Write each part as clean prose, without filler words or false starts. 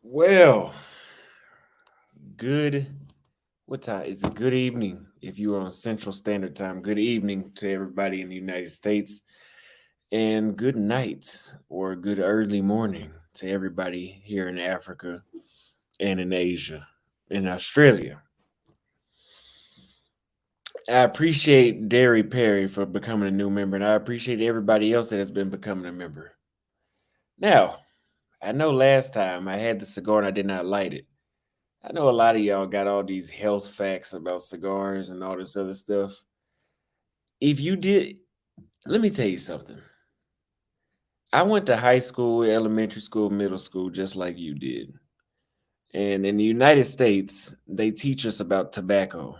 Well, good. What time is it? Good evening. If you are on Central Standard Time, good evening to everybody in the United States, and good night or good early morning to everybody here in Africa and in Asia, in Australia. I appreciate Derry Perry for becoming a new member, and I appreciate everybody else that has been becoming a member. Now, I know last time I had the cigar and I did not light it. I know a lot of y'all got all these health facts about cigars and all this other stuff. If you did, let me tell you something. I went to high school, elementary school, middle school, just like you did. And in the United States, they teach us about tobacco.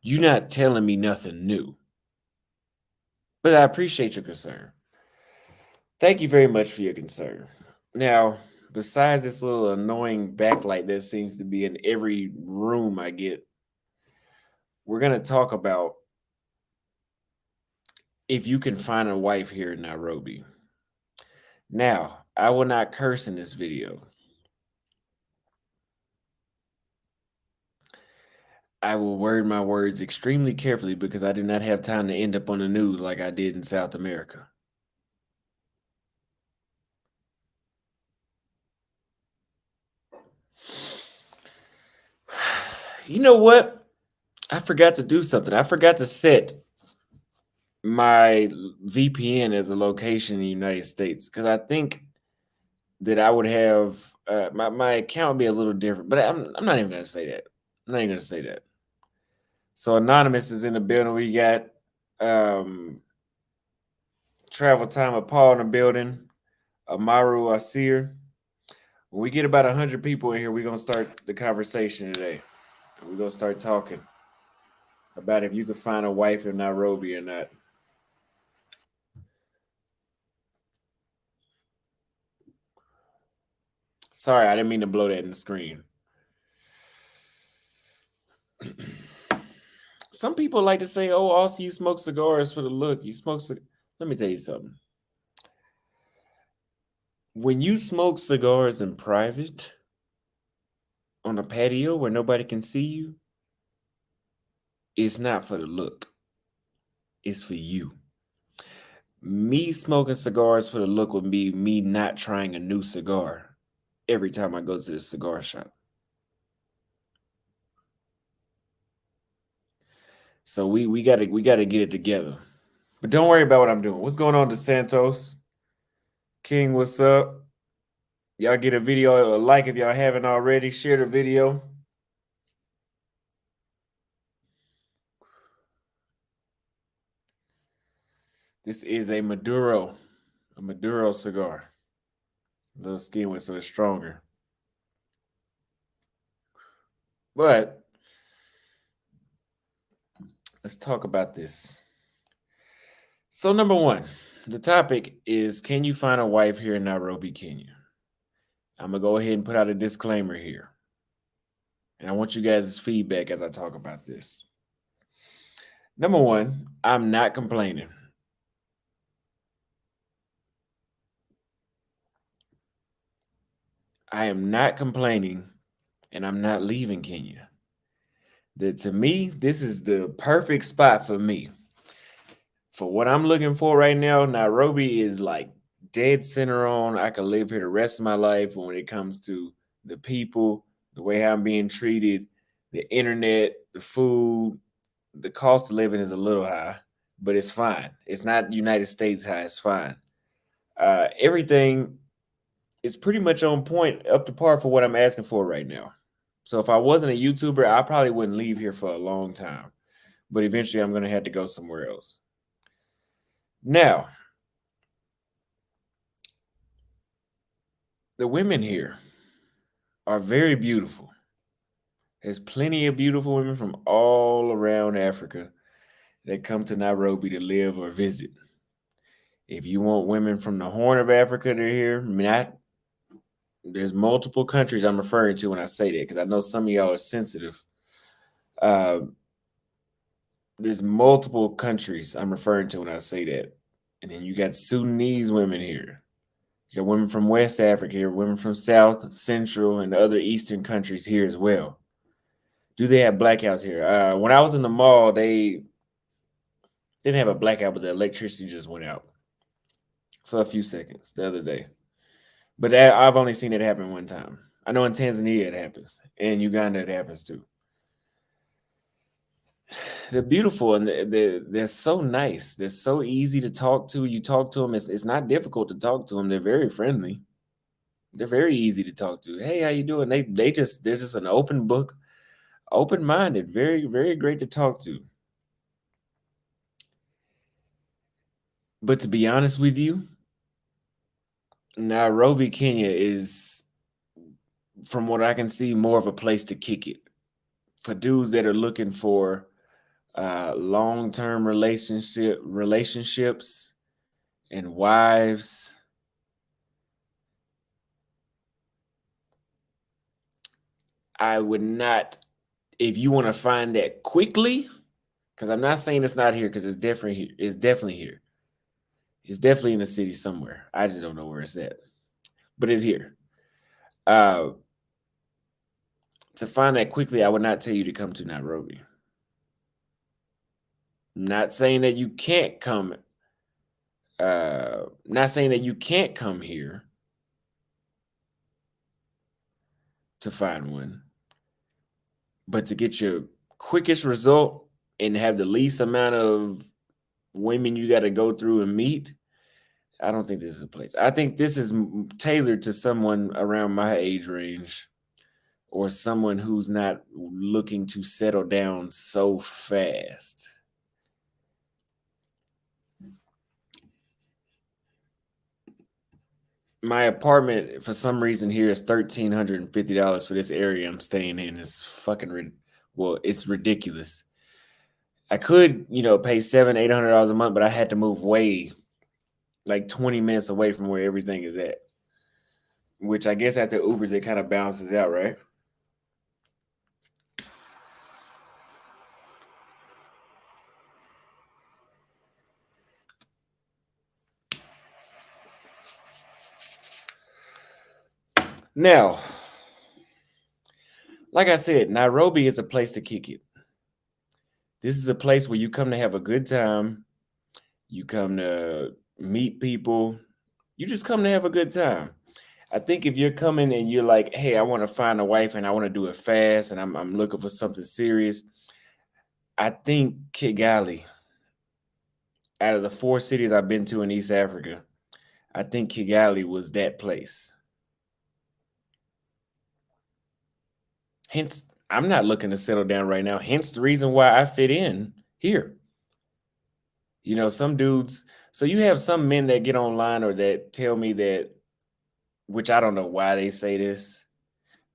You're not telling me nothing new, but I appreciate your concern. Thank you very much for your concern. Now, besides this little annoying backlight that seems to be in every room I get, we're going to talk about if you can find a wife here in Nairobi. Now, I will not curse in this video. I will word my words extremely carefully because I do not have time to end up on the news like I did in South America. You know what? I forgot to do something. I forgot to set my VPN as a location in the United States because I think that I would have my account would be a little different, but I'm not even going to say that. I'm not even going to say that. So Anonymous is in the building. We got Travel Time of Paul in the building. Amaru Asir. When we get about 100 people in here, we're going to start the conversation today. We're going to start talking about if you could find a wife in Nairobi or not. Sorry, I didn't mean to blow that in the screen. Some people like to say, oh, also you smoke cigars for the look. You smoke Let me tell you something. When you smoke cigars in private on a patio where nobody can see you, it's not for the look. It's for you. Me smoking cigars for the look would be me not trying a new cigar every time I go to the cigar shop. So we gotta get it together. But don't worry about what I'm doing. What's going on, DeSantos? King, what's up? Y'all get a video, a like if y'all haven't already. Share the video. This is a Maduro cigar. A little skin with so it's stronger. But let's talk about this. So, number one, the topic is can you find a wife here in Nairobi, Kenya? I'm going to go ahead and put out a disclaimer here. And I want you guys' feedback as I talk about this. Number one, I'm not complaining. I am not complaining and I'm not leaving Kenya. To me, this is the perfect spot for me. For what I'm looking for right now, Nairobi is like dead center on. I could live here the rest of my life when it comes to the people, the way I'm being treated, the internet, the food. The cost of living is a little high, but it's fine. It's not United States high. It's fine. Everything is pretty much on point, up to par for what I'm asking for right now. So if I wasn't a YouTuber, I probably wouldn't leave here for a long time. But eventually, I'm going to have to go somewhere else. Now, the women here are very beautiful. There's plenty of beautiful women from all around Africa that come to Nairobi to live or visit. If you want women from the Horn of Africa, they're here. There's multiple countries I'm referring to when I say that because I know some of y'all are sensitive. Uh, there's multiple countries I'm referring to when I say that. And then you got Sudanese women here. You got women from West Africa here, women from South, Central, and other Eastern countries here as well. Do they have blackouts here? When I was in the mall, they didn't have a blackout, but the electricity just went out for a few seconds the other day. But I've only seen it happen one time. I know in Tanzania it happens, and Uganda it happens too. They're beautiful and they're so nice. They're so easy to talk to. You talk to them, it's not difficult to talk to them. They're very friendly. They're very easy to talk to. Hey, how you doing? They're just an open book, open minded. Very very great to talk to. But to be honest with you, Nairobi, Kenya is, from what I can see, more of a place to kick it for dudes that are looking for long-term relationships and wives. I would not, if you want to find that quickly, because I'm not saying it's not here, because it's definitely here. It's definitely here. It's definitely in the city somewhere. I just don't know where it's at, but it's here. To find that quickly, I would not tell you to come to Nairobi. Not saying that you can't come. Not saying that you can't come here to find one, but to get your quickest result and have the least amount of women you got to go through and meet, I don't think this is a place. I think this is tailored to someone around my age range or someone who's not looking to settle down so fast. My apartment, for some reason, here is $1,350 for this area I'm staying in. It's fucking it's ridiculous. I could, pay $700-800 a month, but I had to move way, like 20 minutes away from where everything is at. Which I guess after Ubers, it kind of balances out, right? Now, like I said, Nairobi is a place to kick it. This is a place where you come to have a good time. You come to meet people. You just come to have a good time. I think if you're coming and you're like, hey, I want to find a wife and I want to do it fast and I'm looking for something serious, I think Kigali, out of the 4 cities I've been to in East Africa, I think Kigali was that place. Hence, I'm not looking to settle down right now. Hence the reason why I fit in here. Some dudes, so you have some men that get online or that tell me that, which I don't know why they say this.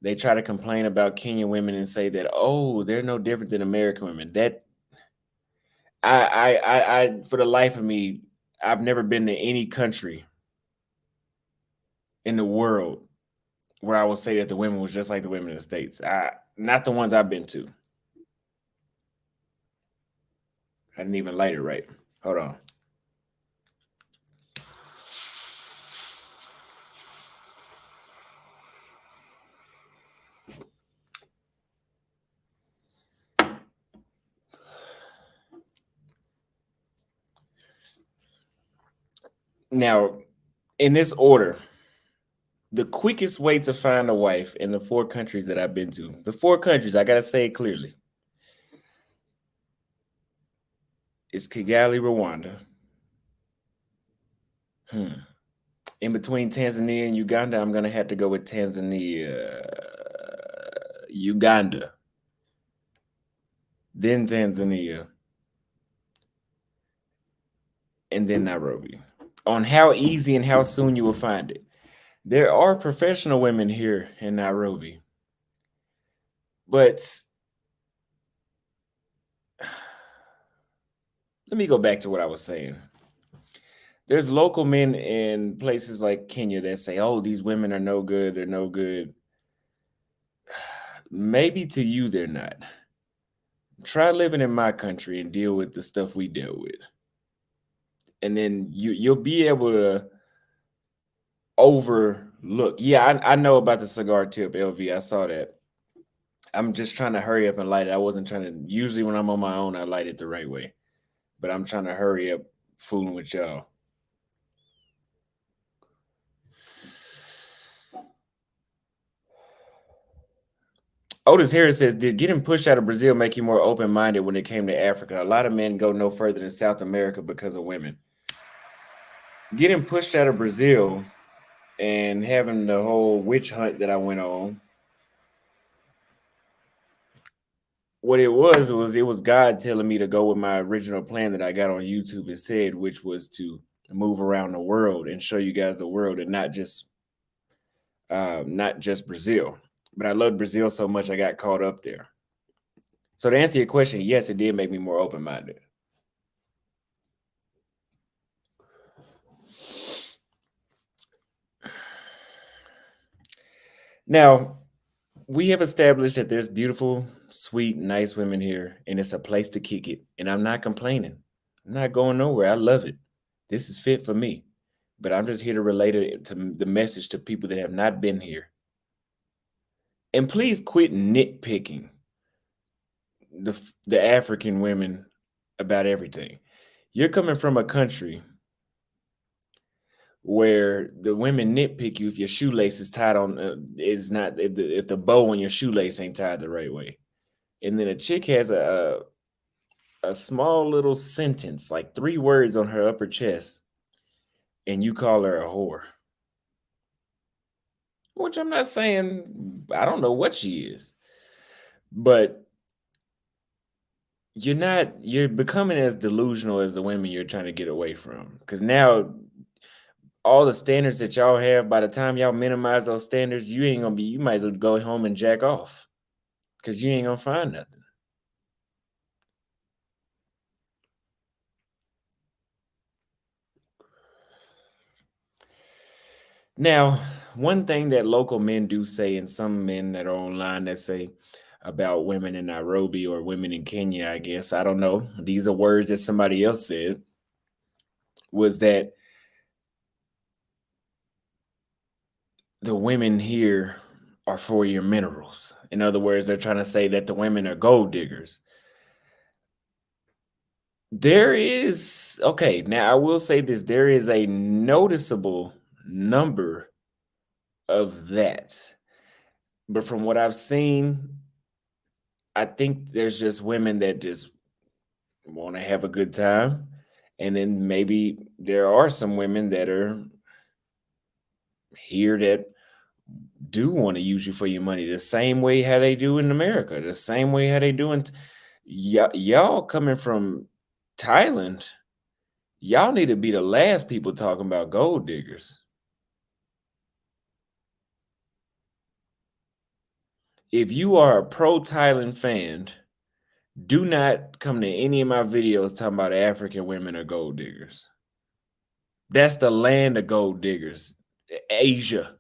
They try to complain about Kenyan women and say that, oh, they're no different than American women. That I for the life of me, I've never been to any country in the world where I would say that the women was just like the women in the States. Not the ones I've been to. I didn't even light it right. Hold on. Now, in this order, the quickest way to find a wife in the 4 countries that I've been to, the 4 countries, I got to say it clearly, is Kigali, Rwanda. In between Tanzania and Uganda, I'm going to have to go with Tanzania, Uganda, then Tanzania, and then Nairobi. On how easy and how soon you will find it. There are professional women here in Nairobi, but let me go back to what I was saying. There's local men in places like Kenya that say, oh, these women are no good, they're no good. Maybe to you, they're not. Try living in my country and deal with the stuff we deal with. And then you'll be able to overlook. Yeah, I know about the cigar tip, LV. I saw that. I'm just trying to hurry up and light it. I wasn't trying to. Usually, when I'm on my own, I light it the right way, but I'm trying to hurry up, fooling with y'all. Otis Harris says, "Did getting pushed out of Brazil make you more open-minded when it came to Africa? A lot of men go no further than South America because of women. Getting pushed out of Brazil and having the whole witch hunt that I went on, what it was God telling me to go with my original plan that I got on YouTube and said, which was to move around the world and show you guys the world and not just Brazil. But I loved Brazil so much I got caught up there. So to answer your question, yes, it did make me more open-minded. Now, we have established that there's beautiful, sweet, nice women here, and it's a place to kick it. And I'm not complaining. I'm not going nowhere. I love it. This is fit for me. But I'm just here to relate it to the message to people that have not been here. And please quit nitpicking the African women about everything. You're coming from a country where the women nitpick you if your shoelace is tied on is not if the bow on your shoelace ain't tied the right way. And then a chick has a small little sentence, like 3 words on her upper chest, and you call her a whore. Which I'm not saying I don't know what she is, but you're becoming as delusional as the women you're trying to get away from. Because now all the standards that y'all have, by the time y'all minimize those standards, you might as well go home and jack off because you ain't gonna find nothing. Now, one thing that local men do say, and some men that are online that say about women in Nairobi or women in Kenya, I guess, I don't know. These are words that somebody else said, was that the women here are for your minerals. In other words, they're trying to say that the women are gold diggers. There is, okay, now I will say this, there is a noticeable number of that. But from what I've seen, I think there's just women that just want to have a good time. And then maybe there are some women that are here that do want to use you for your money the same way how they do in America, the same way how they do in y'all coming from Thailand. Y'all need to be the last people talking about gold diggers. If you are a pro Thailand fan, do not come to any of my videos talking about African women or gold diggers. That's the land of gold diggers. Asia,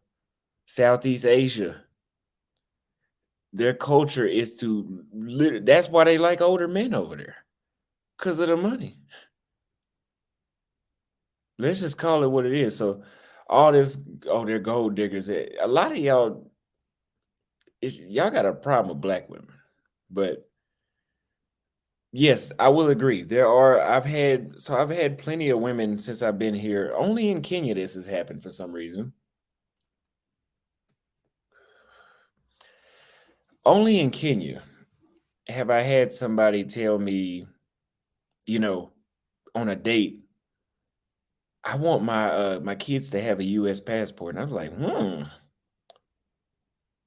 Southeast Asia. Their culture is to that's why they like older men over there. Because of the money. Let's just call it what it is. So all this, oh, they're gold diggers. A lot of y'all, y'all got a problem with black women. But yes, I will agree. I've had plenty of women since I've been here. Only in Kenya this has happened for some reason. Only in Kenya have I had somebody tell me, you know, on a date, I want my kids to have a US passport. And I'm like,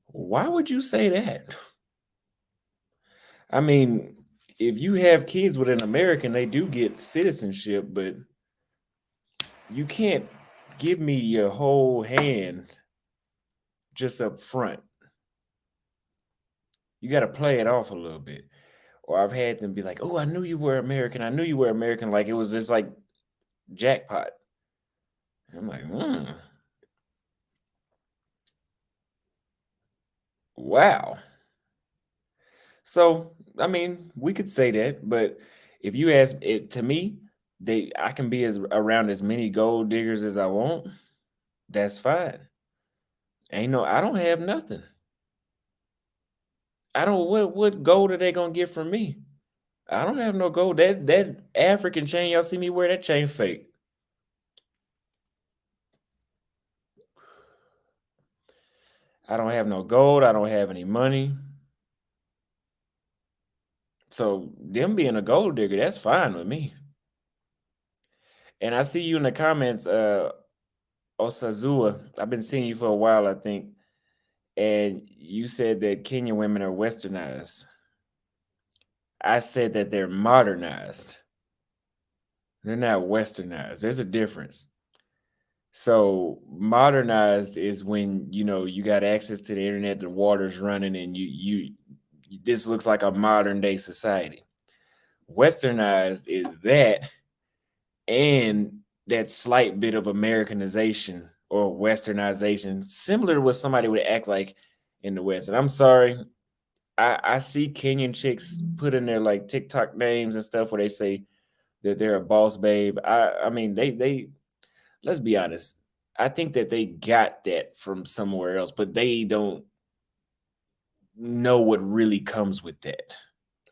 why would you say that? I mean, if you have kids with an American, they do get citizenship, but you can't give me your whole hand just up front. You got to play it off a little bit. Or I've had them be like, "Oh, I knew you were American. I knew you were American." Like it was just like jackpot. I'm like, wow. So, I mean, we could say that, but if you ask it to me, I can be around as many gold diggers as I want, That's fine. Ain't no I don't have nothing. I don't what gold are they gonna get from me? I don't have no gold. That African chain y'all see me wear, that chain fake. I don't have no gold. I don't have any money. So them being a gold digger, that's fine with me. And I see you in the comments, Osazua. I've been seeing you for a while, I think. And you said that Kenyan women are westernized. I said that they're modernized. They're not westernized. There's a difference. So modernized is when you got access to the internet, the water's running, and this looks like a modern day society. Westernized is that and that slight bit of Americanization or westernization, similar to what somebody would act like in the West. And I'm sorry, I see Kenyan chicks put in their like TikTok names and stuff where they say that they're a boss babe. I mean they let's be honest. I think that they got that from somewhere else, but they don't know what really comes with that.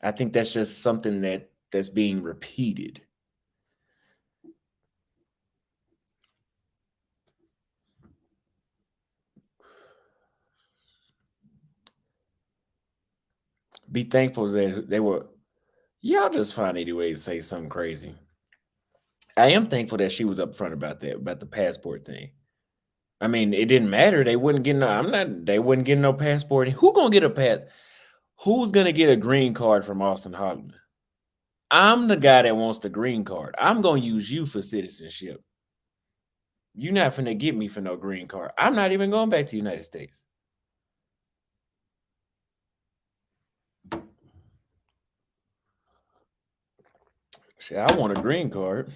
I think that's just something that's being repeated. Be thankful that they were y'all just find any way to say something crazy. I am thankful that she was upfront about that, about the passport thing. I mean, it didn't matter. They wouldn't get no. I'm not. They wouldn't get no passport. Who gonna get a pass? Who's gonna get a green card from Austin Holland? I'm the guy that wants the green card. I'm gonna use you for citizenship. You're not finna get me for no green card. I'm not even going back to the United States. Shit, I want a green card.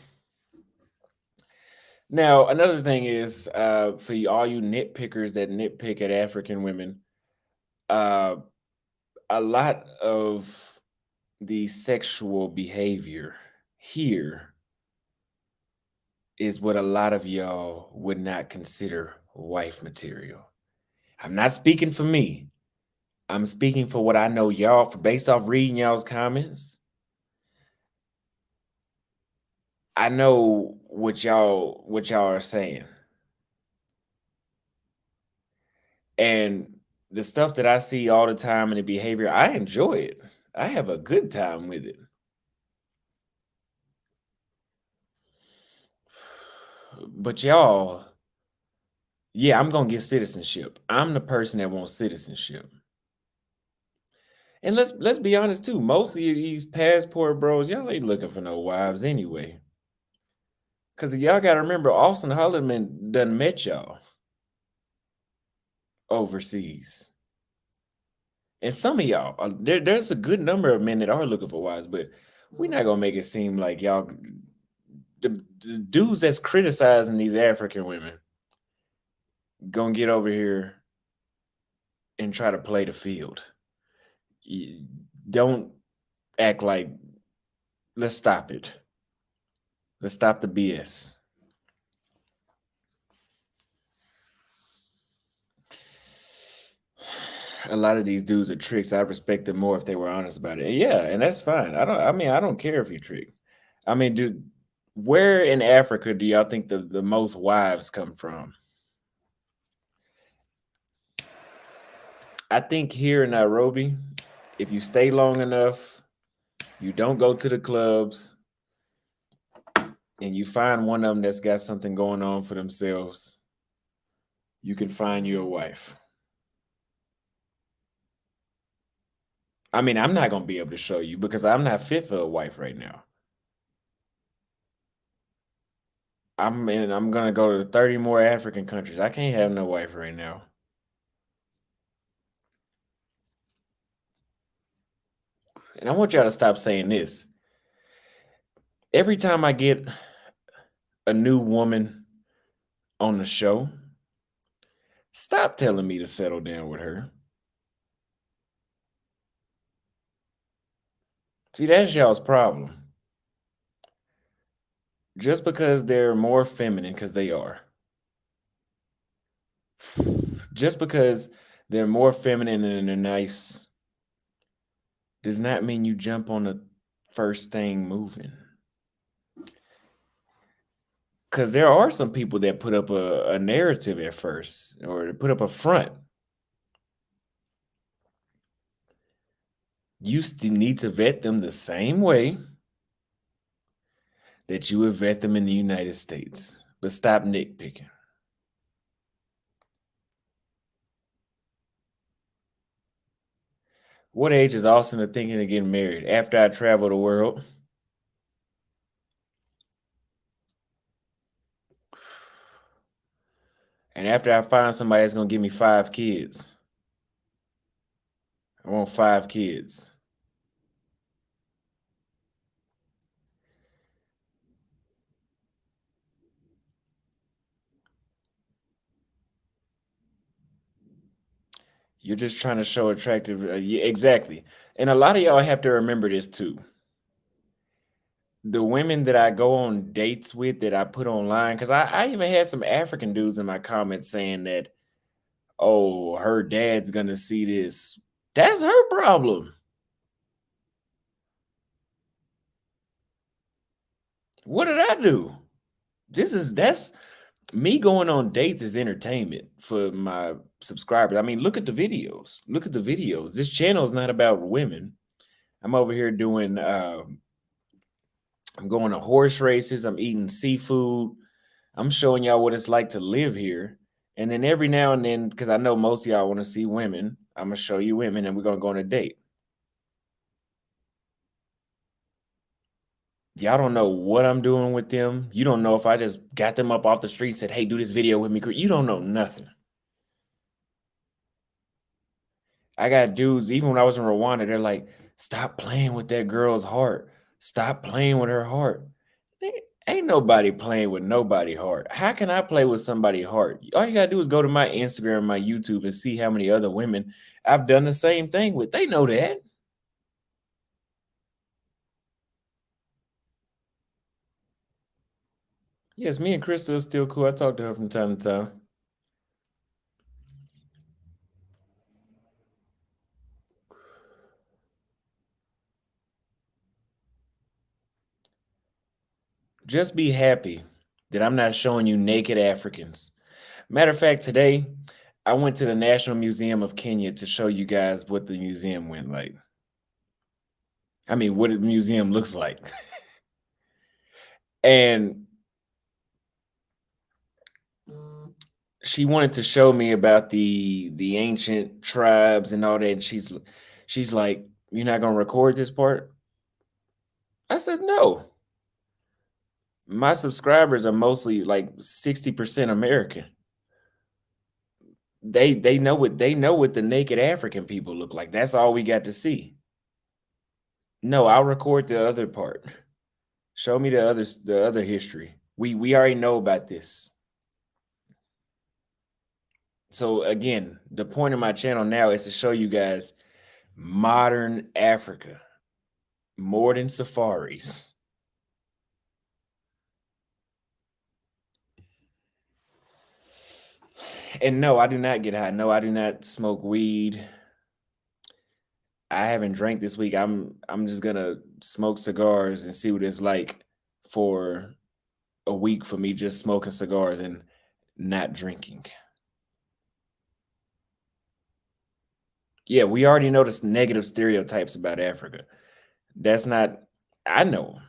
Now, another thing is, for all you nitpickers that nitpick at African women, uh, a lot of the sexual behavior here is what a lot of y'all would not consider wife material. I'm not speaking for me. I'm speaking for what I know y'all for based off reading y'all's comments. I know what y'all are saying. And the stuff that I see all the time in the behavior, I enjoy it. I have a good time with it. But y'all, yeah, I'm gonna get citizenship. I'm the person that wants citizenship. And let's be honest too. Most of these passport bros, y'all ain't looking for no wives anyway. Cause y'all gotta remember, Austin Holloman done met y'all overseas. And some of y'all, there's a good number of men that are looking for wives, but we're not gonna make it seem like y'all, the dudes that's criticizing these African women, gonna get over here and try to play the field. Don't act like. Let's stop it. Let's stop the BS. A lot of these dudes are tricks. I respect them more if they were honest about it. And yeah, and that's fine. I don't care if you trick. I mean, dude, where in Africa do y'all think the most wives come from? I think here in Nairobi, if you stay long enough, you don't go to the clubs, and you find one of them that's got something going on for themselves, you can find you a wife. I mean, I'm not gonna be able to show you because I'm not fit for a wife right now. I'm gonna go to 30 more African countries. I can't have no wife right now. And I want y'all to stop saying this. Every time I get a new woman on the show, stop telling me to settle down with her. See, that's y'all's problem. Just because they're more feminine, because they are. Just because they're more feminine and they're nice does not mean you jump on the first thing moving. Because there are some people that put up a narrative at first or put up a front. You still need to vet them the same way that you would vet them in the United States. But stop nitpicking. What age is Austin of thinking of getting married? After I travel the world and after I find somebody that's gonna give me 5 kids. I want 5 kids. You're just trying to show attractive. Yeah, exactly. And a lot of y'all have to remember this too. The women that I go on dates with that I put online, because I even had some African dudes in my comments saying that, oh, her dad's gonna see this. That's her problem. What did I do? That's me going on dates is entertainment for my subscribers. I mean, look at the videos. Look at the videos. This channel is not about women. I'm over here doing I'm going to horse races, I'm eating seafood, I'm showing y'all what it's like to live here. And then every now and then, because I know most of y'all want to see women, I'm gonna show you women and we're gonna go on a date. Y'all don't know what I'm doing with them. You don't know if I just got them up off the street and said, hey, do this video with me. You don't know nothing. I got dudes, even when I was in Rwanda, they're like, stop playing with that girl's heart. Stop playing with her heart. Ain't nobody playing with nobody heart. How can I play with somebody's heart? All you gotta do is go to my Instagram, my YouTube, and see how many other women I've done the same thing with. They know that. Yes, me and Krista are still cool. I talk to her from time to time. Just be happy that I'm not showing you naked Africans. Matter of fact, today I went to the National Museum of Kenya to show you guys what the museum went like. I mean, what the museum looks like. And she wanted to show me about the ancient tribes and all that. And she's like, "You're not gonna record this part?" I said, "No. My subscribers are mostly like 60% American. They know what the naked African people look like. That's all we got to see. No, I'll record the other part. Show me the other history. We already know about this. So again, the point of my channel now is to show you guys modern Africa more than safaris. And no, I do not get high. No, I do not smoke weed. I haven't drank this week. I'm just gonna smoke cigars and see what it's like for a week for me just smoking cigars and not drinking. Yeah, we already noticed negative stereotypes about Africa. That's not, I know.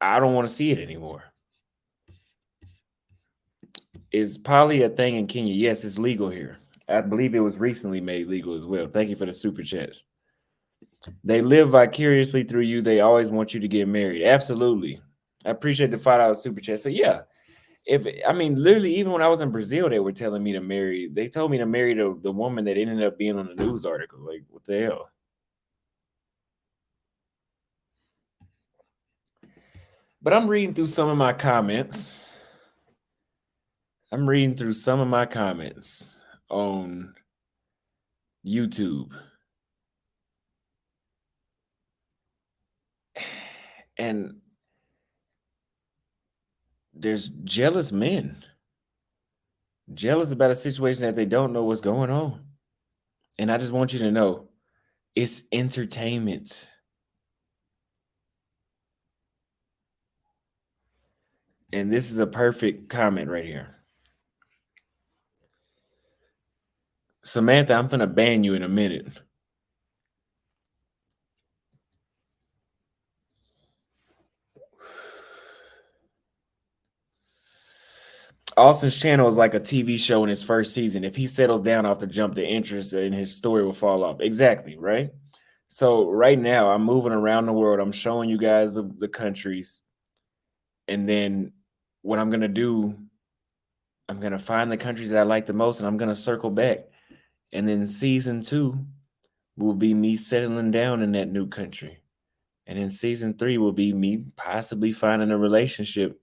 I don't want to see it anymore. Is poly a thing in Kenya? Yes, it's legal here. I believe it was recently made legal as well. Thank you for the super chats. They live vicariously through you. They always want you to get married. Absolutely. I appreciate the $5 super chat. So yeah, if I mean literally, even when I was in Brazil, they were telling me to marry. They told me to marry the woman that ended up being on the news article. Like, what the hell? But I'm reading through some of my comments. I'm reading through some of my comments on YouTube. And there's jealous men. Jealous about a situation that they don't know what's going on. And I just want you to know it's entertainment. And this is a perfect comment right here. Samantha, I'm gonna ban you in a minute. Austin's channel is like a TV show in his first season. If he settles down off the jump, the interest in his story will fall off. Exactly, right? So right now, I'm moving around the world. I'm showing you guys the countries. And then what I'm gonna do, I'm gonna find the countries that I like the most, and I'm gonna circle back. And then season 2 will be me settling down in that new country. And then season 3 will be me possibly finding a relationship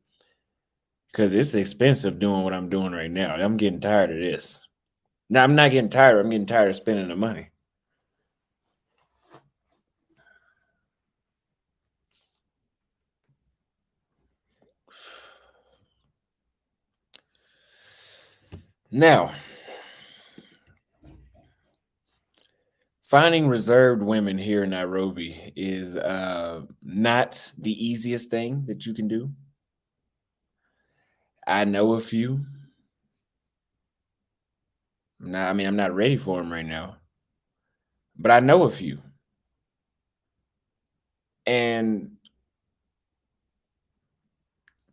because it's expensive doing what I'm doing right now. I'm getting tired of this. Now, I'm not getting tired. I'm getting tired of spending the money. Now, finding reserved women here in Nairobi is not the easiest thing that you can do. I know a few. I'm not ready for them right now, but I know a few. And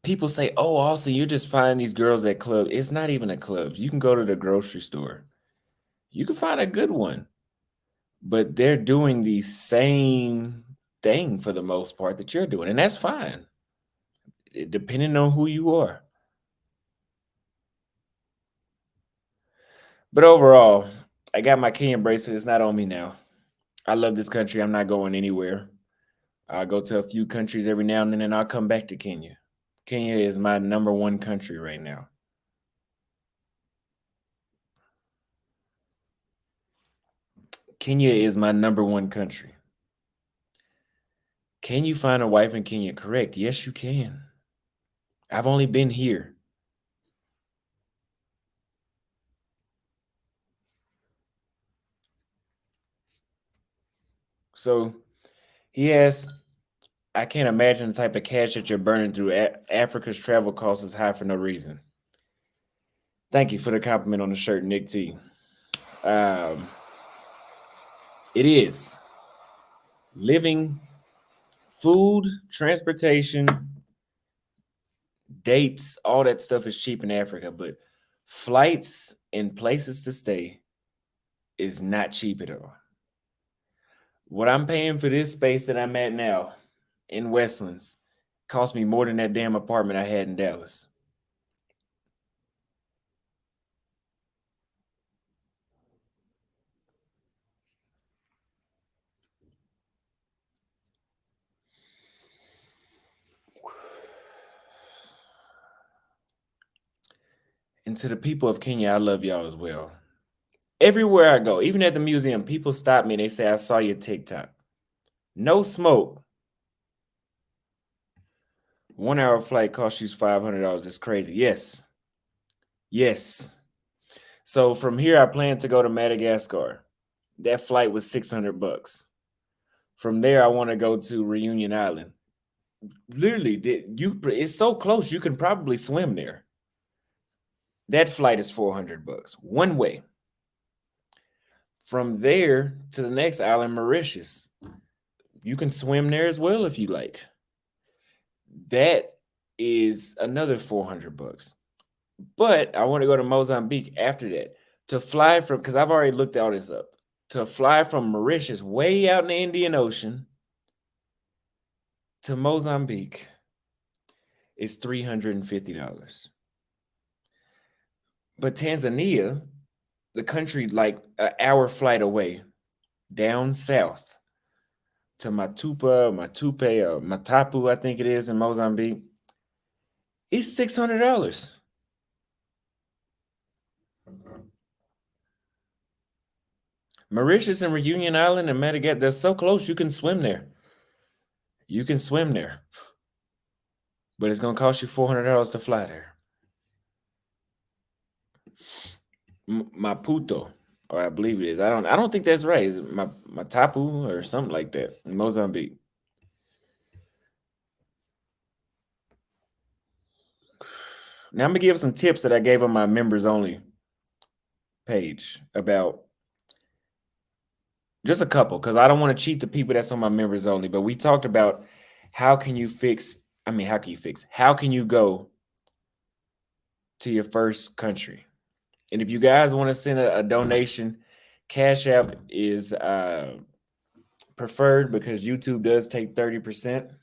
people say, "Oh, also, you just find these girls at clubs." It's not even a club. You can go to the grocery store. You can find a good one, but they're doing the same thing for the most part that you're doing, and that's fine, depending on who you are. But overall, I got my Kenyan bracelet. It's not on me now. I love this country. I'm not going anywhere. I go to a few countries every now and then, and I'll come back to Kenya. Kenya is my number one country right now. Kenya is my number one country. Can you find a wife in Kenya? Correct. Yes, you can. I've only been here. So he asked, I can't imagine the type of cash that you're burning through. Africa's travel cost is high for no reason. Thank you for the compliment on the shirt, Nick T. It is. Living, food, transportation, dates, all that stuff is cheap in Africa, but flights and places to stay is not cheap at all. What I'm paying for this space that I'm at now in Westlands cost me more than that damn apartment I had in Dallas. And to the people of Kenya, I love y'all as well. Everywhere I go, even at the museum, people stop me and they say, I saw your TikTok. No smoke. 1 hour flight costs you $500. It's crazy. Yes. Yes. So from here, I plan to go to Madagascar. That flight was $600. From there, I want to go to Reunion Island. Literally, it's so close you can probably swim there. That flight is $400 one way. From there to the next island, Mauritius. You can swim there as well if you like. That is another $400. But I want to go to Mozambique after that to fly from, because I've already looked all this up, to fly from Mauritius way out in the Indian Ocean to Mozambique is $350. But Tanzania, the country like an hour flight away, down south to Matupe, or Matapu, I think it is in Mozambique, it's $600. Mauritius and Reunion Island and Madagascar, they're so close you can swim there. You can swim there. But it's gonna cost you $400 to fly there. Maputo, or I believe it is. I don't think that's right. Is it Matapu or something like that in Mozambique? Now I'm gonna give some tips that I gave on my members only page about just a couple because I don't want to cheat the people that's on my members only. But we talked about how can you fix, I mean, how can you fix, how can you go to your first country? And if you guys want to send a donation, Cash App is preferred because YouTube does take 30%.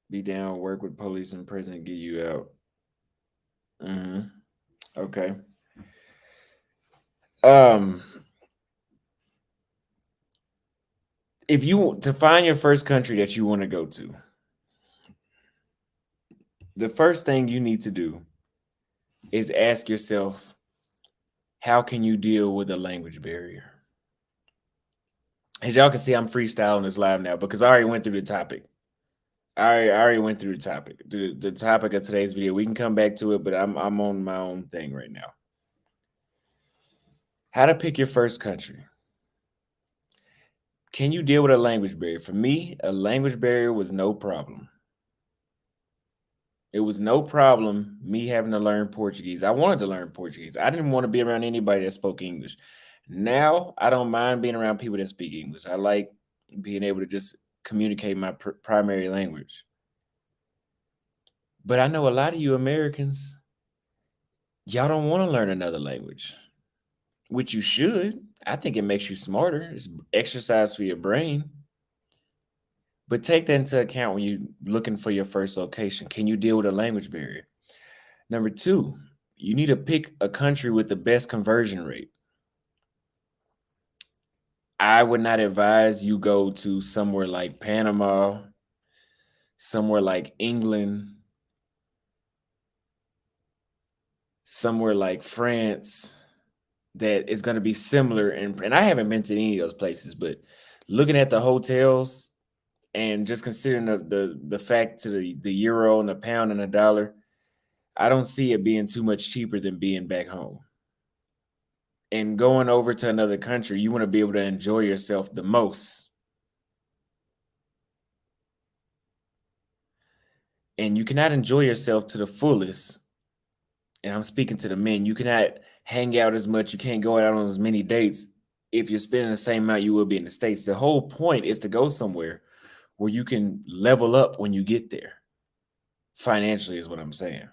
Be down, work with police and prison, and get you out. Okay. Um, if you to find your first country that you want to go to, the first thing you need to do is ask yourself, how can you deal with a language barrier? As y'all can see, I'm freestyling this live now because I already went through the topic. I already went through the topic. The topic of today's video. We can come back to it, but I'm on my own thing right now. How to pick your first country. Can you deal with a language barrier? For me, a language barrier was no problem. It was no problem me having to learn Portuguese. I wanted to learn Portuguese. I didn't want to be around anybody that spoke English. Now I don't mind being around people that speak English. I like being able to just communicate my primary language. But I know a lot of you Americans, y'all don't want to learn another language, which you should. I think it makes you smarter. It's exercise for your brain. But take that into account when you're looking for your first location. Can you deal with a language barrier? Number two, you need to pick a country with the best conversion rate. I would not advise you go to somewhere like Panama, somewhere like England, somewhere like France that is going to be similar. And I haven't been to any of those places, but looking at the hotels and just considering the fact to the euro and the pound and the dollar, I don't see it being too much cheaper than being back home. And going over to another country, you want to be able to enjoy yourself the most. And you cannot enjoy yourself to the fullest. And I'm speaking to the men. You cannot hang out as much. You can't go out on as many dates if you're spending the same amount you will be in the States. The whole point is to go somewhere where you can level up when you get there. Financially is what I'm saying.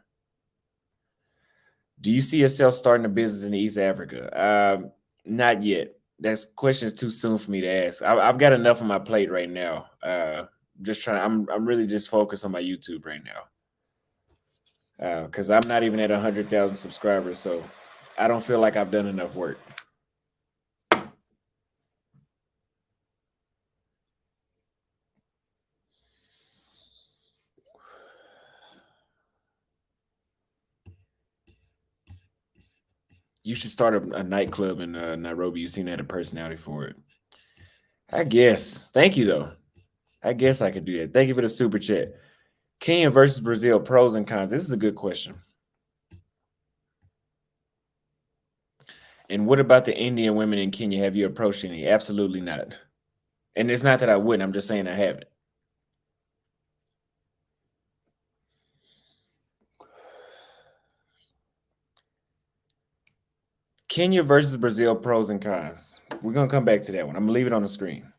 Do you see yourself starting a business in East Africa? Not yet. That question is too soon for me to ask. I've got enough on my plate right now. Just trying. I'm really just focused on my YouTube right now because I'm not even at 100,000 subscribers, so I don't feel like I've done enough work. You should start a nightclub in Nairobi. You seem to have a personality for it. I guess. Thank you, though. I guess I could do that. Thank you for the super chat. Kenya versus Brazil, pros and cons. This is a good question. And what about the Indian women in Kenya? Have you approached any? Absolutely not. And it's not that I wouldn't. I'm just saying I haven't. Kenya versus Brazil, pros and cons. We're going to come back to that one. I'm going to leave it on the screen.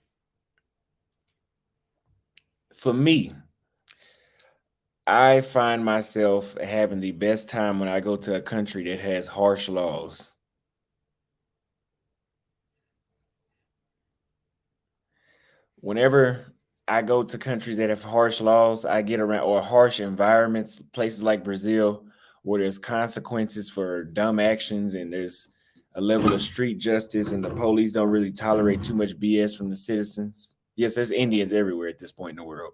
For me, I find myself having the best time when I go to a country that has harsh laws. Whenever I go to countries that have harsh laws, I get around or harsh environments, places like Brazil, where there's consequences for dumb actions and there's a level of street justice and the police don't really tolerate too much BS from the citizens. Yes, there's Indians everywhere at this point in the world.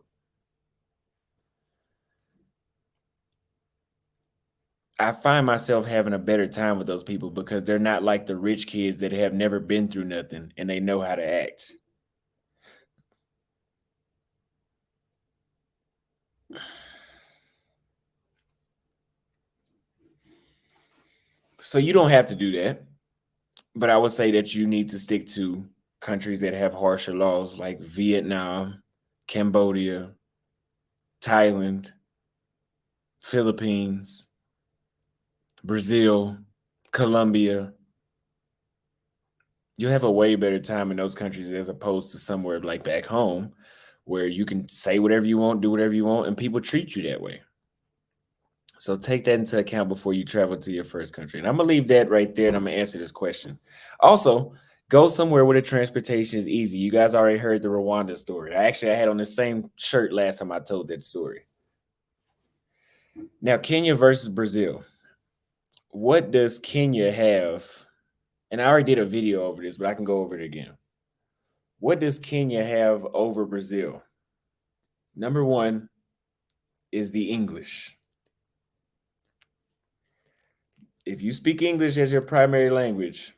I find myself having a better time with those people because they're not like the rich kids that have never been through nothing and they know how to act. So you don't have to do that, but I would say that you need to stick to countries that have harsher laws like Vietnam, Cambodia, Thailand, Philippines, Brazil, Colombia. You'll have a way better time in those countries as opposed to somewhere like back home where you can say whatever you want, do whatever you want, and people treat you that way. So take that into account before you travel to your first country. And I'm gonna leave that right there and I'm gonna answer this question. Also, go somewhere where the transportation is easy. You guys already heard the Rwanda story. I had on the same shirt last time I told that story. Now, Kenya versus Brazil. What does Kenya have? And I already did a video over this, but I can go over it again. What does Kenya have over Brazil? Number one is the English. If you speak English as your primary language,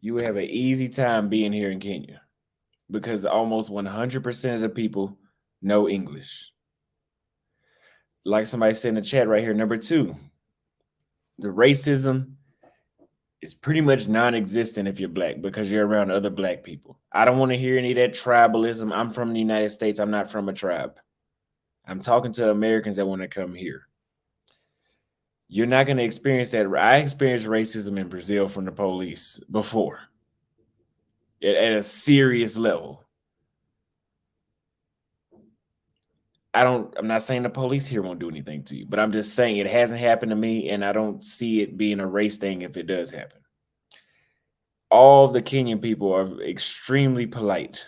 you will have an easy time being here in Kenya because almost 100% of the people know English. Like somebody said in the chat right here, number two, the racism is pretty much non-existent if you're black because you're around other black people. I don't want to hear any of that tribalism. I'm from the United States. I'm not from a tribe. I'm talking to Americans that want to come here. You're not going to experience that. I experienced racism in Brazil from the police before at a serious level. I'm not saying the police here won't do anything to you, but I'm just saying it hasn't happened to me, and I don't see it being a race thing if it does happen. All of the Kenyan people are extremely polite.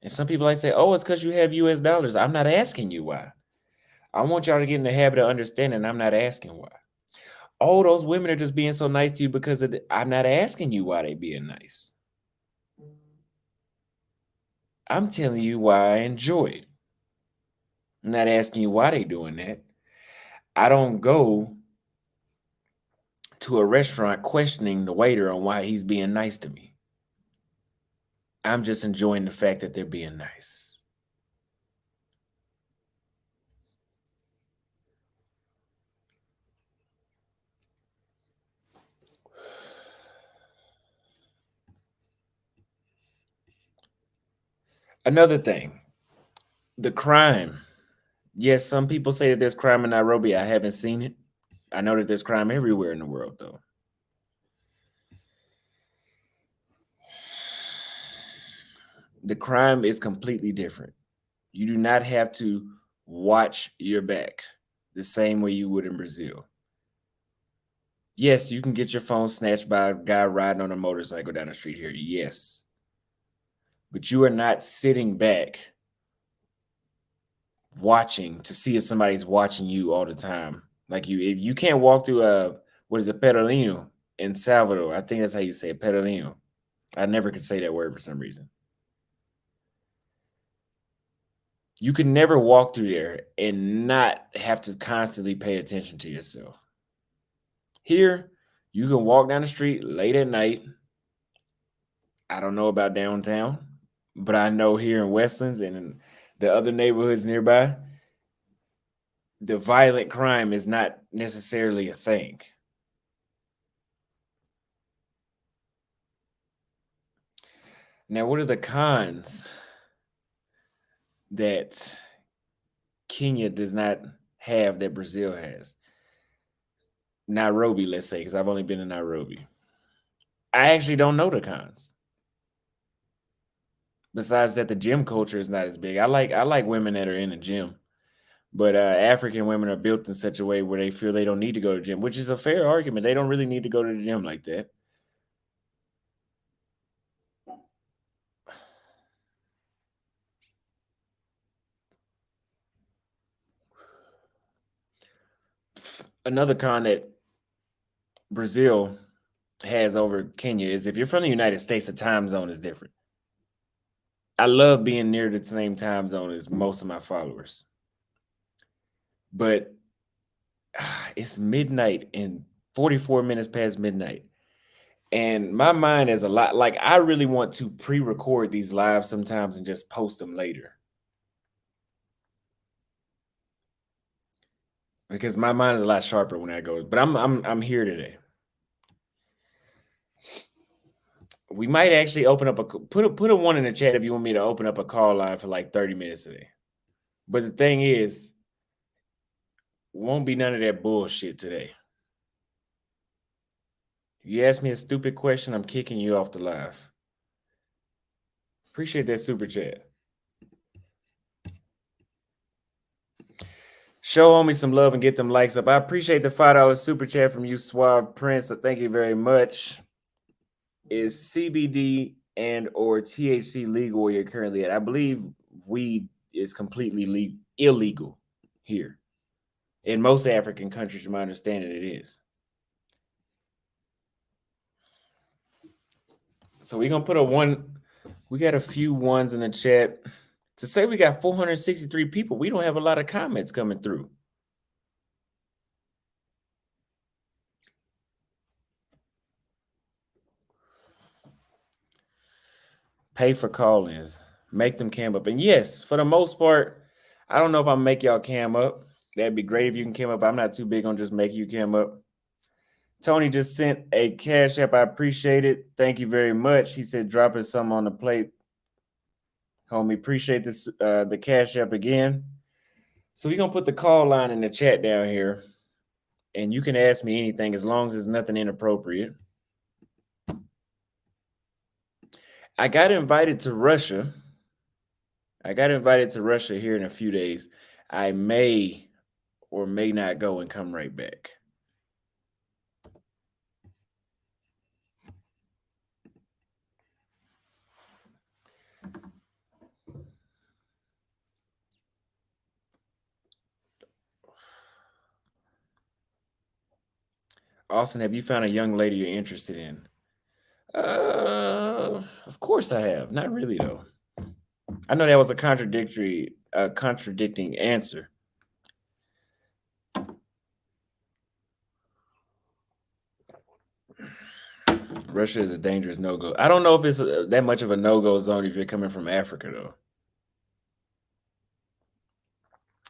And some people like say, oh, it's because you have US dollars. I'm not asking you why. I want y'all to get in the habit of understanding. I'm not asking why. Oh, those women are just being so nice to you because I'm not asking you why they being nice. I'm telling you why I enjoy it. I'm not asking you why they doing that. I don't go to a restaurant questioning the waiter on why he's being nice to me. I'm just enjoying the fact that they're being nice. Another thing, the crime. Yes, some people say that there's crime in Nairobi. I haven't seen it. I know that there's crime everywhere in the world, though. The crime is completely different. You do not have to watch your back the same way you would in Brazil. Yes, you can get your phone snatched by a guy riding on a motorcycle down the street here. Yes. But you are not sitting back watching to see if somebody's watching you all the time. Like if you can't walk through what is it, Perolinho in Salvador. I think that's how you say it, Perolinho. I never could say that word for some reason. You can never walk through there and not have to constantly pay attention to yourself. Here, you can walk down the street late at night. I don't know about downtown, but I know here in Westlands and in the other neighborhoods nearby, the violent crime is not necessarily a thing. Now, what are the cons that Kenya does not have that Brazil has? Nairobi, let's say, because I've only been in Nairobi. I actually don't know the cons. Besides that, the gym culture is not as big. I like women that are in the gym, but African women are built in such a way where they feel they don't need to go to the gym, which is a fair argument. They don't really need to go to the gym like that. Another con that Brazil has over Kenya is if you're from the United States, the time zone is different. I love being near the same time zone as most of my followers, but it's midnight and 44 minutes past midnight. And my mind is a lot like I really want to pre-record these lives sometimes and just post them later. because my mind is a lot sharper when I go. But I'm here today. We might actually open up put a one in the chat if you want me to open up a call line for like 30 minutes today. But the thing is, won't be none of that bullshit today. You ask me a stupid question, I'm kicking you off the live. Appreciate that super chat. Show homie some love and get them likes up. I appreciate the $5 super chat from you, Suave Prince. So thank you very much. Is CBD and or THC legal where you're currently at? I believe weed is completely illegal here. In most African countries, from my understanding, it is. So we're gonna put a one. We got a few ones in the chat. To say we got 463 people, we don't have a lot of comments coming through. Pay for call-ins. Make them cam up. And yes, for the most part, I don't know if I'll make y'all cam up. That'd be great if you can cam up. I'm not too big on just making you cam up. Tony just sent a cash app. I appreciate it. Thank you very much. He said dropping some on the plate. Homie, appreciate this the cash app again. So we're gonna put the call line in the chat down here. And you can ask me anything as long as it's nothing inappropriate. I got invited to Russia. Here in a few days. I may or may not go and come right back. Austin, have you found a young lady you're interested in? Of course I have. Not really though. I know that was a contradicting answer. Russia is a dangerous no-go. I don't know if it's that much of a no-go zone if you're coming from Africa though.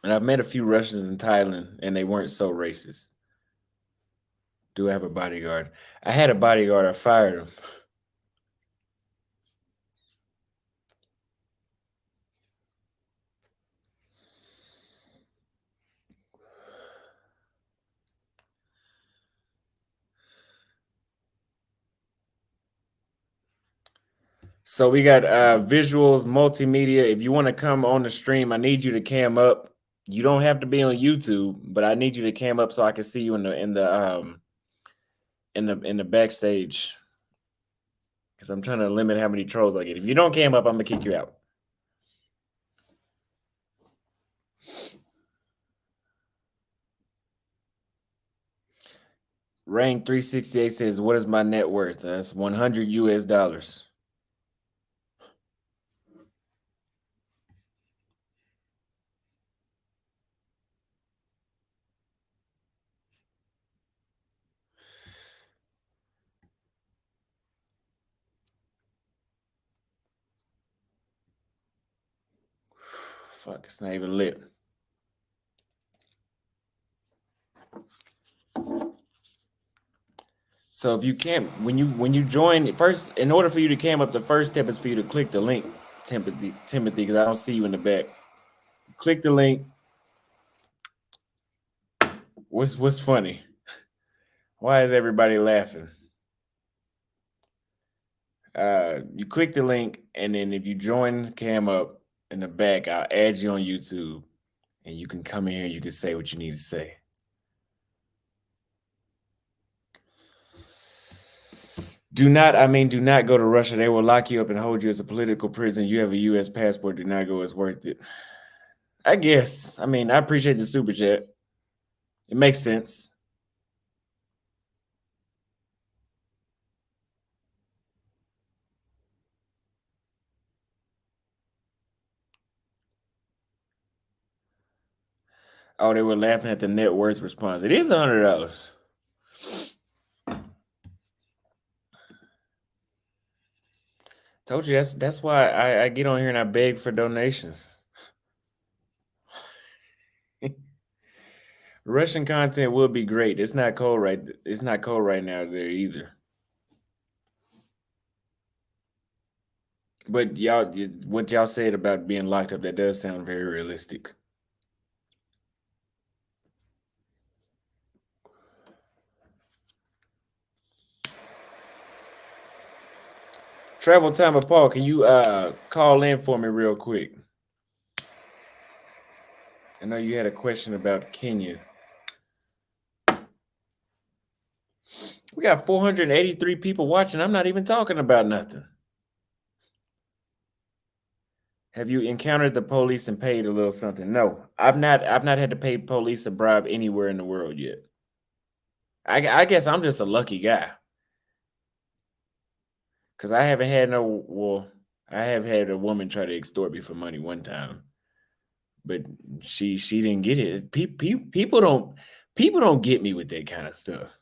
And I've met a few Russians in Thailand, and they weren't so racist. Do I have a bodyguard? I had a bodyguard. I fired him. So we got visuals, multimedia. If you want to come on the stream, I need you to cam up. You don't have to be on YouTube, but I need you to cam up so I can see you in the backstage. Because I'm trying to limit how many trolls I get. If you don't cam up, I'm gonna kick you out. Rain 368 says, "What is my net worth?" That's 100 US dollars. Fuck, it's not even lit. So if you can't, when you join first, in order for you to cam up, the first step is for you to click the link, Timothy, because I don't see you in the back. Click the link. What's funny? Why is everybody laughing? You click the link, and then if you join cam up in the back, I'll add you on YouTube, and you can come in here and you can say what you need to say. Do not go to Russia. They will lock you up and hold you as a political prisoner. You have a U.S. passport. Do not go. It's worth it. I guess. I appreciate the super chat. It makes sense. Oh, they were laughing at the net worth response. It is $100. Told you that's why I get on here and I beg for donations. Russian content will be great. It's not cold right. It's not cold right now there either. But what y'all said about being locked up, that does sound very realistic. Travel time of Paul, can you call in for me real quick? I know you had a question about Kenya. We got 483 people watching. I'm not even talking about nothing. Have you encountered the police and paid a little something? No, I've not had to pay police a bribe anywhere in the world yet. I guess I'm just a lucky guy. Cause I haven't had no well, I have had a woman try to extort me for money one time, but she didn't get it. People don't get me with that kind of stuff.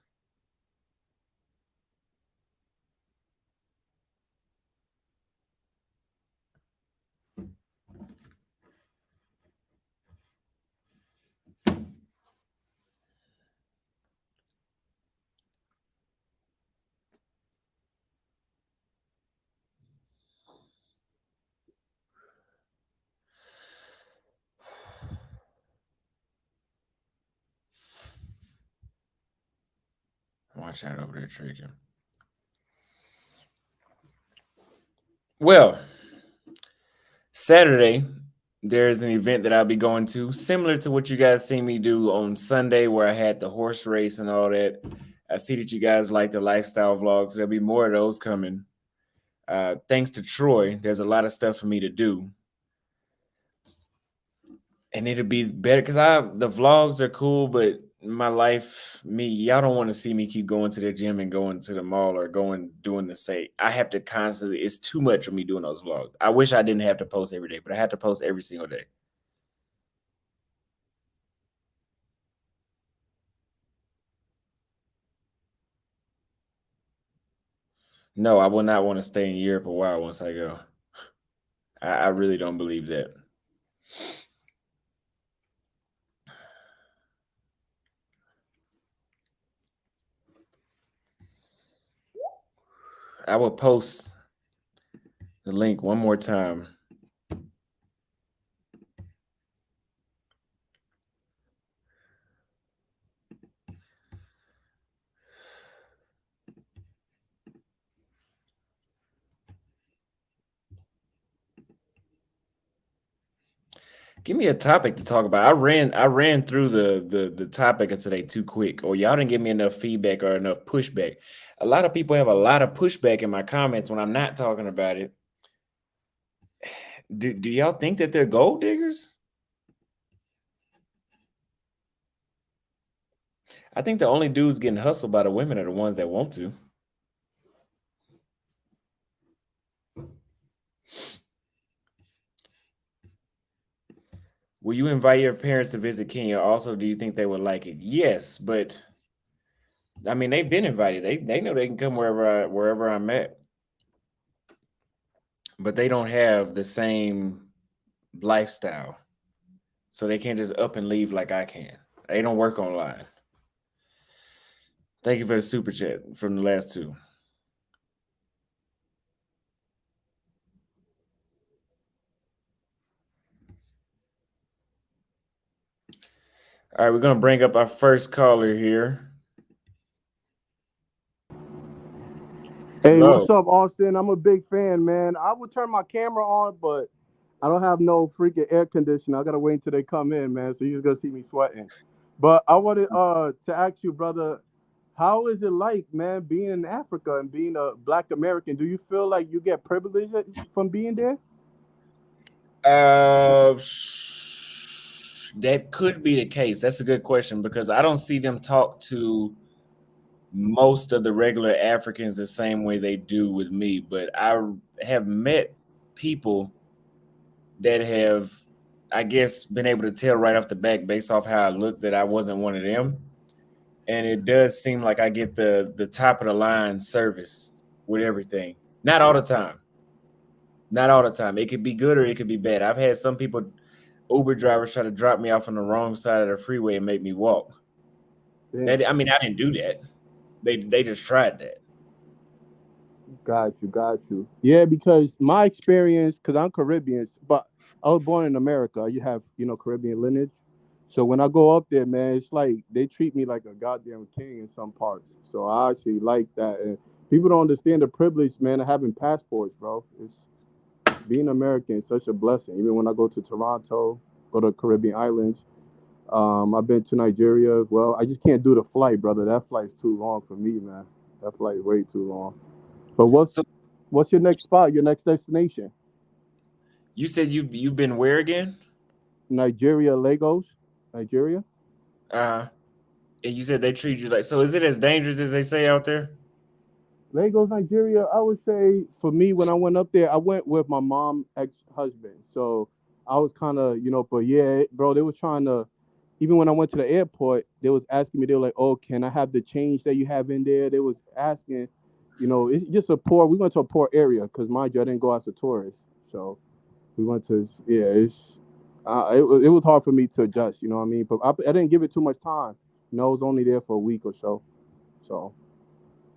Watch out over there, Trigger. Well, Saturday, there's an event that I'll be going to, similar to what you guys see me do on Sunday, where I had the horse race and all that. I see that you guys like the lifestyle vlogs. There'll be more of those coming. Thanks to Troy, there's a lot of stuff for me to do. And it'll be better because the vlogs are cool, but my life, y'all don't want to see me keep going to the gym and going to the mall or doing the same. I have to constantly, it's too much for me doing those vlogs. I wish I didn't have to post every day, but I have to post every single day. No, I will not want to stay in Europe a while once I go. I really don't believe that. I will post the link one more time. Give me a topic to talk about. I ran through the topic of today too quick, or y'all didn't give me enough feedback or enough pushback. A lot of people have a lot of pushback in my comments when I'm not talking about it. Do y'all think that they're gold diggers? I think the only dudes getting hustled by the women are the ones that want to. Will you invite your parents to visit Kenya? Also, do you think they would like it? Yes, but I mean they've been invited. They know they can come wherever I'm at, but they don't have the same lifestyle, so they can't just up and leave like I can. They don't work online. Thank you for the super chat from the last two. All right, we're gonna bring up our first caller here. Hey, Hello. what's up, Austin? I'm a big fan, man. I would turn my camera on, but I don't have no freaking air conditioner. I gotta wait until they come in, man. So you're just gonna see me sweating. But I wanted to ask you, brother, how is it like, man, being in Africa and being a Black American? Do you feel like you get privilege from being there? Uh, that could be the case. That's a good question because I don't see them talk to most of the regular Africans the same way they do with me. But I have met people that have, I guess, been able to tell right off the back based off how I look that I wasn't one of them. And it does seem like I get the top of the line service with everything. Not all the time. Not all the time. It could be good or it could be bad. I've had some people Uber drivers try to drop me off on the wrong side of the freeway and make me walk. Damn. I mean, I didn't do that. They just tried that. Got you. Yeah, because my experience, because I'm Caribbean, but I was born in America. You have, Caribbean lineage. So when I go up there, man, it's like they treat me like a goddamn king in some parts. So I actually like that. And people don't understand the privilege, man, of having passports, bro. It's being American is such a blessing. Even when I go to Toronto, go to Caribbean islands. I've been to Nigeria. Well, I just can't do the flight, brother. That flight's too long for me, man. That flight is way too long. But So what's your next spot? Your next destination? you said you've been where again? Nigeria, Lagos, Nigeria. Uh, and you said they treat you like, so is it as dangerous as they say out there? Lagos, Nigeria. I would say for me, when I went up there, I went with my mom ex-husband. So I was kind of, but yeah, bro, they were trying to. Even when I went to the airport, they was asking me. They were like, "Oh, can I have the change that you have in there?" They was asking. It's just a poor. We went to a poor area because mind you, I didn't go as a tourist. So we went to, yeah. It was hard for me to adjust. You know what I mean? But I didn't give it too much time. I was only there for a week or so. So.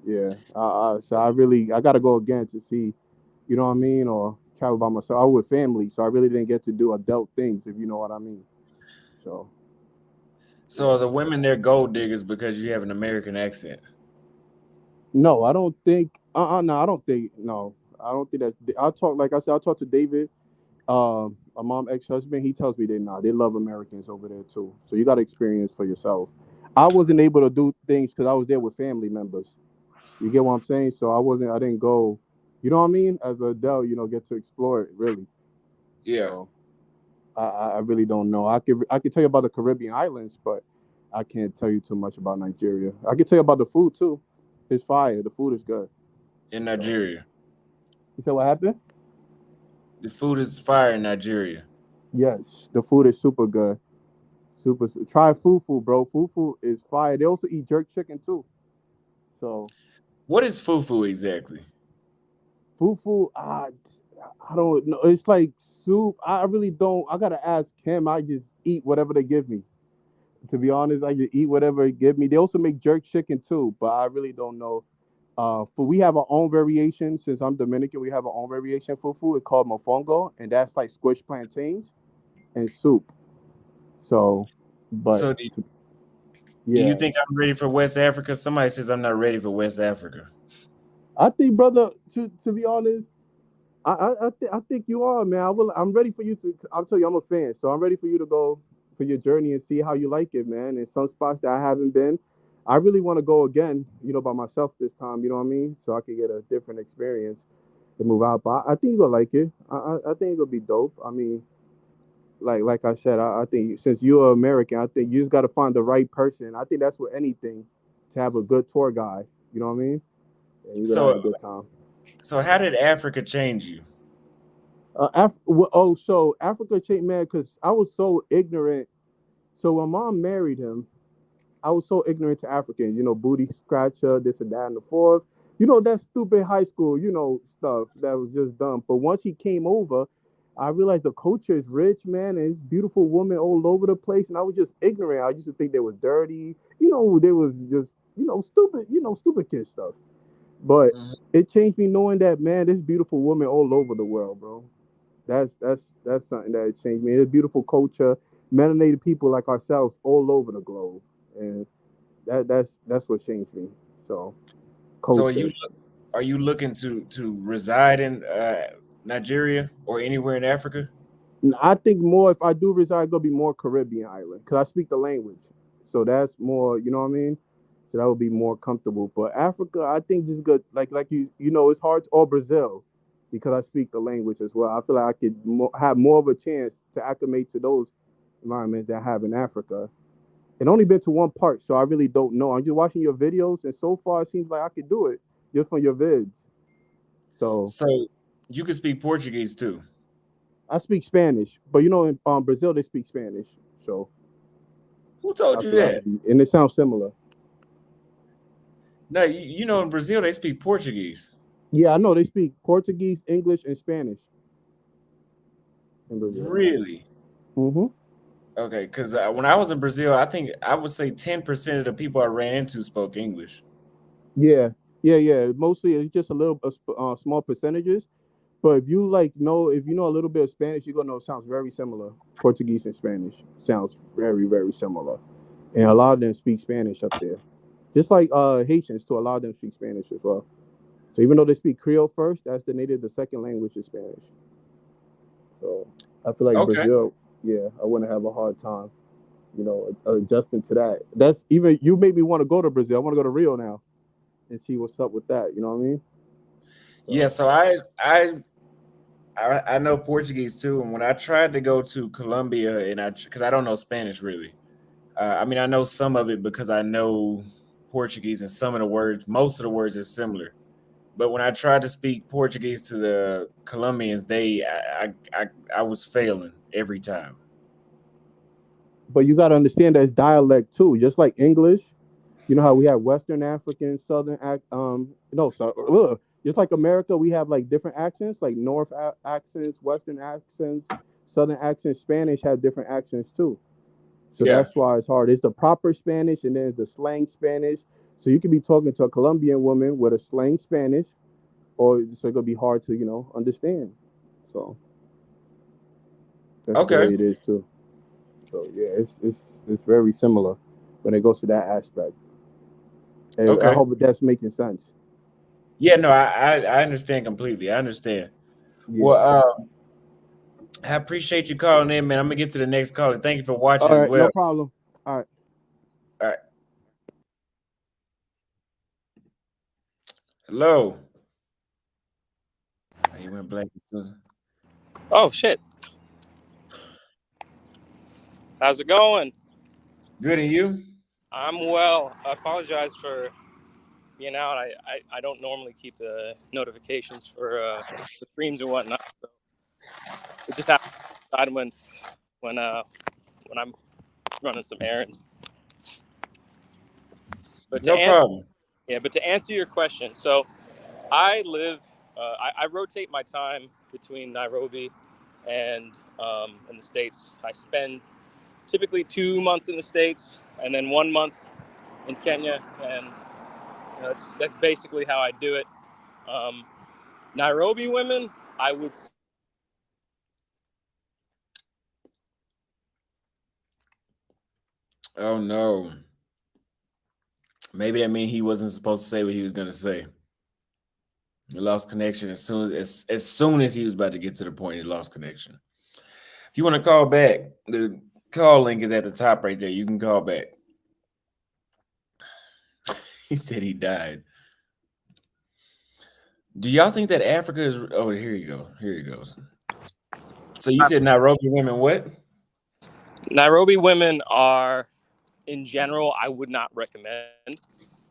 Yeah, so I got to go again to see, you know what I mean, or travel by myself. I was with family, so I really didn't get to do adult things, if you know what I mean. So So are yeah, the women there gold diggers because you have an American accent? no, I don't think. No, I don't think. No, I don't think that. I talk like I said. I talked to David, my mom ex-husband. He tells me they love Americans over there too. So you got to experience for yourself. I wasn't able to do things because I was there with family members. You get what I'm saying? So I didn't go, you know what I mean? As an adult, get to explore it really. Yeah. So I really don't know. I could tell you about the Caribbean islands, but I can't tell you too much about Nigeria. I can tell you about the food too. It's fire. The food is good. In So Nigeria. you said what happened? The food is fire in Nigeria. Yes, the food is super good. Super. Try fufu, bro. Fufu is fire. They also eat jerk chicken too. So What is fufu exactly? fufu, I don't know. It's like soup. I really don't. I gotta ask him. I just eat whatever they give me. To be honest, I just eat whatever they give me. They also make jerk chicken too, but I really don't know. For we have our own variation. Since I'm Dominican, we have our own variation for food. It's called mofongo, and that's like squished plantains and soup. So, but So do you yeah, think I'm ready for West Africa? Somebody says I'm not ready for West Africa. I think, brother. To be honest, I think you are, man. I'm ready for you to. I'll tell you, I'm a fan, so I'm ready for you to go for your journey and see how you like it, man. And some spots that I haven't been, I really want to go again. By myself this time. You know what I mean? So I can get a different experience to move out. But I think you'll like it. I think it'll be dope. I mean, like I said, I think since you're American, I think you just got to find the right person. I think that's with anything to have a good tour guide. You know what I mean? And you're gonna have So a good time. how did Africa change you? So Africa changed, man, because I was so ignorant. So when mom married him, I was so ignorant to Africans, booty scratcher, this and that and the fourth. That stupid high school, stuff that was just dumb. But once he came over, I realized the culture is rich, man, and it's beautiful women all over the place. And I was just ignorant. I used to think they was dirty. They was just, stupid, stupid kid stuff. But Mhm. it changed me knowing that, man, there's beautiful women all over the world, bro. That's something that changed me. It's beautiful culture, melanated people like ourselves all over the globe, and that's what changed me. So So culture. are you looking to reside in Nigeria or anywhere in Africa? I think more if I do reside, gonna be more Caribbean island because I speak the language, so that's more. You know what I mean? So that would be more comfortable. But Africa, I think just good. Like it's hard. Or Brazil, because I speak the language as well. I feel like I could have more of a chance to acclimate to those environments that I have in Africa. And only been to one part, so I really don't know. I'm just watching your videos, and so far it seems like I could do it just from your vids. So So you can speak Portuguese too. I speak Spanish, but in Brazil they speak Spanish. So Who told I you feel like, that? and it sounds similar. No, you know in Brazil they speak Portuguese. Yeah, I know they speak Portuguese, English, and Spanish in Brazil. Really? Mm-hmm. Okay, because when I was in Brazil, I think I would say 10% of the people I ran into spoke English. Yeah, yeah. Mostly it's just a little small percentages. But if you like know if you know a little bit of Spanish, you're gonna know it sounds very similar. Portuguese and Spanish sounds very, very similar. And a lot of them speak Spanish up there. Just like Haitians too, a lot of them speak Spanish as well. So even though they speak Creole first, that's the second language is Spanish. So I feel like Okay. Brazil, yeah, I wouldn't have a hard time, adjusting to that. That's even you made me want to go to Brazil. I want to go to Rio now and see what's up with that. You know what I mean? Yeah, So so I know Portuguese too, and when I tried to go to Colombia, and because I don't know Spanish really, I mean I know some of it because I know Portuguese, and some of the words, most of the words are similar. But when I tried to speak Portuguese to the Colombians, I was failing every time. but you got to understand there's dialect too, just like English. You know how we have Western African, Southern no, so just like America, we have like different accents, like accents, Western accents, Southern accents. Spanish have different accents too, so Yeah. that's why it's hard. It's the proper Spanish and then it's the slang Spanish. So you could be talking to a Colombian woman with a slang Spanish, or so it's gonna be hard to understand. So that's the Okay. way it is too. So yeah, it's very similar when it goes to that aspect. And I Okay. hope that's making sense. Yeah. No, I understand completely. I understand. Well, Yeah. I appreciate you calling in, man. I'm gonna get to the next caller. Thank you for watching All as right, no well. problem. All right. All right. Hello. Oh, you went blank, Susan. Oh shit! How's it going? Good, and you? I'm well. I apologize for being out. I don't normally keep the notifications for the streams and whatnot. So it just happened to coincide when I'm running some errands. But to No answer problem. but to answer your question, so I live. I rotate my time between Nairobi and in the States. I spend typically 2 months in the States and then 1 month in Kenya, and that's basically how I do it. Um, Nairobi women, I would. Oh no. Maybe that means he wasn't supposed to say what he was gonna say. He lost connection as soon as he was about to get to the point. He lost connection. If you want to call back, the call link is at the top right there. You can call back. He said he died. Do y'all think that Africa is? Oh, here you go. Here he goes. So you said Nairobi women what? Nairobi women are, in general, I would not recommend.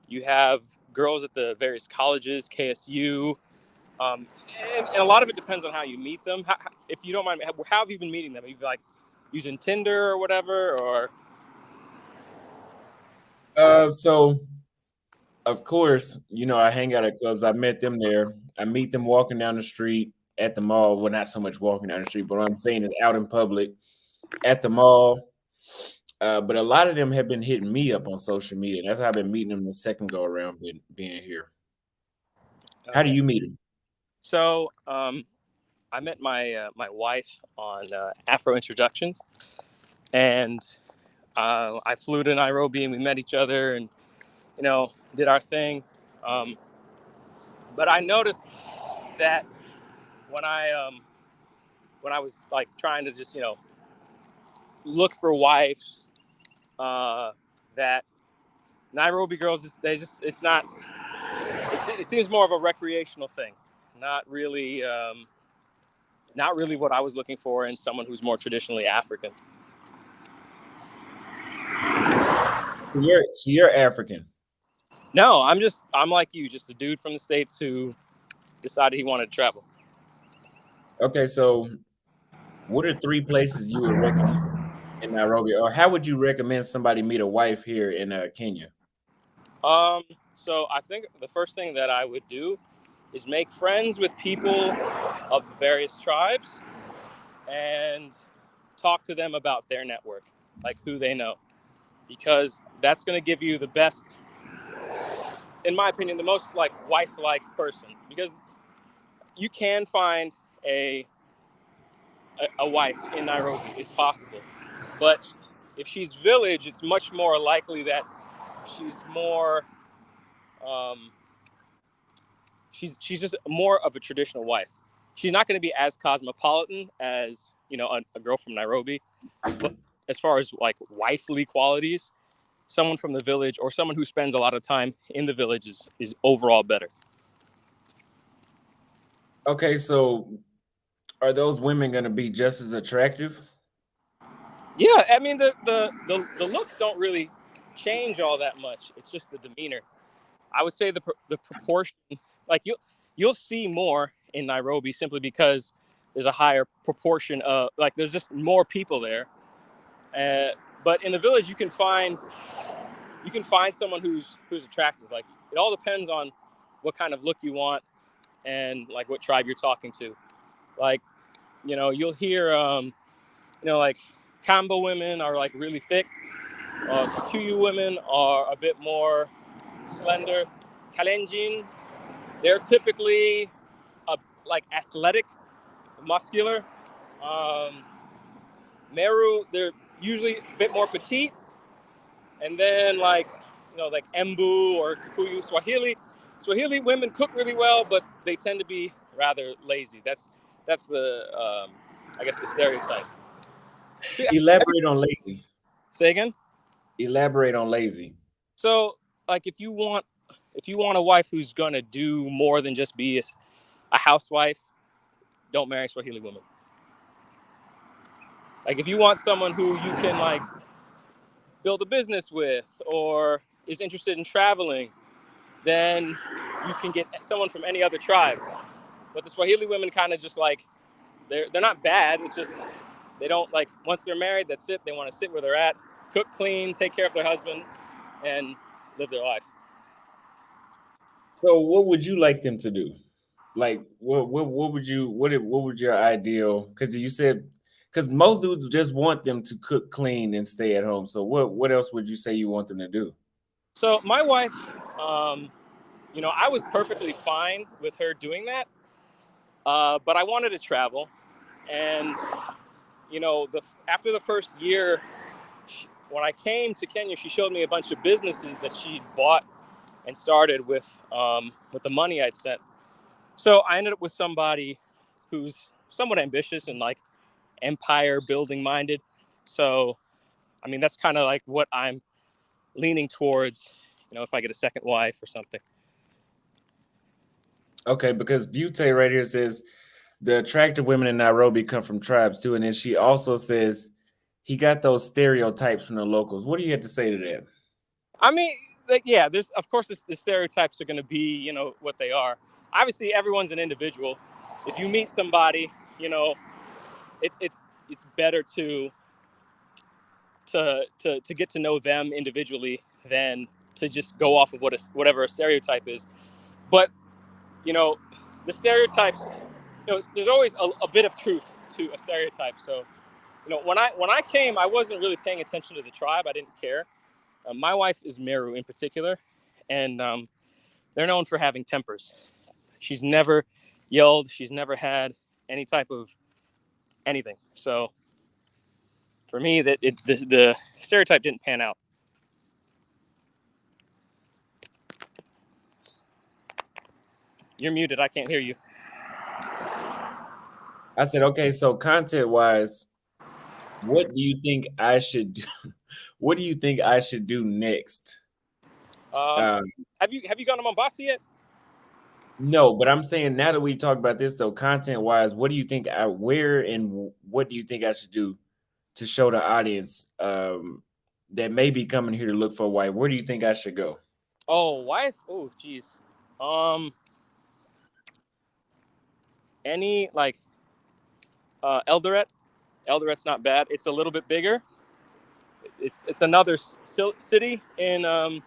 You have girls at the various colleges, KSU, and a lot of it depends on how you meet them. If you don't mind, how have you been meeting them? Have you like using Tinder or whatever, or? So of course, I hang out at clubs. I met them there. I meet them walking down the street at the mall. Well, not so much walking down the street, but what I'm saying is out in public at the mall. But a lot of them have been hitting me up on social media. That's how I've been meeting them the second go around being here. How do Okay. you meet them? So I met my wife on Afro Introductions, and I flew to Nairobi and we met each other and did our thing. Um, but I noticed that when I was like trying to just look for wives, that Nairobi girls it's not it seems more of a recreational thing, not really what I was looking for in someone who's more traditionally African. So you're African. No, I'm like you, just a dude from the States who decided he wanted to travel. Okay, so what are three places you would recommend in Nairobi, or how would you recommend somebody meet a wife here in Kenya? Um, so I think the first thing that I would do is make friends with people of the various tribes and talk to them about their network, like who they know, because that's going to give you the best, in my opinion, the most like wife-like person, because you can find a wife in Nairobi. It's possible, but if she's village, it's much more likely that she's more she's just more of a traditional wife. She's not going to be as cosmopolitan as, you know, a girl from Nairobi, but as far as like wifely qualities, someone from the village or someone who spends a lot of time in the village is overall better. Okay, so are those women going to be just as attractive? Yeah, I mean the looks don't really change all that much. It's just the demeanor. I would say the proportion, like you'll see more in Nairobi simply because there's a higher proportion of, like, there's just more people there. But in the village, you can find someone who's attractive. Like, it all depends on what kind of look you want and like what tribe you're talking to. Like, you know, you'll hear you know, like Kamba women are like really thick. Kikuyu women are a bit more slender. Kalenjin, they're typically like athletic, muscular. Meru, they're usually a bit more petite. And then, like, you know, like Embu or Kikuyu, Swahili women cook really well, but they tend to be rather lazy. That's the I guess the stereotype. Elaborate on lazy. Say again. Elaborate on lazy. So, like, if you want a wife who's gonna do more than just be a housewife, don't marry a Swahili woman. Like, if you want someone who you can like build a business with or is interested in traveling, then you can get someone from any other tribe. But the Swahili women kind of just like, they're not bad. It's just they don't, like, once they're married, that's it. They want to sit where they're at, cook, clean, take care of their husband, and live their life. So what would you like them to do? Like what would you what would your ideal, because you said, because most dudes just want them to cook, clean, and stay at home. So what else would you say you want them to do? So my wife, you know, I was perfectly fine with her doing that, but I wanted to travel, and you know, after the first year, when I came to Kenya, she showed me a bunch of businesses that she'd bought and started with the money I'd sent. So I ended up with somebody who's somewhat ambitious and like empire building minded. So, I mean, that's kind of like what I'm leaning towards, you know, if I get a second wife or something. Okay, because Butte right here says the attractive women in Nairobi come from tribes too, and then she also says he got those stereotypes from the locals. What do you have to say to that? I mean, like, yeah, there's, of course, the stereotypes are going to be, you know, what they are. Obviously, everyone's an individual. If you meet somebody, you know, it's better to get to know them individually than to just go off of whatever a stereotype is. But, you know, the stereotypes, you know, there's always a bit of truth to a stereotype. So, you know, when I came, I wasn't really paying attention to the tribe. I didn't care. My wife is Meru in particular, and they're known for having tempers. She's never yelled. She's never had any type of anything. So for me, the stereotype didn't pan out. You're muted. I can't hear you. I said, okay, so content wise, what do you think I should do? What do you think I should do next? Um, Have you gone to Mombasa yet? no, but I'm saying now that we talked about this though, content wise, what do you think where and what do you think I should do to show the audience that may be coming here to look for a wife? Where do you think I should go? Oh, wife. Oh, geez. Any like Eldoret. Eldoret's not bad. It's a little bit bigger. It's another city in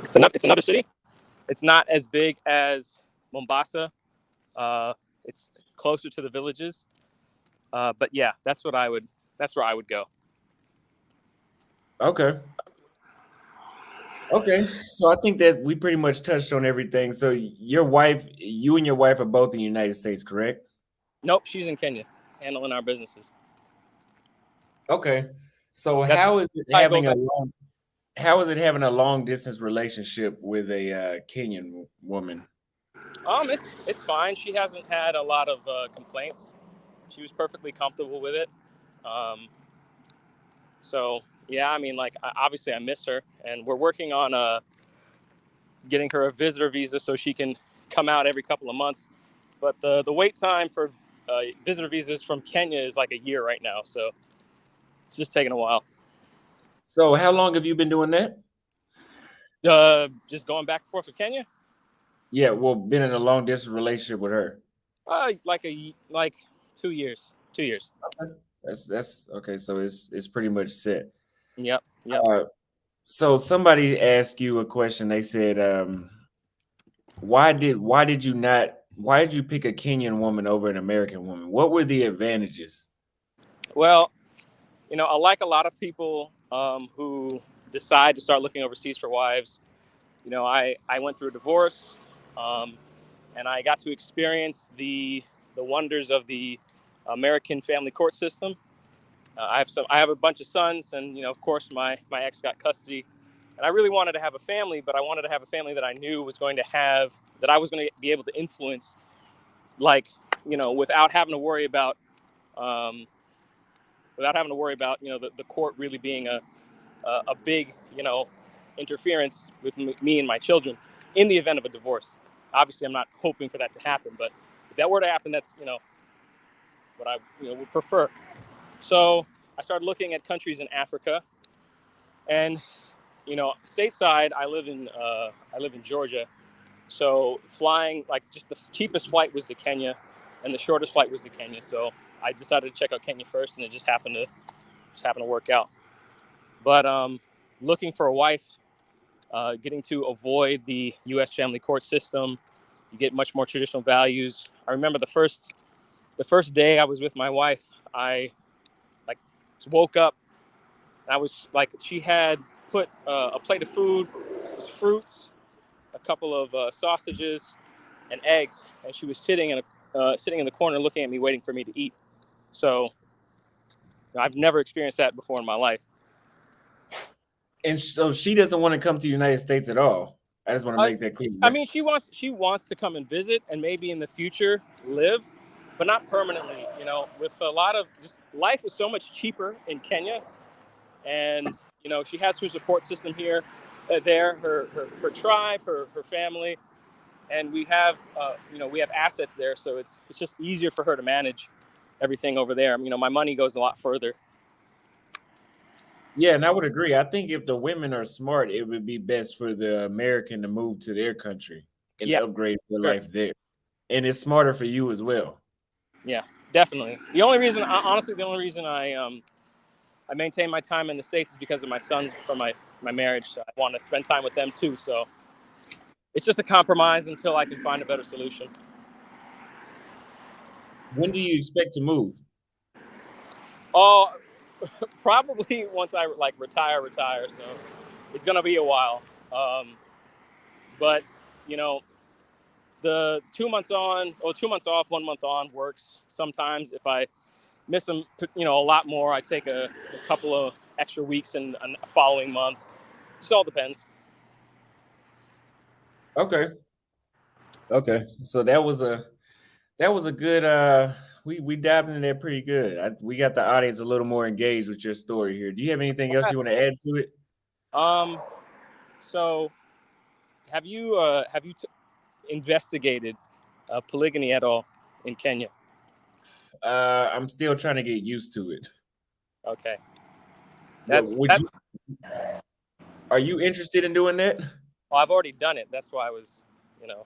it's another city. It's not as big as Mombasa. It's closer to the villages. But yeah, that's where I would go. Okay. Okay. So I think that we pretty much touched on everything. So you and your wife are both in the United States, correct? Nope, she's in Kenya handling our businesses. Okay. So That's how is it I go having a back. long how is it having a long distance relationship with a Kenyan woman? It's fine. She hasn't had a lot of complaints. She was perfectly comfortable with it. Um, so yeah, I mean, like obviously I miss her, and we're working on getting her a visitor visa so she can come out every couple of months. But the wait time for visitor visas from Kenya is like a year right now, so it's just taking a while. So how long have you been doing that? Just going back and forth to Kenya. Yeah, well, been in a long distance relationship with her. Like 2 years. 2 years. Okay. That's okay. So it's pretty much set. Yep. Uh, so somebody asked you a question. They said, why did you pick a Kenyan woman over an American woman? What were the advantages? Well, like a lot of people who decide to start looking overseas for wives, I went through a divorce, um, and I got to experience the wonders of the American family court system. I have a bunch of sons, and of course, my ex got custody, and I really wanted to have a family, but I wanted to have a family that I knew was going to have that I was going to be able to influence, like without having to worry about. Um, Without having to worry about the court really being a big interference with me and my children in the event of a divorce. Obviously, I'm not hoping for that to happen, but if that were to happen, that's what I would prefer. So I started looking at countries in Africa, and stateside, I live in Georgia. So flying, like, just the cheapest flight was to Kenya, and the shortest flight was to Kenya. So I decided to check out Kenya first, and it just happened to work out. But looking for a wife, getting to avoid the U.S. family court system, you get much more traditional values. I remember the first day I was with my wife, I like woke up, and I was like, she had put a plate of food, fruits, a couple of sausages, and eggs, and she was sitting in the corner looking at me, waiting for me to eat. So I've never experienced that before in my life. And so she doesn't want to come to the United States at all. I just want to Uh, make that clear. I Right? mean, she wants to come and visit, and maybe in the future live, but not permanently. With a lot of just life is so much cheaper in Kenya, and she has her support system here, there, her tribe, her family, and we have assets there, so it's just easier for her to manage everything over there. My money goes a lot further. Yeah, and I would agree. I think if the women are smart, it would be best for the American to move to their country and Yeah, upgrade their sure. life there. And it's smarter for you as well. Yeah, definitely. The only reason I maintain my time in the States is because of my sons from my marriage. So I want to spend time with them too. So it's just a compromise until I can find a better solution. When do you expect to move? Oh, probably once I retire. So it's gonna be a while. But you know, the 2 months on or 2 months off, 1 month on works. Sometimes if I miss them, a lot more, I take a couple of extra weeks in a following month. Just all depends. Okay. Okay. So that was a good we dived into that pretty good. We got the audience a little more engaged with your story here. Do you have anything else you want to add to it? Um, so have you investigated polygamy at all in Kenya? I'm still trying to get used to it. Okay, What that's would that's. you are you interested in doing that? Well, I've already done it. That's why I was, you know.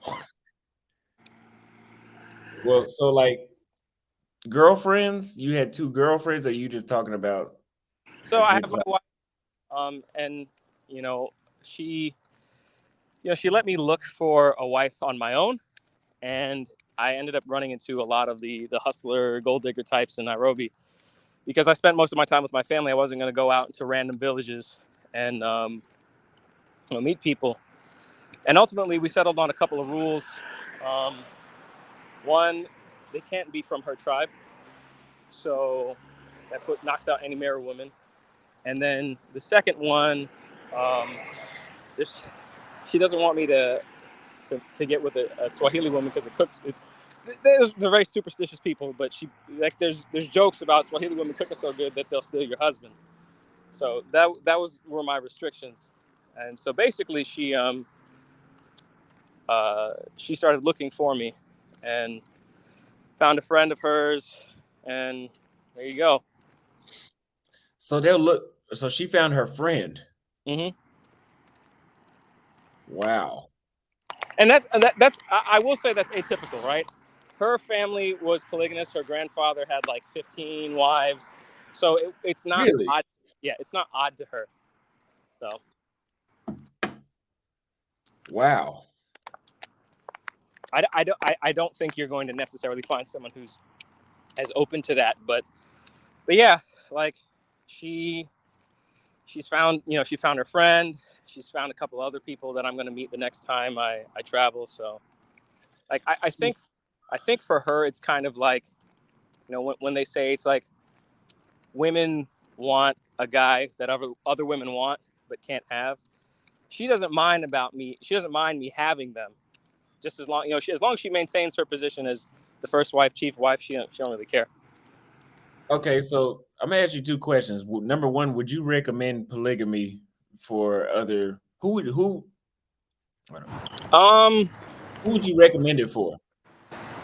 Well, so like girlfriends, you had two girlfriends, or you just talking about So a I good have my time? wife, and she, she let me look for a wife on my own, And I ended up running into a lot of the hustler, gold digger types in Nairobi because I spent most of my time with my family. I wasn't going to go out into random villages and meet people. And ultimately, we settled on a couple of rules. One, they can't be from her tribe, so that knocks out any married woman. And then the second one, um, this, she doesn't want me to get with a Swahili woman because it cooks. They're very superstitious people, but there's jokes about Swahili women cooking so good that they'll steal your husband. So were my restrictions, and so basically she started looking for me, and found a friend of hers, and there you go. So So she found her friend. Mm-hmm. Wow. And I will say that's atypical, right? Her family was polygamous. Her grandfather had like 15 wives, so it's not Really? odd. Yeah, it's not odd to her. So Wow. I don't think you're going to necessarily find someone who's as open to that, but yeah, like she's found, she found her friend. She's found a couple other people that I'm going to meet the next time I travel. So like I So, think for her it's kind of like, when they say it's like women want a guy that other women want but can't have. She doesn't mind me having them, just as long as long as she maintains her position as the first wife, chief wife. She don't really care. okay, so I'm gonna ask you two questions. Number one, would you recommend polygamy for other hold on. Um, Who would you recommend it for?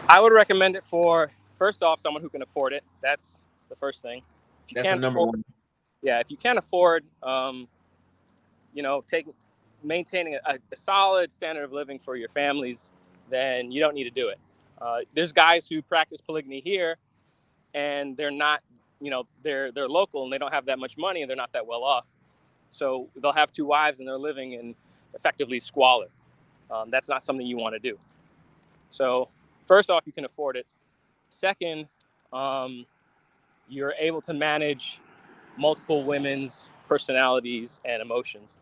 I would recommend it for, first off, someone who can afford it. That's the first thing. If you That's the can't number afford, one. yeah, if you can't afford, take maintaining a solid standard of living for your families, then you don't need to do it. There's guys who practice polygamy here, and they're not, they're local and they don't have that much money and they're not that well off. So they'll have two wives and they're living in effectively squalor. That's not something you want to do. So first off, you can afford it. Second, um, you're able to manage multiple women's personalities and emotions,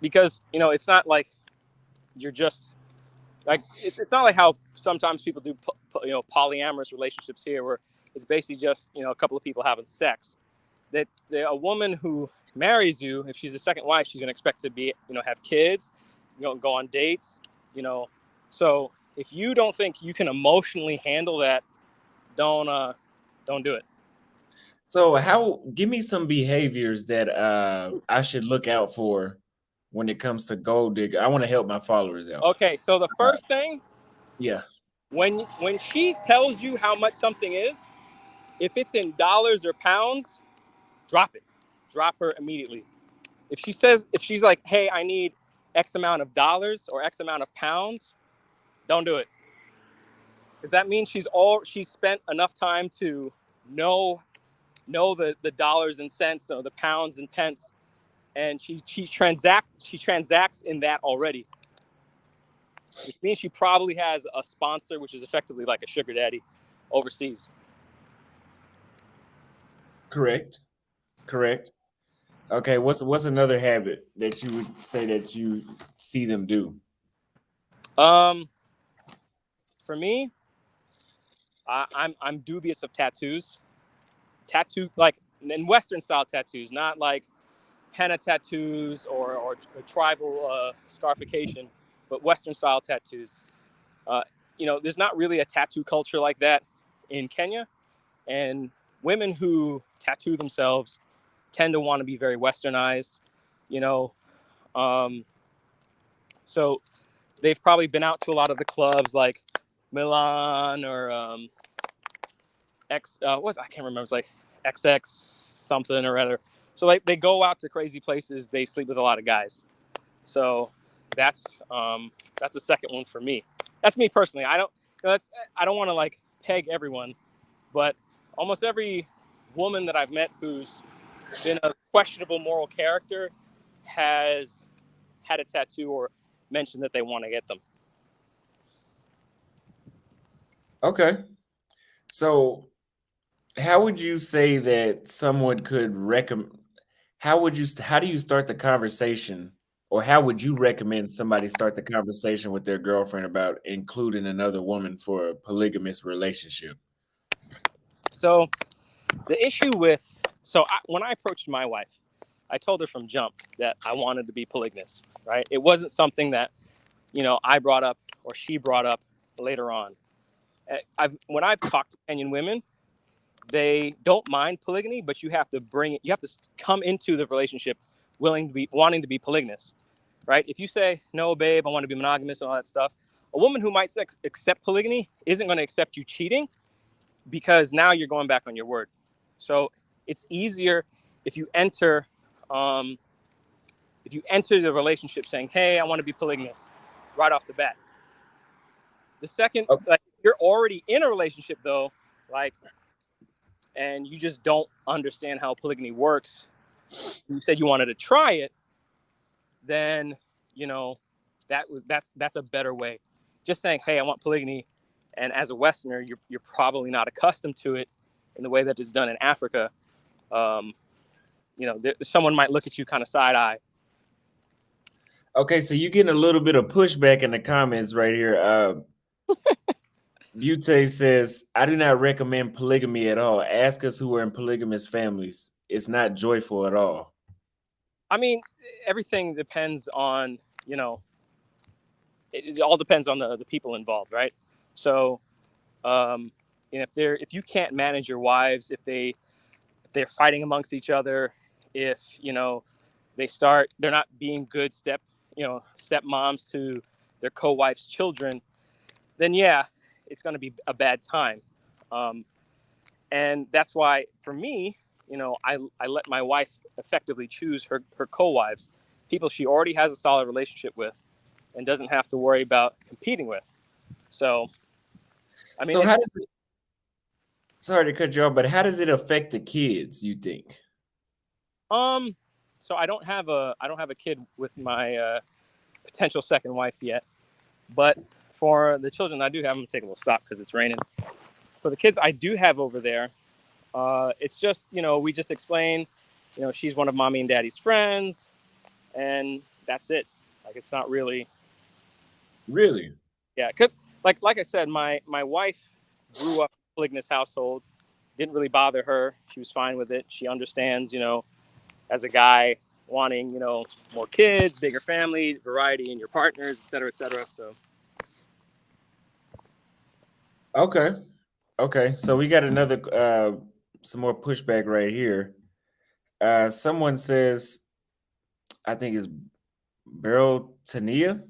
because it's not like you're just like it's not like how sometimes people do polyamorous relationships here, where it's basically just a couple of people having sex. That a woman who marries you, if she's a second wife, she's going to expect to be have kids, go on dates, you know. So if you don't think you can emotionally handle that, don't do it. So give me some behaviors that I should look out for when it comes to gold digger. I want to help my followers out. Okay, so the first thing, Yeah. when she tells you how much something is, if it's in dollars or pounds, drop it. Drop her immediately. If she's like, hey, I need X amount of dollars or X amount of pounds, don't do it. Because that means she's spent enough time to know the dollars and cents or the pounds and pence, and she transacts in that already, which means she probably has a sponsor, which is effectively like a sugar daddy overseas. Correct. Correct. Okay, what's another habit that you would say that you see them do? Um, for me, I'm dubious of tattoos. Like in Western style tattoos, not like henna tattoos or tribal scarification, but Western style tattoos. Uh, there's not really a tattoo culture like that in Kenya, and women who tattoo themselves tend to want to be very Westernized, you know. Um, so they've probably been out to a lot of the clubs like Milan or I can't remember. It's like XX something or other. So like they go out to crazy places. They sleep with a lot of guys. So that's the second one for me. That's me personally. I don't want to like peg everyone, but almost every woman that I've met who's been a questionable moral character has had a tattoo or mentioned that they want to get them. Okay. So how would you say that someone could recommend? How do you start the conversation, or how would you recommend somebody start the conversation with their girlfriend about including another woman for a polygamous relationship? So the issue with when I approached my wife, I told her from jump that I wanted to be polygamous. Right? It wasn't something that I brought up or she brought up later on. When I've talked to Kenyan women, they don't mind polygamy, but you have to bring it. You have to come into the relationship wanting to be polygamous, right? If you say no, babe, I want to be monogamous and all that stuff, a woman who might accept polygamy isn't going to accept you cheating because now you're going back on your word. So it's easier if you enter um, the relationship saying, "Hey, I want to be polygamous," right off the bat. The second, Oh, like you're already in a relationship though, like, and you just don't understand how polygamy works. You said you wanted to try it, then you know that's a better way. Just saying, "Hey, I want polygamy," and as a Westerner, you're probably not accustomed to it in the way that it's done in Africa. Um, someone might look at you kind of side eye. okay, so you're getting a little bit of pushback in the comments right here. Butte says, "I do not recommend polygamy at all. Ask us who are in polygamous families. It's not joyful at all." I mean, everything depends on it all depends on the people involved, right? So, and if you can't manage your wives, if they're fighting amongst each other, if they're not being good step moms to their co-wife's children, then yeah, it's going to be a bad time. Um, and that's why for me, I let my wife effectively choose her co-wives, people she already has a solid relationship with and doesn't have to worry about competing with. So I mean, So how does it, sorry to cut you off, but how does it affect the kids, you think? um so I don't have a kid with my potential second wife yet, but for the children I do have, I'm gonna take a little stop because it's raining. For the kids I do have over there, it's just we just explain, she's one of mommy and daddy's friends, and that's it. Like it's not really, Really? yeah, because like I said, my wife grew up in a polygamous household. Didn't really bother her. She was fine with it. She understands, as a guy wanting, more kids, bigger family, variety in your partners, et cetera, et cetera. So Okay. Okay. So we got another some more pushback right here. Someone says, I think it's Beryl Tania.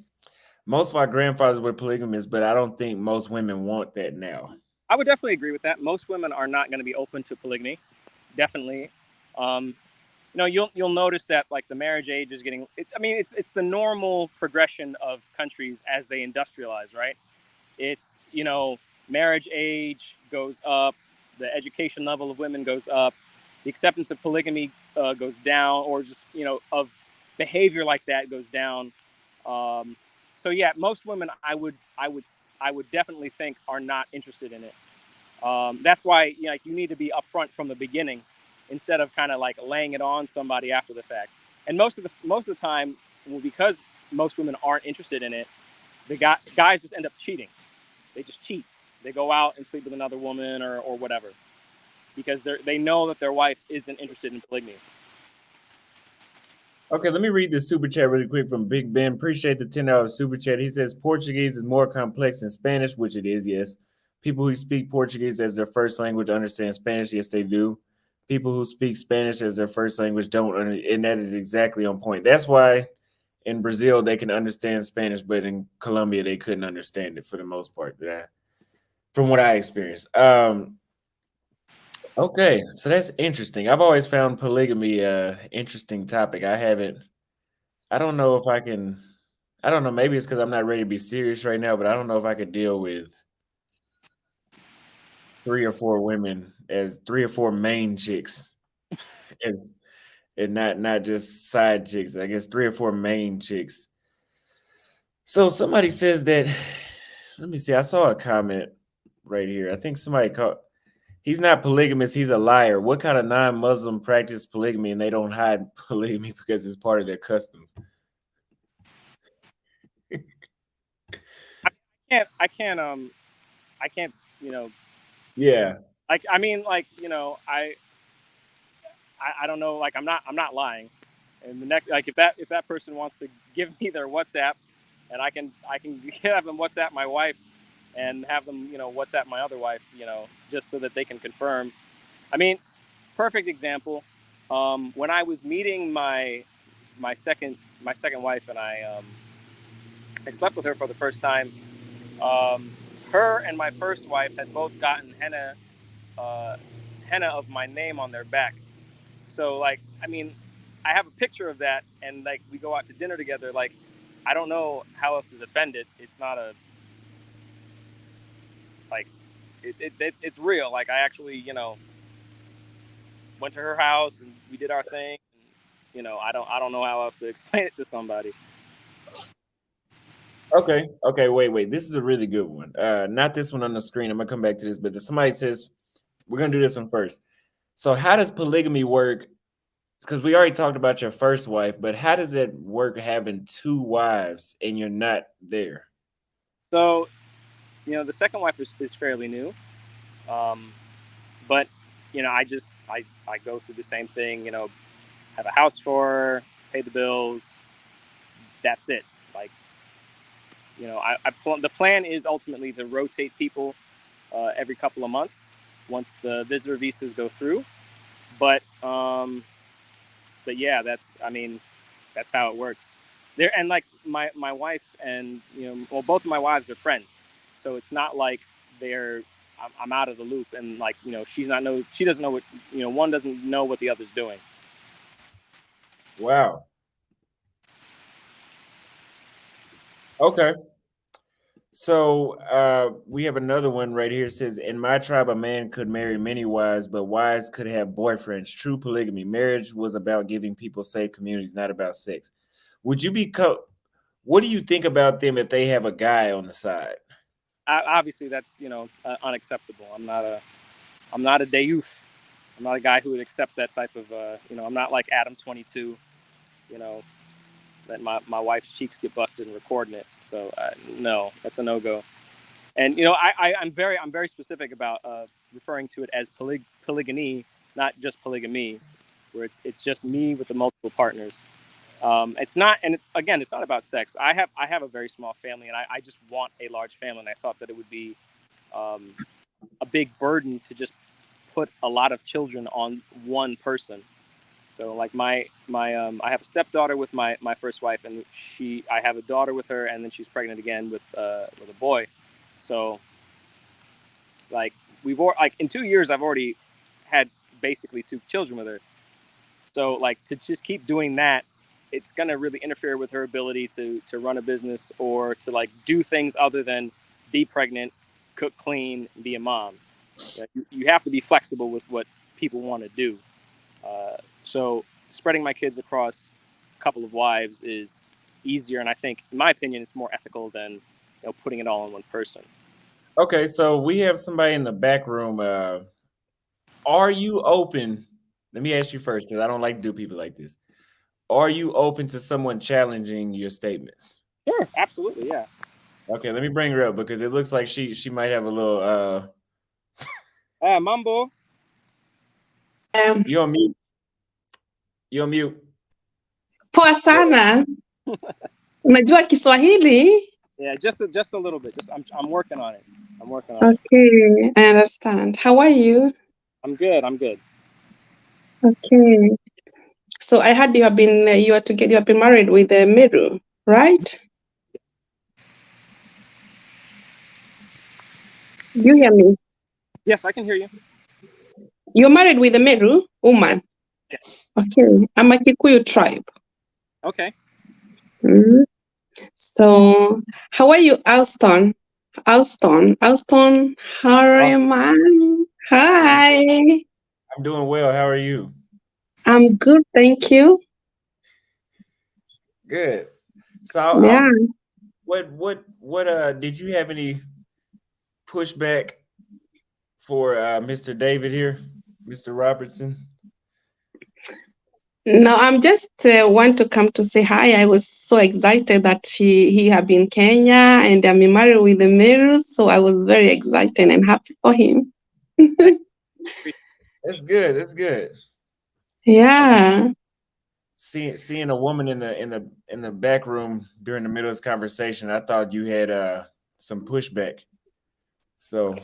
Most of our grandfathers were polygamous, but I don't think most women want that now. I would definitely agree with that. Most women are not going to be open to polygamy. Definitely. Um, you'll notice that like the marriage age is getting. It's the normal progression of countries as they industrialize, right? It's marriage age goes up, the education level of women goes up, the acceptance of polygamy goes down, or just of behavior like that goes down. Um, so yeah, most women I would definitely think are not interested in it. That's why like you need to be upfront from the beginning instead of kind of like laying it on somebody after the fact. And most of the time, well, because most women aren't interested in it, guys just end up cheating. They just cheat. They go out and sleep with another woman or whatever because they know that their wife isn't interested in polygamy. Okay, let me read this super chat really quick from Big Ben. Appreciate the $10 super chat. He says Portuguese is more complex than Spanish, which it is, yes. People who speak Portuguese as their first language understand Spanish, yes, they do. People who speak Spanish as their first language don't, and that is exactly on point. That's why in Brazil they can understand Spanish, but in Colombia they couldn't understand it for the most part. From what I experienced. Okay, so that's interesting. I've always found polygamy a interesting topic. I don't know if I can. I don't know. Maybe it's because I'm not ready to be serious right now, but I don't know if I could deal with 3 or 4 women as 3 or 4 main chicks, as and not just side chicks. I guess 3 or 4 main chicks. So somebody says that. Let me see. I saw a comment. right here. I think somebody called. He's not polygamous. He's a liar. What kind of non-Muslim practice polygamy and they don't hide polygamy because it's part of their custom? I can't, Yeah. like, I mean, like, I don't know, like, I'm not lying. And the next, like, if that person wants to give me their WhatsApp, and I can have them WhatsApp my wife, and have them, WhatsApp my other wife, just so that they can confirm. I mean, perfect example. When I was meeting my second wife, and I slept with her for the first time. Um, Her and my first wife had both gotten uh, henna of my name on their back. So, like, I mean, I have a picture of that, and like we go out to dinner together. Like, I don't know how else to defend it. It's not a like, it's real. Like, I actually, went to her house and we did our thing. And, I don't know how else to explain it to somebody. Okay. Okay. Wait. This is a really good one. Not this one on the screen. I'm gonna come back to this, but somebody says we're gonna do this one first. So, how does polygamy work? Because we already talked about your first wife, but how does it work having two wives and you're not there? So, the second wife is fairly new. Um, but I go through the same thing. Have a house for her, pay the bills. That's it. Like, the plan is ultimately to rotate people every couple of months once the visitor visas go through. But yeah, that's how it works. There, and like my wife and, well, both of my wives are friends, so it's not like they're I'm out of the loop, and like, she doesn't know what, one doesn't know what the other's doing. Wow. Okay. So we have another one right here. It says, in my tribe, a man could marry many wives, but wives could have boyfriends. True polygamy. Marriage was about giving people safe communities, not about sex. Would you be what do you think about them if they have a guy on the side? Obviously, that's, unacceptable. I'm not a deus. I'm not a guy who would accept that type of, I'm not like Adam 22, you know, that my wife's cheeks get busted and recording it. So no, that's a no go. And I'm very specific about referring to it as polygamy, not just polygamy, where it's just me with the multiple partners. It's not, and again, it's not about sex. I have a very small family, and I just want a large family, and I thought that it would be um, a big burden to just put a lot of children on one person. So like I have a stepdaughter with my first wife, and I have a daughter with her, and then she's pregnant again with a boy. So like like in 2 years I've already had basically two children with her. So like to just keep doing that, it's gonna really interfere with her ability to run a business or to like do things other than be pregnant, cook, clean, be a mom. You have to be flexible with what people want to do. So spreading my kids across a couple of wives is easier, and I think, in my opinion, it's more ethical than putting it all on one person. Okay, so we have somebody in the back room. Are you open? Let me ask you first, because I don't like to do people like this. Are you open to someone challenging your statements? Sure, absolutely, yeah. Okay, let me bring her up because it looks like she might have a little Mambo. you on mute. You on mute. Poa sana. Unajua Kiswahili? Yeah, just a little bit. Just I'm working on it. I'm working on it. Okay, I understand. How are you? I'm good. I'm good. Okay. So I heard you have been married with Meru, right? You hear me? Yes, I can hear you. You're married with a Meru woman. Yes. Okay. I'm a Kikuyu tribe. Okay. Mhm. So how are you, Alston? Alston, Harriman. Hi. I'm doing well. How are you? I'm good, thank you. Good. So Yeah. what did you have any pushback for Mr. David here, Mr. Robertson? No, I'm just want to come to say hi. I was so excited that he had been in Kenya and I'm married with the Merus, so I was very excited and happy for him. That's good. That's good. Yeah. Seeing a woman in the back room during the middle of this conversation, I thought you had some pushback. So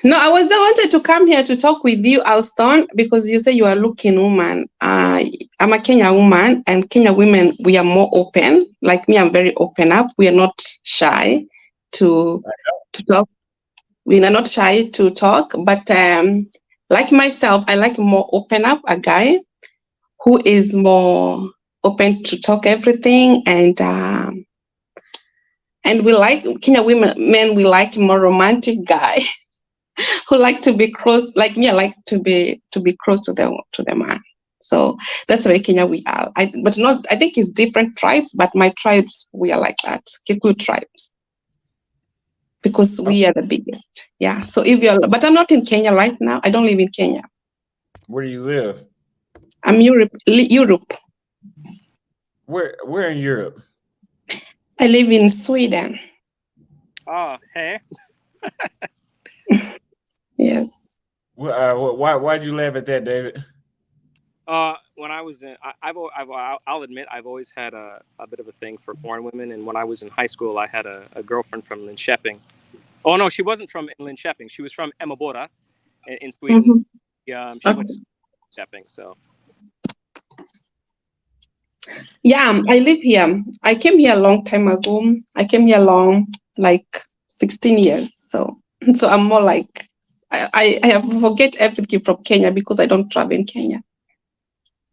No, I wanted to come here to talk with you, Alston, because you say you are looking woman. I'm a Kenya woman, and Kenya women, we are more open. Like me, I'm very open up. We are not shy to talk. We are not shy to talk, but like myself, I like more open up, a guy who is more open to talk everything, and we like Kenya women. Men, we like more romantic guy. Who like to be close, like me, I like to be close to the man. So that's why Kenya we are. I think it's different tribes, but my tribes, we are like that. Kikuyu tribes. Because we are the biggest. Yeah. So but I'm not in Kenya right now. I don't live in Kenya. where do you live? I'm Europe. Where in Europe? I live in Sweden. Oh, hey. Yes. Why'd you laugh at that, David? When I was in, I'll admit I've always had a bit of a thing for foreign women, and when I was in high school, I had a girlfriend from Linköping. Oh no, she wasn't from Linköping. She was from Emmaboda in Sweden. Mm-hmm. Yeah, she went to Linköping. So. Yeah, I live here. I came here a long time ago. I came here like 16 years. So I'm more like I have forget everything from Kenya because I don't travel in Kenya.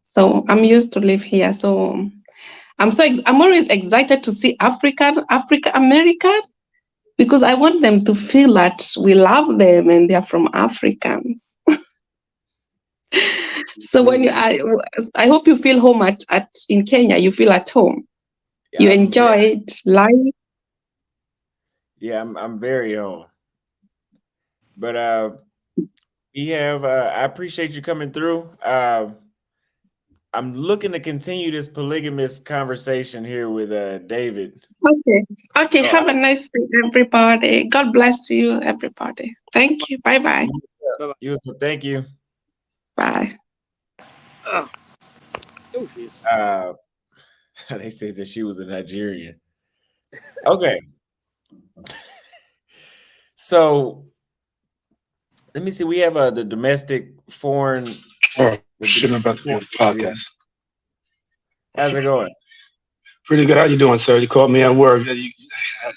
So I'm used to live here. So I'm always excited to see Africa American, because I want them to feel that we love them and they're from Africans. So when I hope you feel home in Kenya, you feel at home. Yeah, You enjoy it, life. Yeah, I'm very home. But I appreciate you coming through. I'm looking to continue this polygamous conversation here with David. Okay. Have a nice day, everybody. God bless you, everybody. Thank you. Bye-bye. Thank you. Bye. Oh, they said that she was a Nigerian. Okay. So let me see. We have the domestic foreign. Oh, shit! I'm about to be on the podcast. How's it going? Pretty good. How you doing, sir? You called me at work. You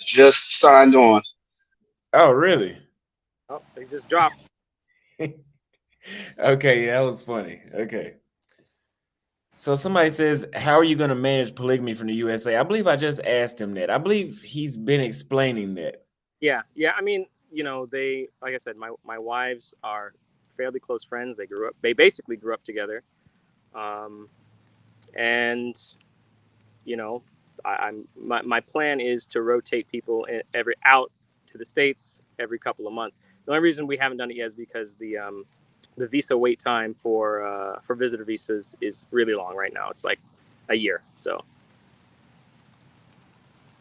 just signed on. Oh, really? Oh, they just dropped. Okay, yeah, that was funny. Okay. So somebody says, how are you going to manage polygamy from the USA? I believe I just asked him that. I believe he's been explaining that. Yeah. I mean, they, like I said, my wives are fairly close friends. They basically grew up together. And, my plan is to rotate people out to the States every couple of months. The only reason we haven't done it yet is because the visa wait time for visitor visas is really long right now. It's like a year. So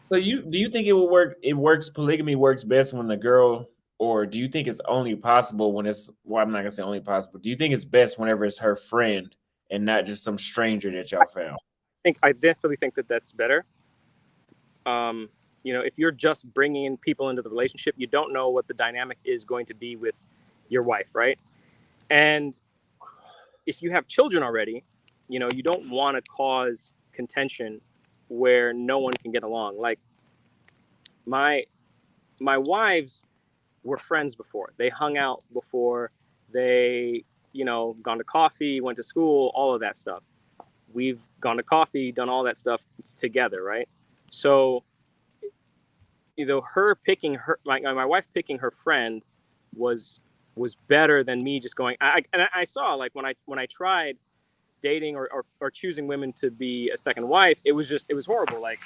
do you think it will work? Polygamy works best when the girl, or do you think it's only possible when it's? Well, I'm not gonna say only possible. Do you think it's best whenever it's her friend and not just some stranger that y'all found? I definitely think that that's better. If you're just bringing in people into the relationship, you don't know what the dynamic is going to be with your wife, right? And if you have children already, you don't want to cause contention where no one can get along. Like my wives were friends before. They hung out before. They, gone to coffee, went to school, all of that stuff. We've gone to coffee, done all that stuff together, right? So, her picking my wife picking her friend was better than me just going. I saw, like, when I tried dating or choosing women to be a second wife, it was horrible. Like,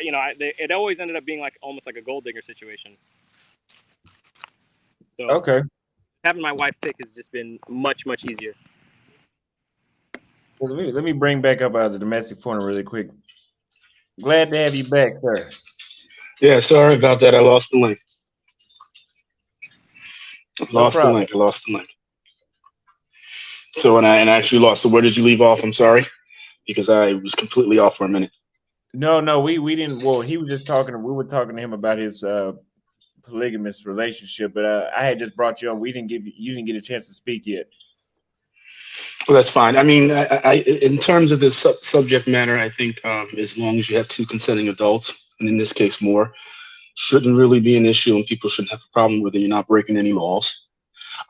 it always ended up being like almost like a gold digger situation. So Okay. having my wife pick has just been much easier. Well, let me bring back up the domestic forum really quick. Glad to have you back, sir. Yeah, sorry about that. I lost the link. No problem. I lost the link. So, and I actually lost. So, where did you leave off? I'm sorry, because I was completely off for a minute. No, we didn't. Well, he was just talking. We were talking to him about his polygamous relationship, but I had just brought you on. You didn't get a chance to speak yet. Well, that's fine. I mean, in terms of this subject matter, I think as long as you have two consenting adults, and in this case more, shouldn't really be an issue, and people shouldn't have a problem with it. You're not breaking any laws.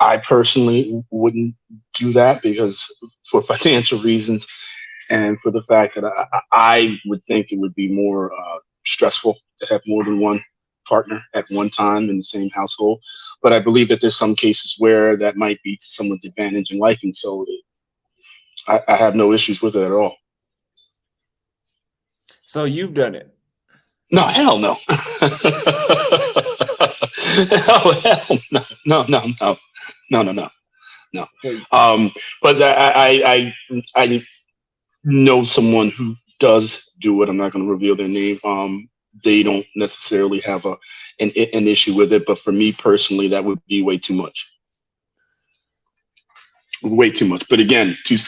I personally wouldn't do that because for financial reasons, and for the fact that I would think it would be more stressful to have more than one partner at one time in the same household. But I believe that there's some cases where that might be to someone's advantage and liking. So I have no issues with it at all. So you've done it. No, hell no. hell no. But I know someone who does do it. I'm not going to reveal their name. They don't necessarily have an issue with it, but for me personally, that would be way too much. Way too much. But again, two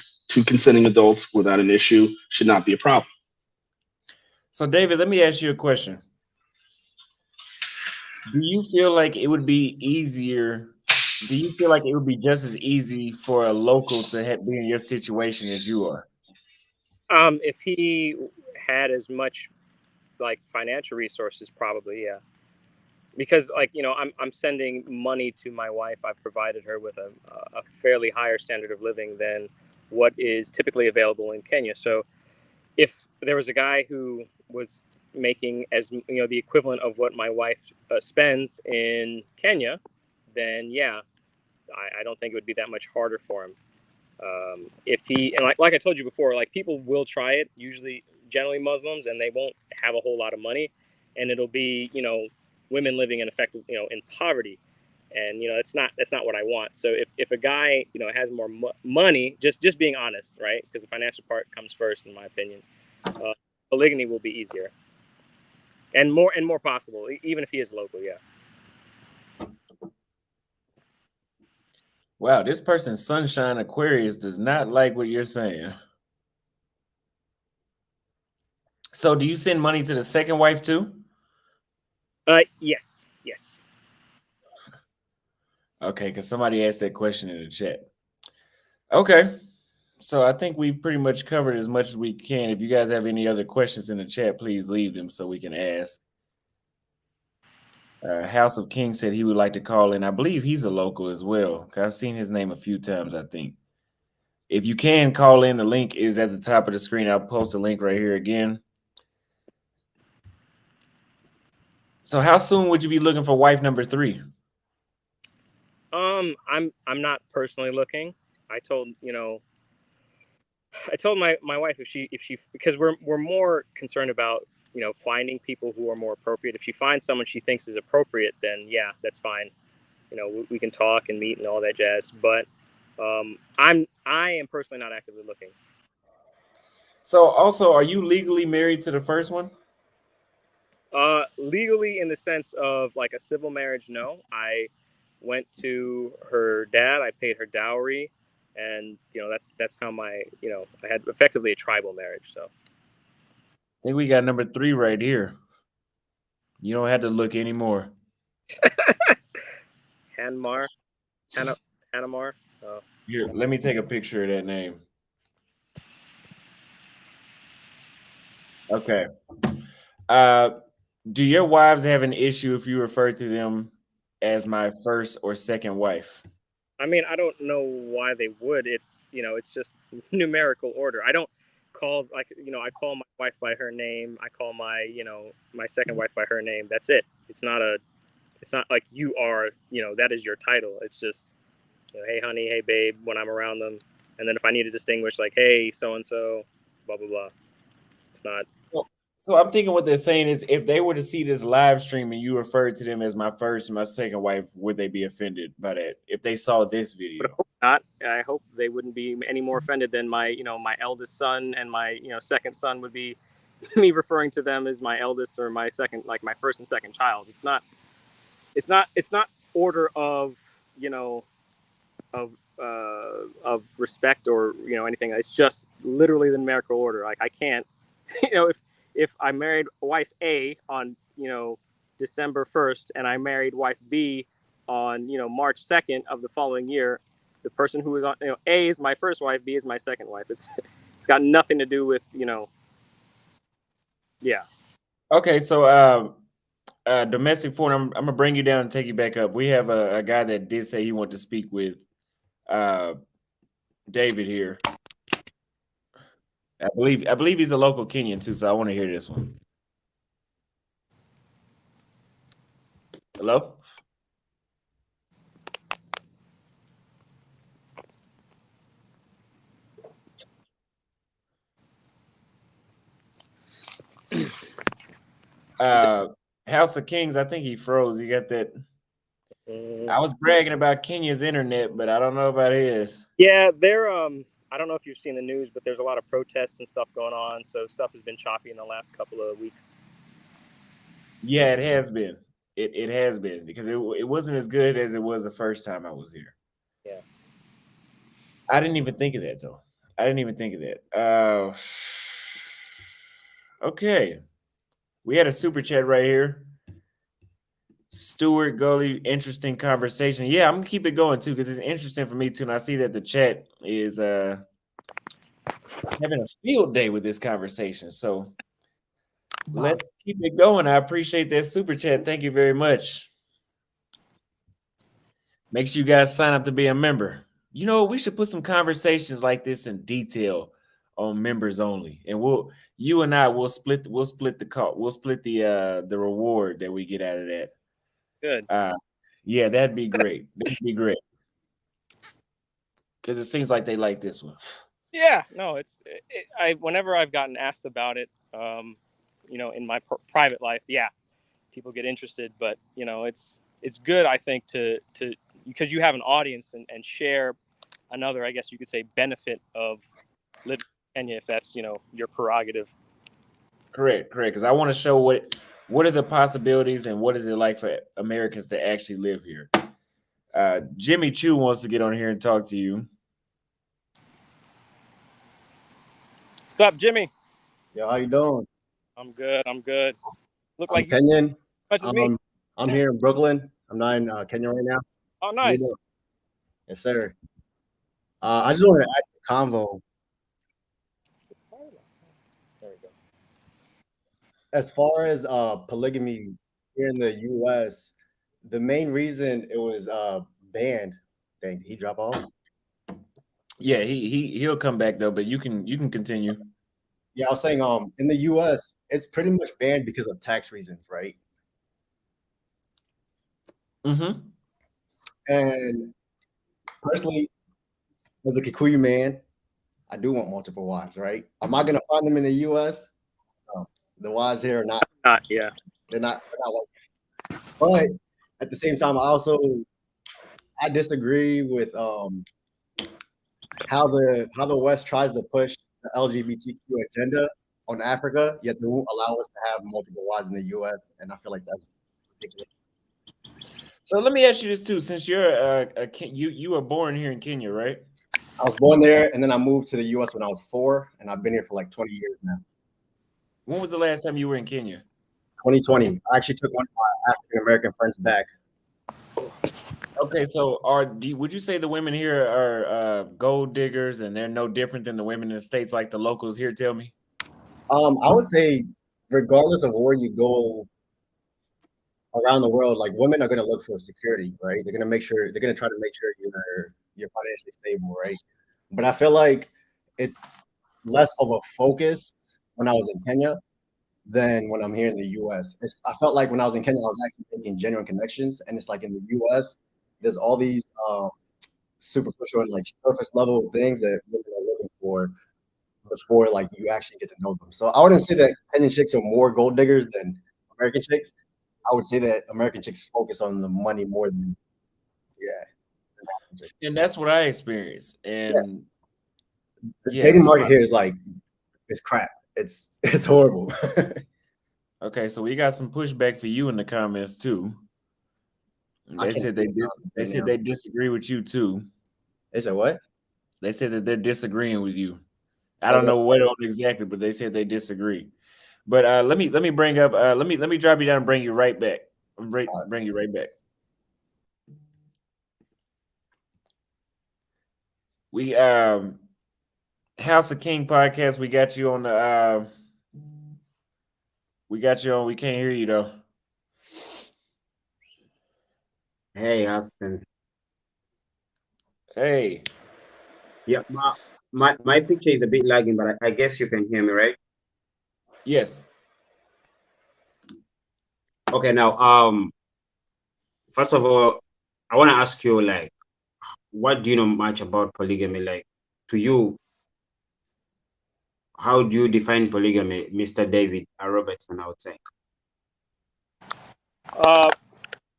consenting adults without an issue should not be a problem. So, David, let me ask you a question. Do you feel like it would be easier? Do you feel like it would be just as easy for a local to be in your situation as you are? If he had as much like financial resources, probably, yeah. Because I'm sending money to my wife. I've provided her with a fairly higher standard of living than what is typically available in Kenya. So if there was a guy who was making the equivalent of what my wife spends in Kenya, then yeah, I don't think it would be that much harder for him. If he, and like I told you before, like people will try it, generally Muslims, and they won't have a whole lot of money, and it'll be women living in in poverty, and that's not what I want. So if a guy has more money, just being honest, right? Because the financial part comes first, in my opinion. Polygamy will be easier and more possible, even if he is local. Yeah. Wow, this person's Sunshine Aquarius does not like what you're saying. So do you send money to the second wife too? Yes. Okay, because somebody asked that question in the chat. Okay, so I think we've pretty much covered as much as we can. If you guys have any other questions in the chat, please leave them so we can ask. House of King said he would like to call in. I believe he's a local as well. I've seen his name a few times, I think. If you can call in, the link is at the top of the screen. I'll post a link right here again. So how soon would you be looking for wife number 3? I'm not personally looking. I told my wife if she because we're more concerned about finding people who are more appropriate. If she finds someone she thinks is appropriate, then yeah, that's fine. We can talk and meet and all that jazz. But I am personally not actively looking. So also, are you legally married to the first one? Legally, in the sense of like a civil marriage, no. I went to her dad. I paid her dowry, and that's how I had effectively a tribal marriage. So I think we got number 3 right here. You don't have to look anymore. Hanmar. Oh. Here, let me take a picture of that name. Okay. Do your wives have an issue if you refer to them as my first or second wife? I mean, I don't know why they would. It's it's just numerical order. I don't call I call my wife by her name. I call my my second wife by her name. That's it. It's not like you are that is your title. It's just hey honey, hey babe when I'm around them. And then if I need to distinguish like hey so and so, blah blah blah. It's not. So I'm thinking what they're saying is if they were to see this live stream and you referred to them as my first and my second wife, would they be offended by that if they saw this But I video? hope not. I hope they wouldn't be any more offended than my, my eldest son and my, second son would be me referring to them as my eldest or my second, like my first and second child. It's not order of, of respect or, anything. It's just literally the numerical order. Like I can't, if I married wife A on, December 1st and I married wife B on, March 2nd of the following year, the person who is on, A is my first wife, B is my second wife. It's got nothing to do with, yeah. Okay, so domestic foreign, I'm gonna bring you down and take you back up. We have a guy that did say he wanted to speak with David here. I believe he's a local Kenyan too, so I want to hear this one. Hello? House of Kings, I think he froze. You got that? I was bragging about Kenya's internet, but I don't know about his. Yeah, they're I don't know if you've seen the news, but there's a lot of protests and stuff going on, so stuff has been choppy in the last couple of weeks. Yeah, it has been. It has been because it wasn't as good as it was the first time I was here. Yeah. I didn't even think of that though. I didn't even think of that. Okay. We had a super chat right here. Stuart Gully, interesting conversation. Yeah, I'm gonna keep it going too because it's interesting for me too. And I see that the chat is having a field day with this conversation. So let's keep it going. I appreciate that super chat. Thank you very much. Make sure you guys sign up to be a member. We should put some conversations like this in detail on members only, and we'll split the reward that we get out of that. Good. Yeah, that'd be great. That'd be great because it seems like they like this one. Yeah, no, whenever I've gotten asked about it, in my private life, yeah, people get interested, but it's good, I think, to because you have an audience and share another, I guess you could say, benefit of living in Kenya, if that's your prerogative. Correct. Because I want to show what are the possibilities and what is it like for Americans to actually live here. Jimmy Chu wants to get on here and talk to you. What's up, Jimmy? Yo, how you doing? I'm good. Look I'm like Kenyan. much as me. I'm here in Brooklyn. I'm not in Kenya right now. Oh, nice. Yes, sir. I just want to add a convo. There we go. As far as polygamy here in the U.S., the main reason it was banned. Dang, did he drop off? Yeah, he'll come back though, but you can continue. Yeah, I was saying in the U.S. it's pretty much banned because of tax reasons, right? Mm-hmm. And personally, as a Kikuyu man, I do want multiple wives, right? Am I gonna find them in the U.S.? No. The wives here are not. Yeah. They're not like that. But at the same time, I disagree with how the West tries to push the LGBTQ agenda on Africa, yet they won't allow us to have multiple wives in the U.S. And I feel like that's ridiculous. So let me ask you this too, since you're you were born here in Kenya, right? I was born there, and then I moved to the U.S. when I was 4, and I've been here for like 20 years now. When was the last time you were in Kenya? 2020. I actually took one of my African American friends back. Okay, so would you say the women here are gold diggers, and they're no different than the women in the States, like the locals here tell me? I would say, regardless of where you go around the world, like women are going to look for security, right? They're going to try to make sure you're financially stable, right? But I feel like it's less of a focus when I was in Kenya than when I'm here in the U.S. I felt like when I was in Kenya, I was actually making genuine connections, and it's like in the U.S., there's all these superficial and like surface level things that women are looking for. before like you actually get to know them. So I wouldn't say that Kenyan chicks are more gold diggers than American chicks. I would say that American chicks focus on the money more than And that's what I experienced. yeah. And The yeah, dating so market here is like it's crap. It's horrible. okay, so we got some pushback for you in the comments too. I They can't said see they the comments they right said now. they disagree with you too. They said what? They said that they're disagreeing with you. I Oh, don't know what exactly, but they said they disagree. But let me bring up let me drop you down and bring you right back. Bring you right back. We House of King podcast. We got you on the we got you on. We can't hear you though. Hey, husband. Hey, Yeah, my picture is a bit lagging, but I guess you can hear me, right? yes. Okay, now, first of all, I want to ask you, like, what do you know much about polygamy? Like, to you, how do you define polygamy, Mr. David Robertson, I would say?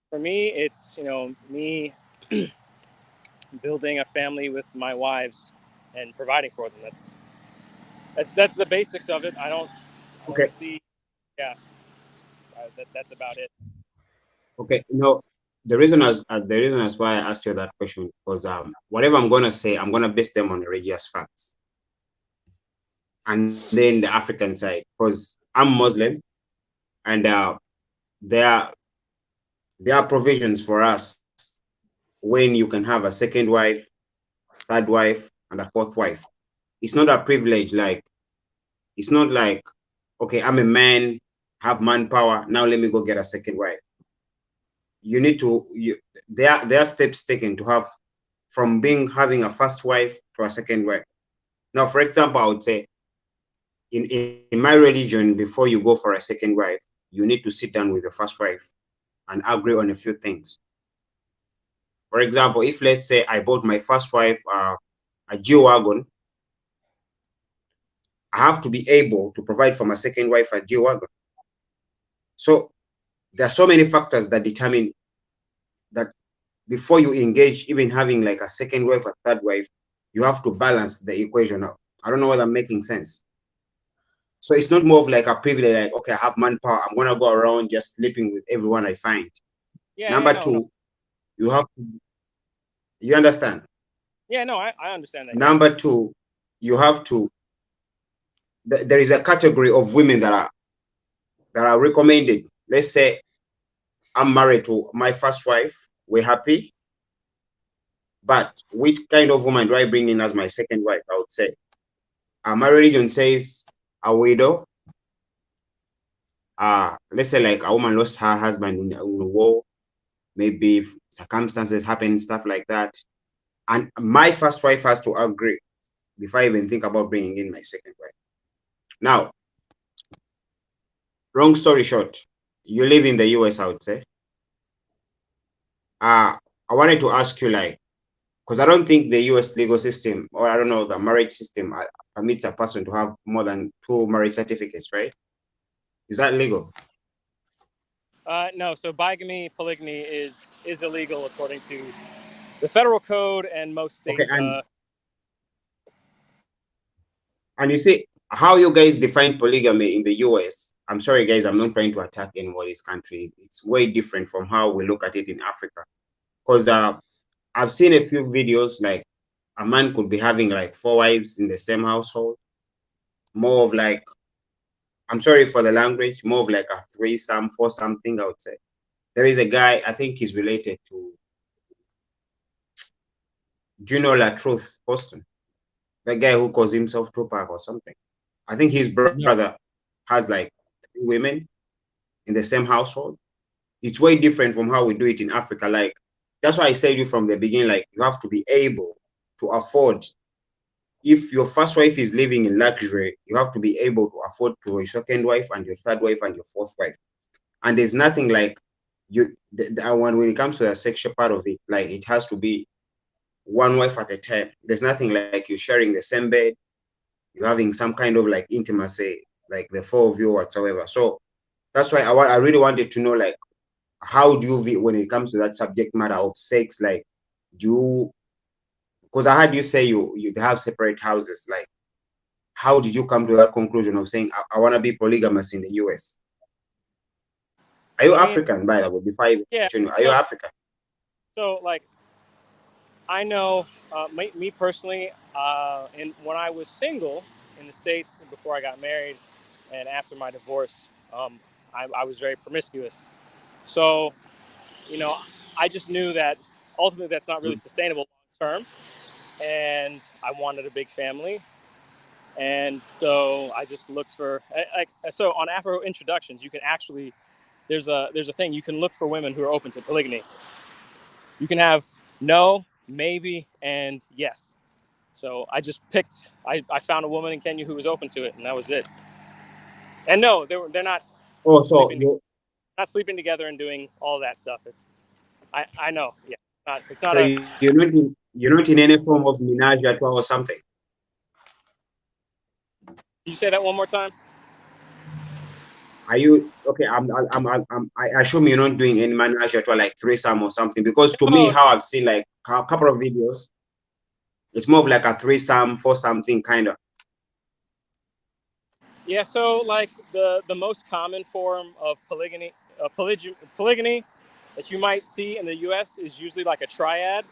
For me, it's me building a family with my wives and providing for them. That's the basics of it. I don't Okay, see. Yeah, that's about it. okay. No, the reason as why I asked you that question was whatever I'm gonna say, I'm gonna base them on religious facts, and then the African side, because I'm Muslim, and there are provisions for us when you can have a second wife, third wife, and a fourth wife. It's not a privilege. Like, it's not like, okay, I'm a man, have manpower, now let me go get a second wife. You need to, there are steps taken to have, from having a first wife to a second wife. Now, for example, I would say, in my religion, before you go for a second wife, you need to sit down with your first wife and agree on a few things. For example, if let's say I bought my first wife a G-Wagon, I have to be able to provide for my second wife a G-Wagon. So there are so many factors that determine that before you engage, even having like a second wife or third wife, you have to balance the equation out. I don't know whether I'm making sense. So it's not more of like a privilege, like, okay, I have manpower, I'm gonna go around just sleeping with everyone I find. Yeah, Number no, two, you understand? Yeah, no, I understand that. Yeah. Number two, you have to, there is a category of women that are recommended. Let's say I'm married to my first wife, we're happy, but which kind of woman do I bring in as my second wife? I would say my religion says a widow. Let's say like a woman lost her husband in the war, maybe if circumstances happen, stuff like that, and my first wife has to agree before I even think about bringing in my second wife. Now, long story short, you live in the US, I would say. I wanted to ask you, like, because I don't think the US legal system, or I don't know, the marriage system permits a person to have more than 2 marriage certificates, right? Is that legal? No, so bigamy, polygamy is illegal according to the federal code and most state. Okay, and you see how you guys define polygamy in the US. I'm sorry, guys, I'm not trying to attack anybody's country. It's way different from how we look at it in Africa. Because I've seen a few videos, like a man could be having like 4 wives in the same household. More of like, I'm sorry for the language, more of like a threesome, 4 something, I would say. There is a guy, I think he's related to, do you know La Truth Boston? The guy who calls himself Tupac or something. I think his brother has like 3 women in the same household. It's way different from how we do it in Africa. Like, that's why I said you from the beginning, like, you have to be able to afford. If your first wife is living in luxury, you have to be able to afford to your second wife and your third wife and your fourth wife. And there's nothing like when it comes to the sexual part of it, like, it has to be one wife at a time. There's nothing like you sharing the same bed, you're having some kind of like intimacy, like the four of you whatsoever. So that's why I really wanted to know, like, how do you view when it comes to that subject matter of sex? Like, do you, because I heard you say you have separate houses. Like, how did you come to that conclusion of saying I want to be polygamous in the US? Are you I mean, African, by the way? Before I yeah. question you, are you African? So like, I know me personally, and when I was single in the States before I got married, and after my divorce, I was very promiscuous. So you know, I just knew that ultimately that's not really sustainable long term, and I wanted a big family. And so I just looked for like so on Afro introductions, you can actually there's a thing you can look for women who are open to polygamy. You can have no, maybe, and yes. So I just picked. I found a woman in Kenya who was open to it, and that was it. And no, they're not Oh, so sleeping not sleeping together and doing all that stuff. It's I know, yeah. It's not so a. you're not in any form of menage a trois or something. Can you say that one more time? Are you okay? I assume you're not doing any menage a trois like threesome or something, because to me, Oh how I've seen like a couple of videos, it's more of like a threesome for something kind of. yeah. So like the most common form of polygamy that you might see in the U.S. is usually like a triad,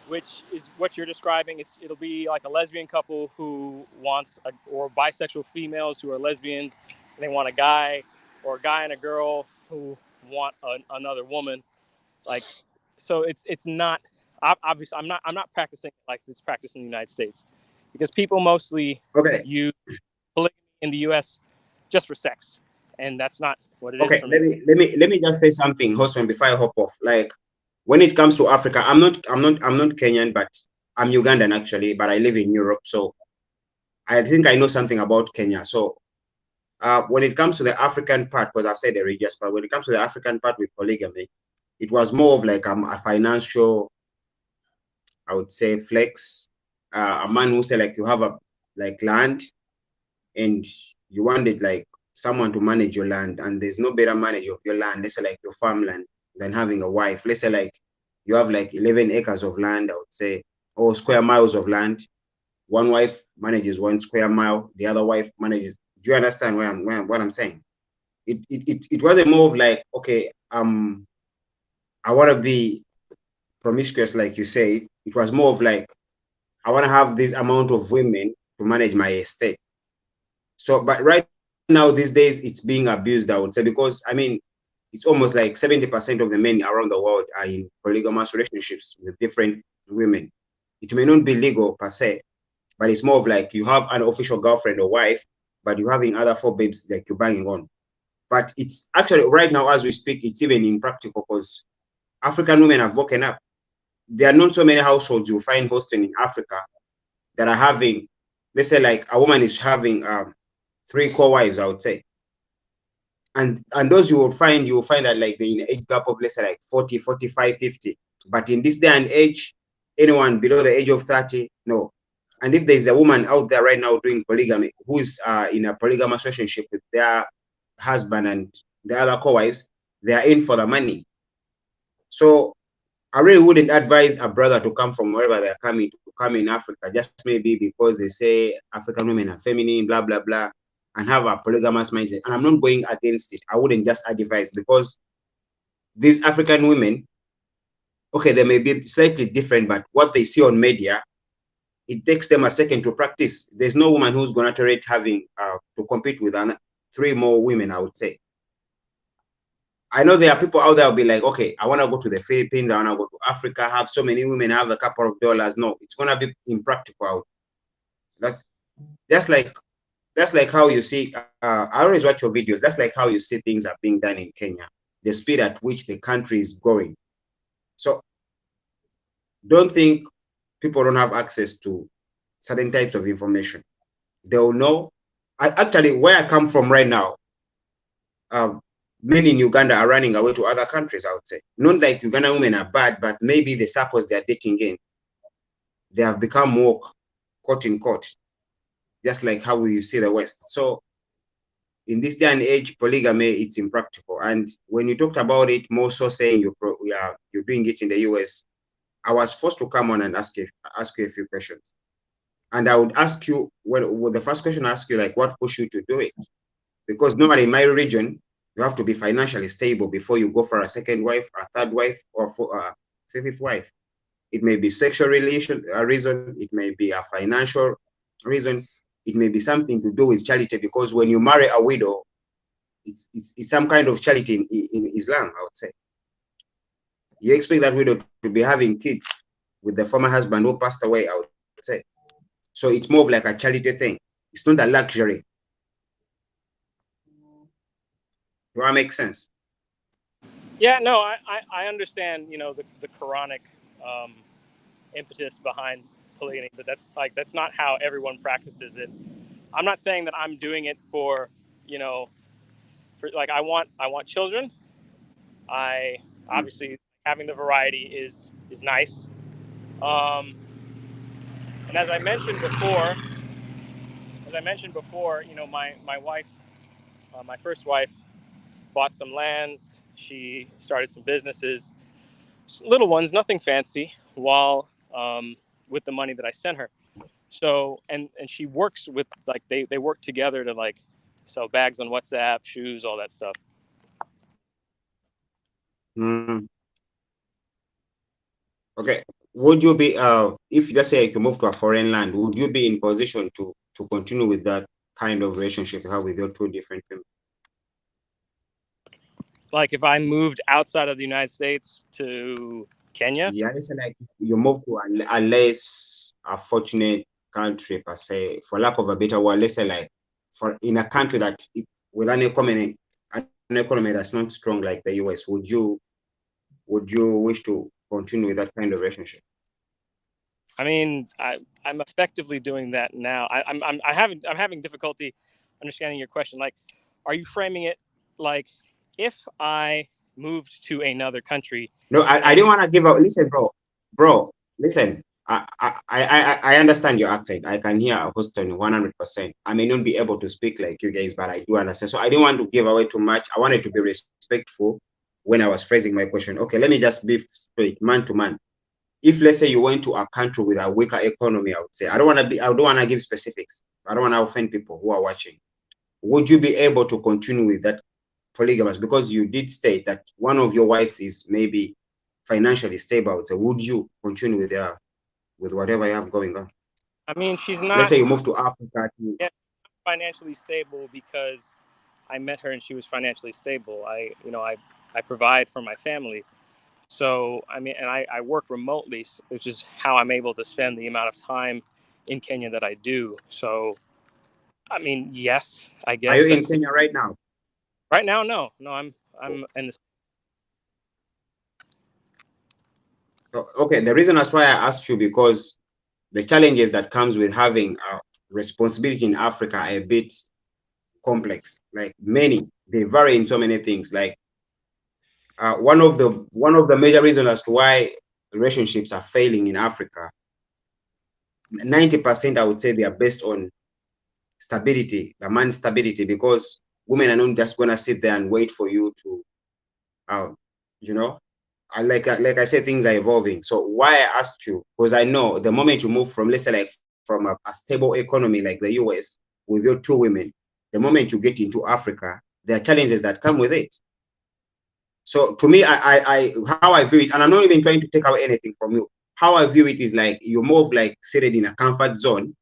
which is what you're describing. It'll be like a lesbian couple who wants or bisexual females who are lesbians, and they want a guy, or a guy and a girl who want another woman. Like, so it's not obviously I'm not practicing like it's practiced in the United States, because people mostly Okay, use polygamy in the U.S. just for sex, and that's not what it is okay. for Let me. me let me let me just say something, Hosman, before I hop off. Like, when it comes to Africa, I'm not Kenyan, but I'm Ugandan actually, but I live in Europe, so I think I know something about Kenya. So when it comes to the African part, because I've said the religious part, when it comes to the African part with polygamy, it was more of like a financial, I would say, flex. A man who say like you have a like land and you wanted like someone to manage your land, and there's no better manager of your land, let's say like your farmland, than having a wife. Let's say like you have like 11 acres of land, I would say, or square miles of land. One wife manages 1 square mile, the other wife manages. Do you understand what I'm saying? It wasn't more of like, okay, I want to be promiscuous, like you say. It was more of like, I want to have this amount of women to manage my estate. So, but right now, these days, it's being abused, I would say, because I mean, it's almost like 70% of the men around the world are in polygamous relationships with different women. It may not be legal per se, but it's more of like you have an official girlfriend or wife, but you're having other four babes like you're banging on. But it's actually right now, as we speak, it's even impractical because African women have woken up. There are not so many households you'll find hosting in Africa that are having, let's say, like a woman is having 3 co-wives, I would say. And those you will find that like they're in an age gap of, let's say, like 40, 45, 50. But in this day and age, anyone below the age of 30, no. And if there's a woman out there right now doing polygamy who is in a polygamous relationship with their husband and the other co-wives, they are in for the money. So I really wouldn't advise a brother to come from wherever they're coming to come in Africa, just maybe because they say African women are feminine, blah, blah, blah, and have a polygamous mindset. And I'm not going against it. I wouldn't just advise, because these African women, okay, they may be slightly different, but what they see on media, it takes them a second to practice. There's no woman who's going to tolerate having to compete with 3 more women, I would say. I know there are people out there who'll be like, okay, I want to go to the Philippines, I want to go to Africa, have so many women, have a couple of dollars. No, it's going to be impractical. That's like how you see, I always watch your videos. That's like how you see things are being done in Kenya, the speed at which the country is going. So don't think people don't have access to certain types of information. They'll know. Actually, where I come from right now, men in Uganda are running away to other countries, I would say. Not like Ugandan women are bad, but maybe the circles they're dating in, they have become more quote unquote. just like how you see the West. So in this day and age, polygamy, it's impractical. And when you talked about it, more so saying you're doing it in the US, I was forced to come on and ask you a few questions. And I would ask you, well, the first question I ask you, like, what pushed you to do it? Because normally in my region, you have to be financially stable before you go for a second wife, a third wife, or for a fifth wife. It may be sexual reason, it may be a financial reason, it may be something to do with charity, because when you marry a widow, it's some kind of charity in Islam, I would say. You expect that widow to be having kids with the former husband who passed away, I would say. So it's more of like a charity thing. It's not a luxury. Do that make sense? Yeah, no, I understand, you know, the Quranic impetus behind polygamy, but that's not how everyone practices it. I'm not saying that I'm doing it for, you know, for like I want children. I obviously having the variety is nice. And as I mentioned before, you know, my wife, my first wife, bought some lands. She started some businesses, little ones, nothing fancy, while with the money that I sent her. So and she works with, like, they work together to, like, sell bags on WhatsApp, shoes, all that stuff. Mm. Okay. Would you be if, let's say, if you move to a foreign land, would you be in position to continue with that kind of relationship you have with your two different people? Like if I moved outside of the United States to Kenya? Yeah, it's like you move to a less fortunate country per se, for lack of a better word. Let's say, like, for in a country that with an economy that's not strong like the US, would you wish to continue with that kind of relationship? I mean, I'm effectively doing that now. I'm having difficulty understanding your question. Like, are you framing it like if I moved to another country? No, I didn't want to give out. Listen, bro, listen. I understand your accent. I can hear Houston 100%. I may not be able to speak like you guys, but I do understand. So I didn't want to give away too much. I wanted to be respectful when I was phrasing my question. Okay, let me just be straight, man to man. If, let's say, you went to a country with a weaker economy, I would say, I don't want to give specifics. I don't want to offend people who are watching. Would you be able to continue with that polygamous? Because you did state that one of your wife is maybe financially stable. So would you continue with whatever you have going on? I mean, she's Let's not say you move to Africa. financially stable because I met her and she was financially stable. I provide for my family. So, I mean, and I work remotely, which is how I'm able to spend the amount of time in Kenya that I do. So, I mean, yes, I Are guess you in that's Kenya right now? right now. No, I'm in the. Okay, the reason that's why I asked you, because the challenges that comes with having a responsibility in Africa are a bit complex. Like, they vary in so many things. Like, one of the major reasons as to why relationships are failing in Africa, 90% I would say they are based on stability, the man's stability, because women are not just gonna sit there and wait for you to, you know, like I said, things are evolving. So why I asked you, because I know the moment you move from, let's say, like, from a stable economy like the US with your two women, the moment you get into Africa, there are challenges that come with it. So to me, how I view it, and I'm not even trying to take away anything from you, how I view it is like you're more of like seated in a comfort zone,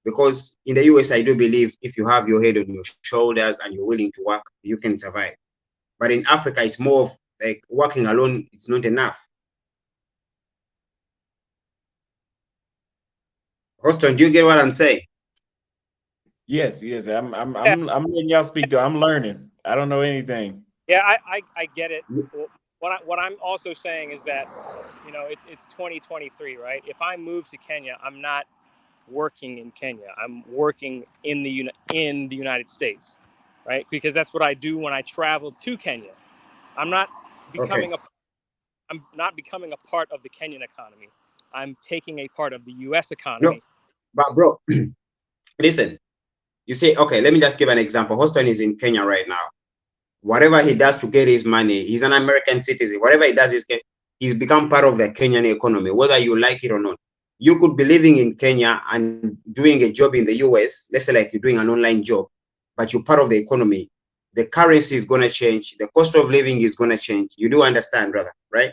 because in the US, I do believe if you have your head on your shoulders and you're willing to work, you can survive. But in Africa, it's more of like working alone, it's not enough. Houston, do you get what I'm saying? Yes. I'm letting y'all speak though. I'm learning. I don't know anything. Yeah, I get it. What I'm also saying is that, you know, it's 2023, right? If I move to Kenya, I'm not working in Kenya. I'm working in the United States, right? Because that's what I do when I travel to Kenya. I'm not Okay. I'm not becoming a part of the Kenyan economy. I'm taking a part of the U.S. No, economy. but bro, listen, You say, okay, let me just give an example. Houston is in Kenya right now. Whatever he does to get his money, he's an American citizen. Whatever he does, he's become part of the Kenyan economy, whether you like it or not. You could be living in Kenya and doing a job in the US, let's say like you're doing an online job, but you're part of the economy. The currency is going to change. The cost of living is going to change. You do understand, brother, right?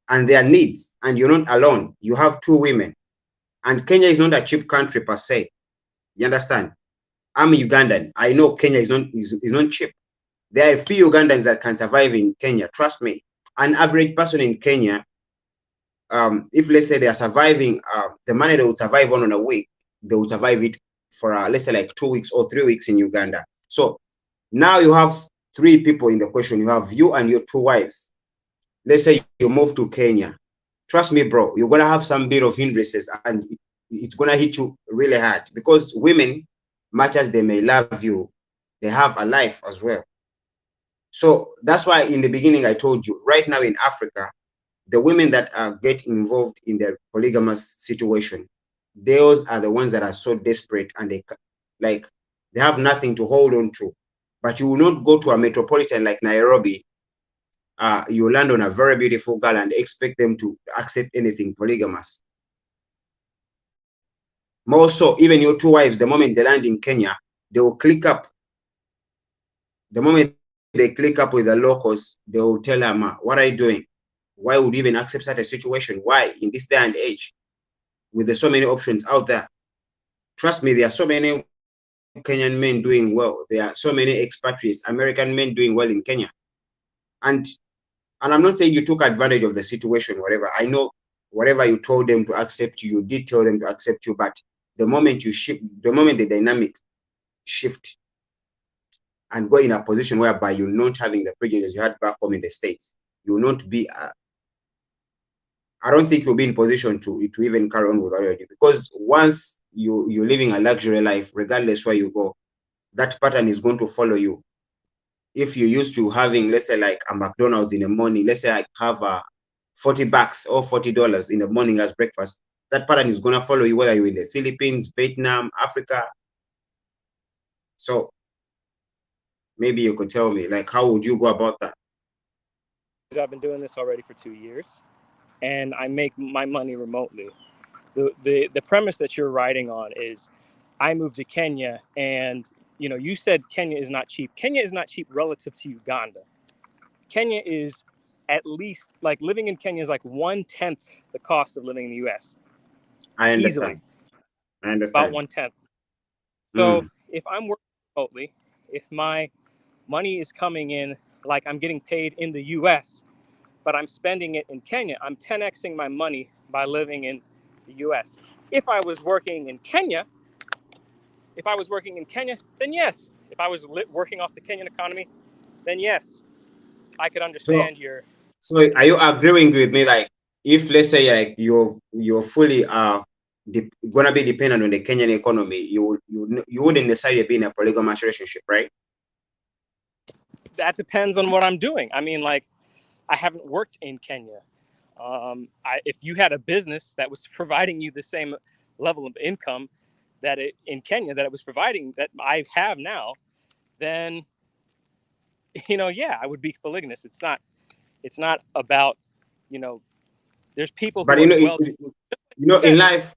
And their needs, and you're not alone. You have two women. And Kenya is not a cheap country per se. You understand? I'm Ugandan. I know Kenya is not cheap. There are a few Ugandans that can survive in Kenya. Trust me. An average person in Kenya, if let's say they are surviving, the money they would survive on a week, they would survive it for let's say like 2 weeks or 3 weeks in Uganda. So now you have three people in the question. You have you and your two wives. Let's say you move to Kenya. Trust me, bro, you're gonna have some bit of hindrances, and it's gonna hit you really hard, because women, much as they may love you, they have a life as well. So that's why in the beginning I told you, right now in Africa, the women that get involved in the polygamous situation, those are the ones that are so desperate, and they have nothing to hold on to. But you will not go to a metropolitan like Nairobi. You land on a very beautiful girl and expect them to accept anything polygamous. More so, even your two wives, the moment they land in Kenya, they will click up. The moment they click up with the locals, they will tell them, what are you doing? Why would you even accept such a situation? Why in this day and age, with the so many options out there? Trust me, there are so many Kenyan men doing well. There are so many expatriates, American men doing well in Kenya. And I'm not saying you took advantage of the situation, whatever. I know whatever you told them to accept you, you did tell them to accept you, but the moment you shift, the moment the dynamics shift and go in a position whereby you're not having the prejudice you had back home in the States, you will not be, I don't think you'll be in position to even carry on with already, because once you're living a luxury life, regardless where you go, that pattern is going to follow you. If you're used to having, let's say like a McDonald's in the morning, let's say I have $40 or $40 in the morning as breakfast, that pattern is going to follow you whether you're in the Philippines, Vietnam, Africa. So maybe you could tell me, like, how would you go about that? I've been doing this already for 2 years, and I make my money remotely. The premise that you're writing on is, I moved to Kenya, and you said Kenya is not cheap. Kenya is not cheap relative to Uganda. Kenya is at least, like, living in Kenya is like 1/10 the cost of living in the US. I understand. Easily. I understand. About 1/10. So if I'm working remotely, if my money is coming in like I'm getting paid in the US, but I'm spending it in Kenya, I'm 10xing my money by living in the US. If I was working in Kenya, then yes. If I was working off the Kenyan economy, then yes, I could understand your. So are you agreeing with me, like, if let's say like you're fully gonna be dependent on the Kenyan economy, you wouldn't necessarily be in a polygamous relationship, right? That depends on what I'm doing. I mean, like, I haven't worked in Kenya. If you had a business that was providing you the same level of income in Kenya that it was providing, that I have now, then yeah, I would be polygamous. It's not about, there's people But who are in life,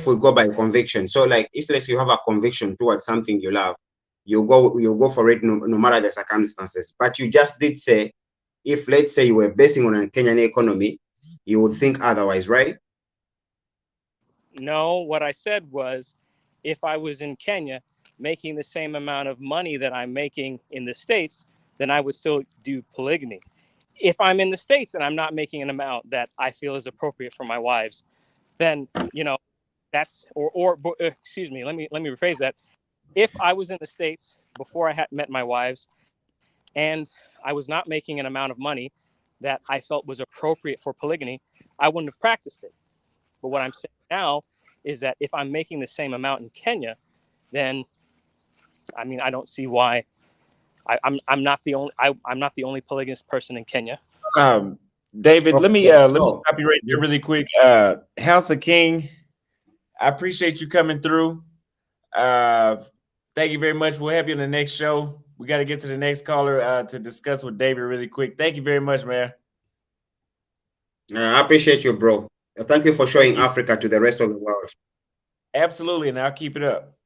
we go by conviction. So like, if you have a conviction towards something you love, you go for it no matter the circumstances. But you just did say, if let's say you were basing on a Kenyan economy, you would think otherwise, right? No, what I said was, if I was in Kenya making the same amount of money that I'm making in the States, then I would still do polygamy. If I'm in the States and I'm not making an amount that I feel is appropriate for my wives, then that's excuse me, let me rephrase that. If I was in the States before I had met my wives, and I was not making an amount of money that I felt was appropriate for polygamy, I wouldn't have practiced it. But what I'm saying now is that if I'm making the same amount in Kenya, then I mean, I don't see why. I'm not the only polygamous person in Kenya. David, let me Okay, stop you right there really quick. House of King, I appreciate you coming through. Thank you very much. We'll have you on the next show. We got to get to the next caller to discuss with David really quick. Thank you very much, man. I appreciate you, bro. Thank you for showing Africa to the rest of the world. Absolutely, and I'll keep it up.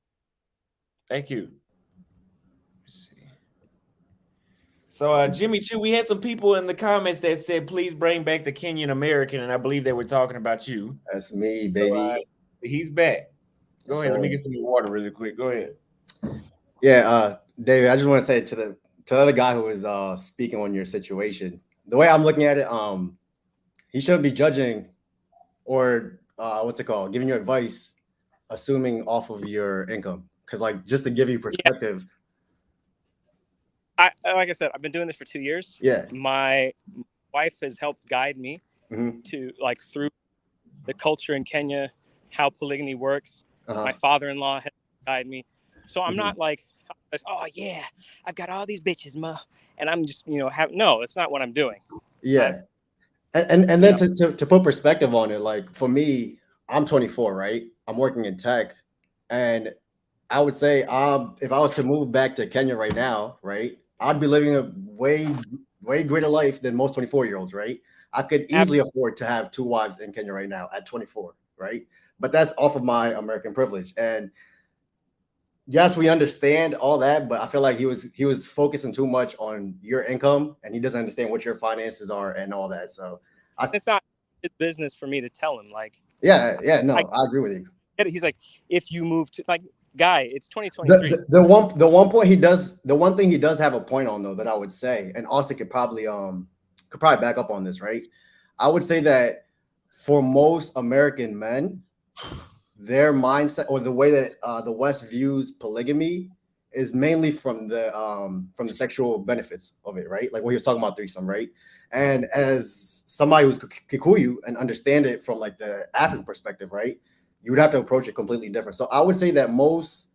Thank you. Let's see. So, Jimmy Choo, we had some people in the comments that said, please bring back the Kenyan American, and I believe they were talking about you. That's me, baby. So, he's back. Go ahead. Let me get some water really quick. Go ahead. Yeah, David, I just want to say to the other guy who was speaking on your situation, the way I'm looking at it, he shouldn't be judging or what's it called, giving you advice, assuming off of your income. Because like, just to give you perspective. Yeah. Like I said, I've been doing this for 2 years. Yeah. My wife has helped guide me to like through the culture in Kenya, how polygamy works. My father-in-law has guided me. So I'm not like, oh yeah, I've got all these bitches, ma, and I'm just, no, it's not what I'm doing. Yeah. And then to put perspective on it, like for me, I'm 24, right? I'm working in tech, and I would say if I was to move back to Kenya right now, right, I'd be living a way greater life than most 24-year-olds, right? I could easily afford to have 2 wives in Kenya right now at 24, right? But that's off of my American privilege. And yes, we understand all that, but I feel like he was focusing too much on your income, and he doesn't understand what your finances are and all that. So it's not his business for me to tell him. Like, I agree with you. He's like, if you move to like, guy, it's 2023. The one thing he does have a point on though that I would say, and Austin could probably back up on this, right? I would say that for most American men, their mindset or the way that the West views polygamy is mainly from the sexual benefits of it, right? Like when he was talking about threesome, right? And as somebody who's Kikuyu and understand it from like the African perspective, right? You would have to approach it completely different. So I would say that most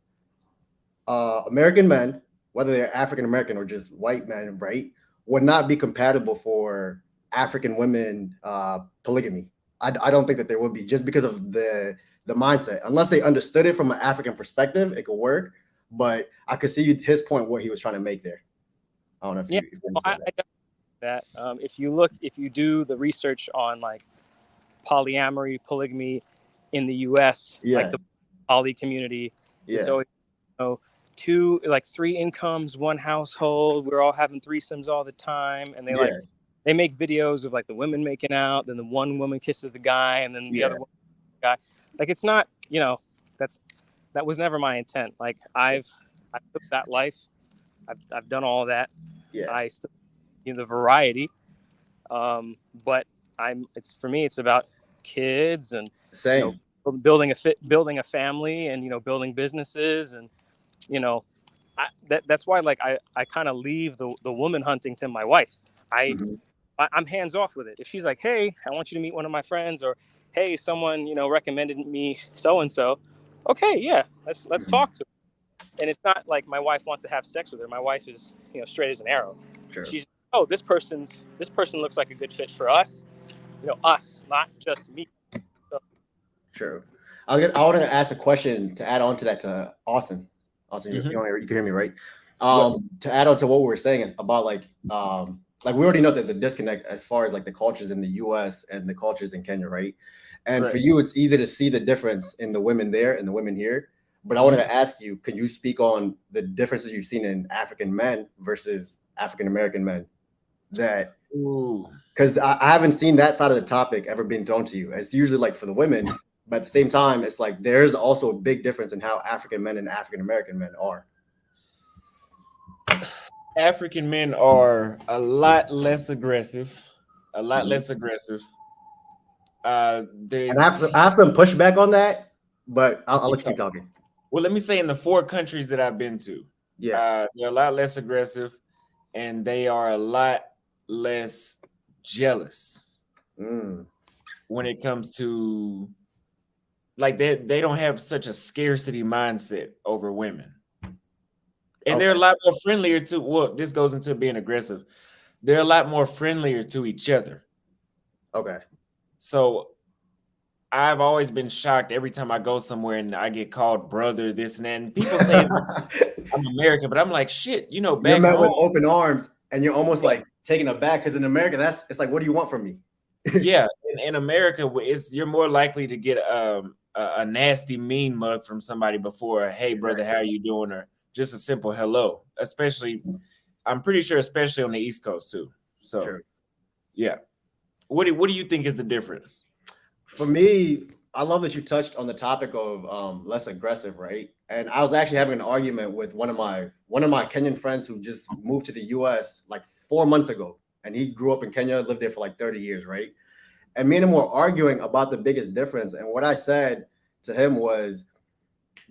American men, whether they're African American or just white men, right, would not be compatible for African women polygamy. I don't think that they would be, just because of the mindset. Unless they understood it from an African perspective, it could work. But I could see his point what he was trying to make there. I don't know if you understand that. If you do the research on like polyamory, polygamy in the U.S., like the poly community, it's always 3 incomes, 1 household. We're all having threesomes all the time, and they make videos of like the women making out, then the one woman kisses the guy, and then the other one guy. Like, it's not, that was never my intent. Like I took that life. I've done all that. Yeah. I still, the variety. But for me, it's about kids and building a family and building businesses, and that's why like I kind of leave the woman hunting to my wife. I'm hands off with it. If she's like, hey, I want you to meet one of my friends, or hey, someone recommended me so and so, okay, yeah, let's talk to her. And it's not like my wife wants to have sex with her. My wife is straight as an arrow. Sure. She's this person looks like a good fit for us, us, not just me. So. True. I want to ask a question to add on to that to Austin. Austin, you can hear me, right? To add on to what we were saying about like we already know there's a disconnect as far as like the cultures in the US and the cultures in Kenya, right? And for you, it's easy to see the difference in the women there and the women here. But I wanted to ask you, can you speak on the differences you've seen in African men versus African American men? Because I haven't seen that side of the topic ever being thrown to you. It's usually like for the women, but at the same time, it's like there's also a big difference in how African men and African American men are. African men are a lot less aggressive. And I have some pushback on that, but I'll let you keep talking. Well, let me say in the 4 countries that I've been to, they're a lot less aggressive, and they are a lot less jealous when it comes to, like, they don't have such a scarcity mindset over women. And they're a lot more friendlier to, well, this goes into being aggressive. They're a lot more friendlier to each other. Okay. So I've always been shocked every time I go somewhere and I get called brother, this and that. And people say I'm American, but I'm like, shit, you know, You're back met home. with open arms, and you're almost like taken aback because in America, it's like, what do you want from me? Yeah, in America, you're more likely to get a nasty, mean mug from somebody before, hey, brother, how are you doing? Or just a simple hello, especially, I'm pretty sure, especially on the East Coast too. So, True. yeah. What do you think is the difference? For me, I love that you touched on the topic of less aggressive, right? And I was actually having an argument with one of my Kenyan friends who just moved to the US like 4 months ago. And he grew up in Kenya, lived there for like 30 years, right? And me and him were arguing about the biggest difference. And what I said to him was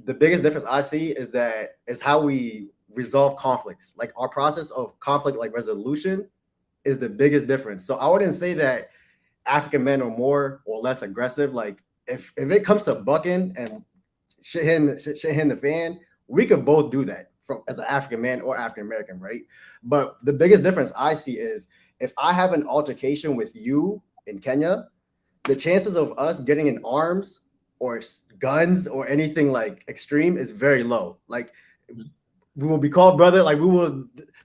the biggest difference I see is how we resolve conflicts. Like our process of conflict like resolution is the biggest difference. So I wouldn't say that African men are more or less aggressive. Like if it comes to bucking and shit hitting the fan, we could both do that from as an African man or African American, right? But the biggest difference I see is if I have an altercation with you in Kenya, the chances of us getting in arms or guns or anything like extreme is very low. Like we will be called brother. Like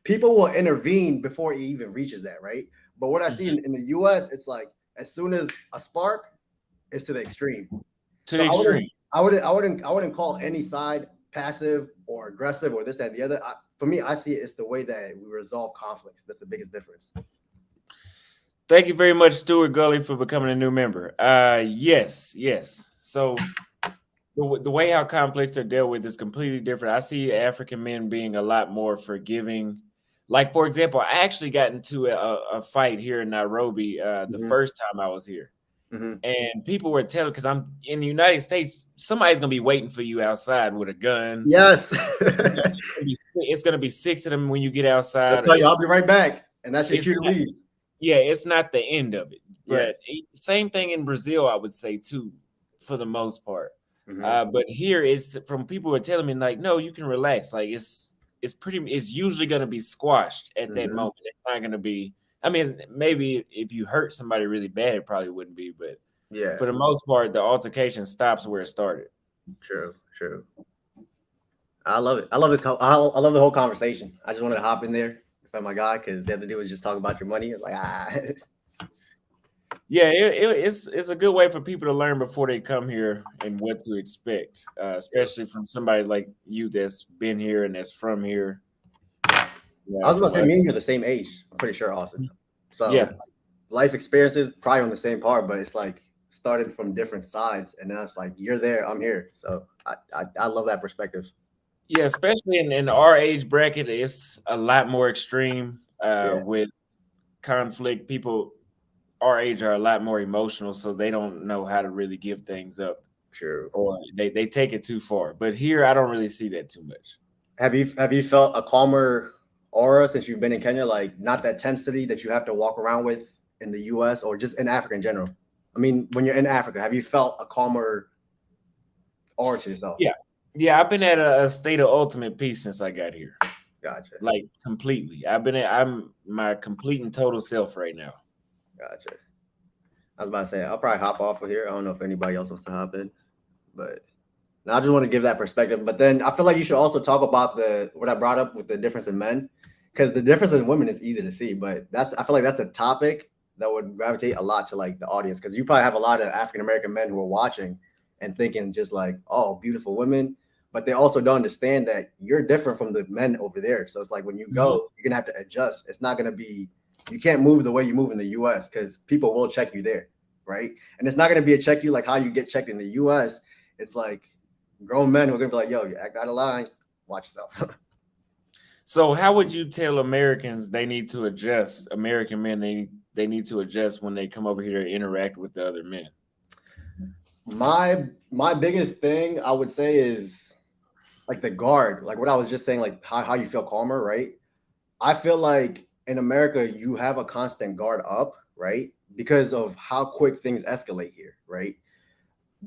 people will intervene before it even reaches that, right? But what I see in the US, it's like as soon as a spark, it's to the extreme. To the extreme. I wouldn't call any side passive or aggressive or this, that, the other. For me, I see it's the way that we resolve conflicts. That's the biggest difference. Thank you very much, Stuart Gully, for becoming a new member. Yes. So the way how conflicts are dealt with is completely different. I see African men being a lot more forgiving. Like, for example, I actually got into a fight here in Nairobi the first time I was here. And people were telling, because I'm in the United States, somebody's going to be waiting for you outside with a gun. Yes. It's going to be 6 of them when you get outside. I'll tell you, I'll be right back. And that's your cue to leave. Yeah, it's not the end of it. But same thing in Brazil, I would say, too, for the most part. But here, it's from people who are telling me, like, no, you can relax. Like, it's usually going to be squashed at that moment. It's not going to be, I mean, maybe if you hurt somebody really bad, it probably wouldn't be. But yeah, for the most part, the altercation stops where it started. True. I love it. I love this. I love the whole conversation. I just wanted to hop in there. Find my guy because the other dude was just talking about your money. It's like Yeah, it's a good way for people to learn before they come here and what to expect, especially from somebody like you that's been here and that's from here. I was about to say, me and you are the same age. I'm pretty sure, Austin. So yeah, life experiences probably on the same par, but it's like started from different sides, and now it's like you're there, I'm here. So I love that perspective. Yeah, especially in our age bracket, it's a lot more extreme with conflict. People our age are a lot more emotional, so they don't know how to really give things up. Sure. Or they take it too far. But here, I don't really see that too much. Have you felt a calmer aura since you've been in Kenya? Like not that tensity that you have to walk around with in the US or just in Africa in general? I mean, when you're in Africa, have you felt a calmer aura to yourself? Yeah, I've been at a state of ultimate peace since I got here. Gotcha. Like completely. I'm my complete and total self right now. Gotcha. I was about to say, I'll probably hop off of here. I don't know if anybody else wants to hop in, but now I just want to give that perspective. But then I feel like you should also talk about what I brought up with the difference in men, because the difference in women is easy to see, but I feel like that's a topic that would gravitate a lot to like the audience, because you probably have a lot of African-American men who are watching and thinking just like, oh, beautiful women, but they also don't understand that you're different from the men over there. So it's like when you go, you're gonna have to adjust. It's not gonna be, you can't move the way you move in the US because people will check you there, right? And it's not gonna be a check you like how you get checked in the US. It's like grown men who are gonna be like, yo, you act out of line, watch yourself. So how would you tell Americans they need to adjust, American men, they need to adjust when they come over here to interact with the other men? My biggest thing I would say is like the guard, like what I was just saying, like how you feel calmer, right? I feel like in America, you have a constant guard up, right? Because of how quick things escalate here, right?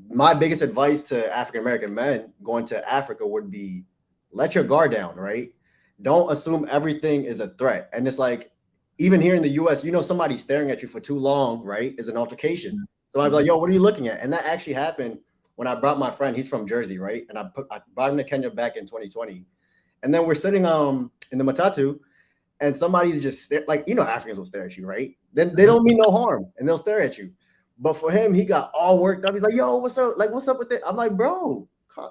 My biggest advice to African-American men going to Africa would be let your guard down, right? Don't assume everything is a threat. And it's like, even here in the US, you know, somebody staring at you for too long, right, is an altercation. So I'd be like, yo, what are you looking at? And that actually happened when I brought my friend. He's from Jersey, right? And I brought him to Kenya back in 2020. And then we're sitting in the matatu, and somebody's just like, Africans will stare at you, right? Then they don't mean no harm, and they'll stare at you. But for him, he got all worked up. He's like, yo, what's up? Like, what's up with it? I'm like, bro, I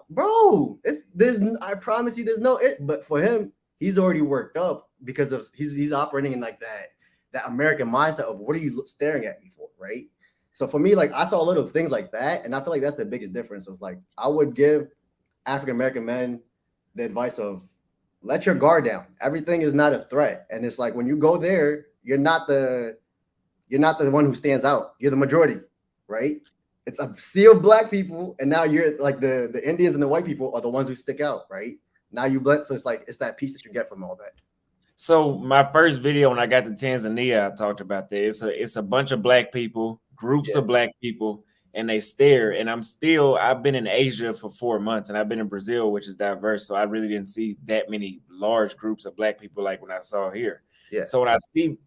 promise you, there's no it. But for him, he's already worked up because of he's operating in like that American mindset of what are you staring at me for, right? So for me, like, I saw little things like that, and I feel like that's the biggest difference. It was like, I would give African American men the advice of let your guard down. Everything is not a threat, and it's like when you go there, you're not the one who stands out. You're the majority, right? It's a sea of black people, and now you're like the Indians and the white people are the ones who stick out, right? Now you blend, so it's that piece that you get from all that. So my first video when I got to Tanzania, I talked about that. It's a bunch of black people, groups of black people, and they stare. And I've been in Asia for 4 months, and I've been in Brazil, which is diverse. So I really didn't see that many large groups of black people like when I saw here. Yeah. So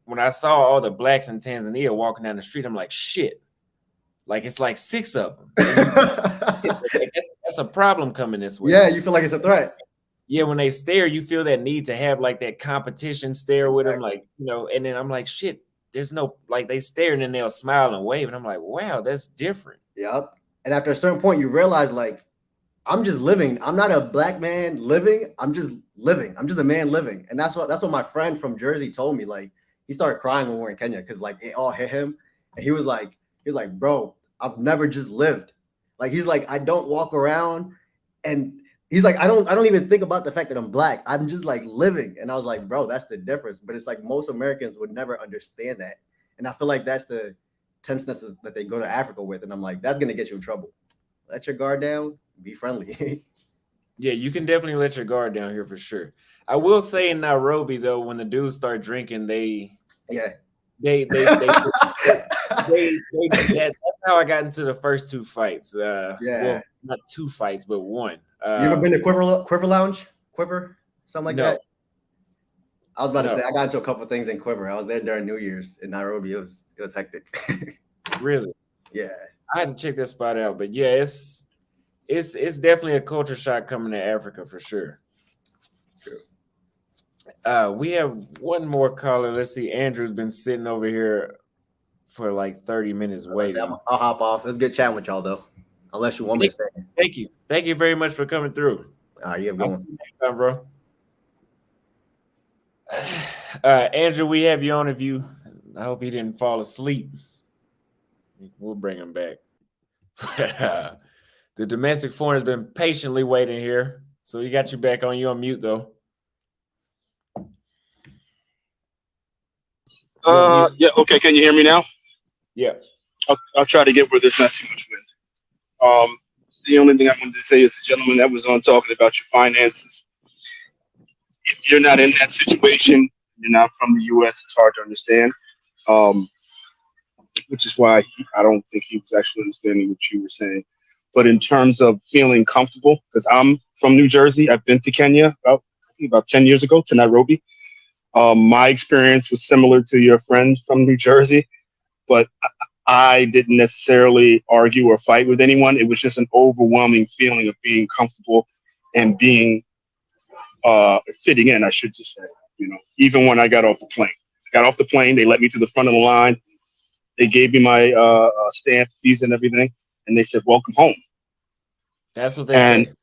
when I saw all the blacks in Tanzania walking down the street, I'm like, shit. Like it's like 6 of them. That's a problem coming this way. Yeah, you feel like it's a threat. Yeah, when they stare, you feel that need to have like that competition stare with them, like, and then I'm like, shit, there's no, like they stare and then they'll smile and wave. And I'm like, wow, that's different. Yep. And after a certain point, you realize like, I'm just living. I'm not a black man living. I'm just living. I'm just a man living. And that's what my friend from Jersey told me. Like, he started crying when we were in Kenya because like it all hit him. And he was like, bro, I've never just lived. Like, he's like, I don't walk around, and he's like, I don't even think about the fact that I'm black. I'm just like living. And I was like, bro, that's the difference. But it's like most Americans would never understand that. And I feel like that's the tenseness that they go to Africa with. And I'm like, that's going to get you in trouble. Let your guard down. Be friendly. Yeah, you can definitely let your guard down here for sure. I will say in Nairobi, though, when the dudes start drinking, that's how I got into the first 2 fights. Well, not 2 fights, but 1. You ever been to Quiver Lounge? Quiver? Something like that? I was about to say, I got into a couple of things in Quiver. I was there during New Year's in Nairobi. It was hectic. Really? Yeah. I had to check that spot out. But yeah, it's definitely a culture shock coming to Africa for sure. True. We have one more caller. Let's see. Andrew's been sitting over here for like 30 minutes waiting. I'll hop off. It's good chatting with y'all though. Unless you want me to stay. Thank you. Thank you very much for coming through. You have a good one. See you next time, bro. Andrew, we have you on. I hope he didn't fall asleep. We'll bring him back. The domestic foreign has been patiently waiting here. So he got you back on. You on mute though. Yeah. Okay. Can you hear me now? Yeah. I'll try to get where there's not too much wind. The only thing I wanted to say is the gentleman that was on talking about your finances. If you're not in that situation, you're not from the U.S., it's hard to understand. Which is why I don't think he was actually understanding what you were saying. But in terms of feeling comfortable, because I'm from New Jersey, I've been to Kenya about 10 years ago to Nairobi. My experience was similar to your friend from New Jersey, but I didn't necessarily argue or fight with anyone. It was just an overwhelming feeling of being comfortable and being fitting in, I should just say, even when I got off the plane. I got off the plane, they let me to the front of the line. They gave me my stamp, fees and everything. And they said, welcome home. That's what they said.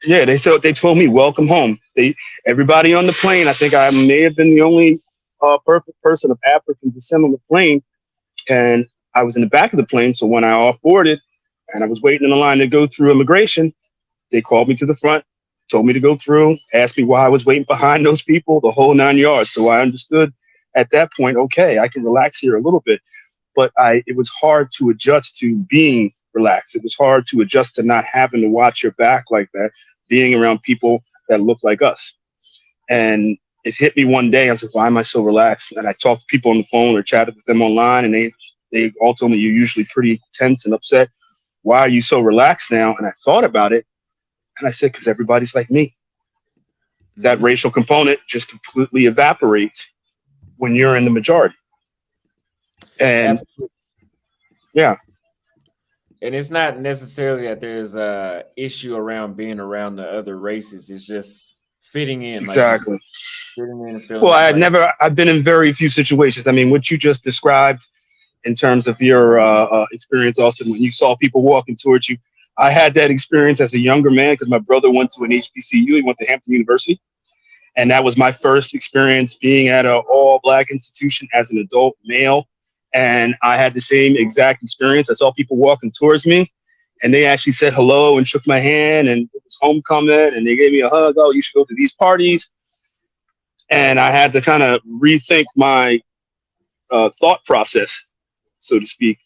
Yeah, they told me, welcome home. Everybody on the plane, I think I may have been the only perfect person of African descent on the plane. And I was in the back of the plane. So when I off-boarded and I was waiting in the line to go through immigration, they called me to the front, told me to go through, asked me why I was waiting behind those people, the whole 9 yards. So I understood at that point, okay, I can relax here a little bit. But it was hard to adjust to being relaxed. It was hard to adjust to not having to watch your back like that, being around people that look like us. And it hit me one day. I said, why am I so relaxed? And I talked to people on the phone or chatted with them online, and they all told me, you're usually pretty tense and upset. Why are you so relaxed now? And I thought about it, and I said, because everybody's like me. That racial component just completely evaporates when you're in the majority. And yeah. And it's not necessarily that there's a issue around being around the other races. It's just fitting in, like you said, Exactly. fitting in and Well, feeling like. I've been in very few situations. I mean, what you just described in terms of your experience, Austin, when you saw people walking towards you, I had that experience as a younger man because my brother went to an HBCU. He went to Hampton University. And that was my first experience being at an all black institution as an adult male. And I had the same exact experience. I saw people walking towards me and they actually said hello and shook my hand, and it was homecoming and they gave me a hug. Oh, you should go to these parties. And I had to kind of rethink my thought process, so to speak,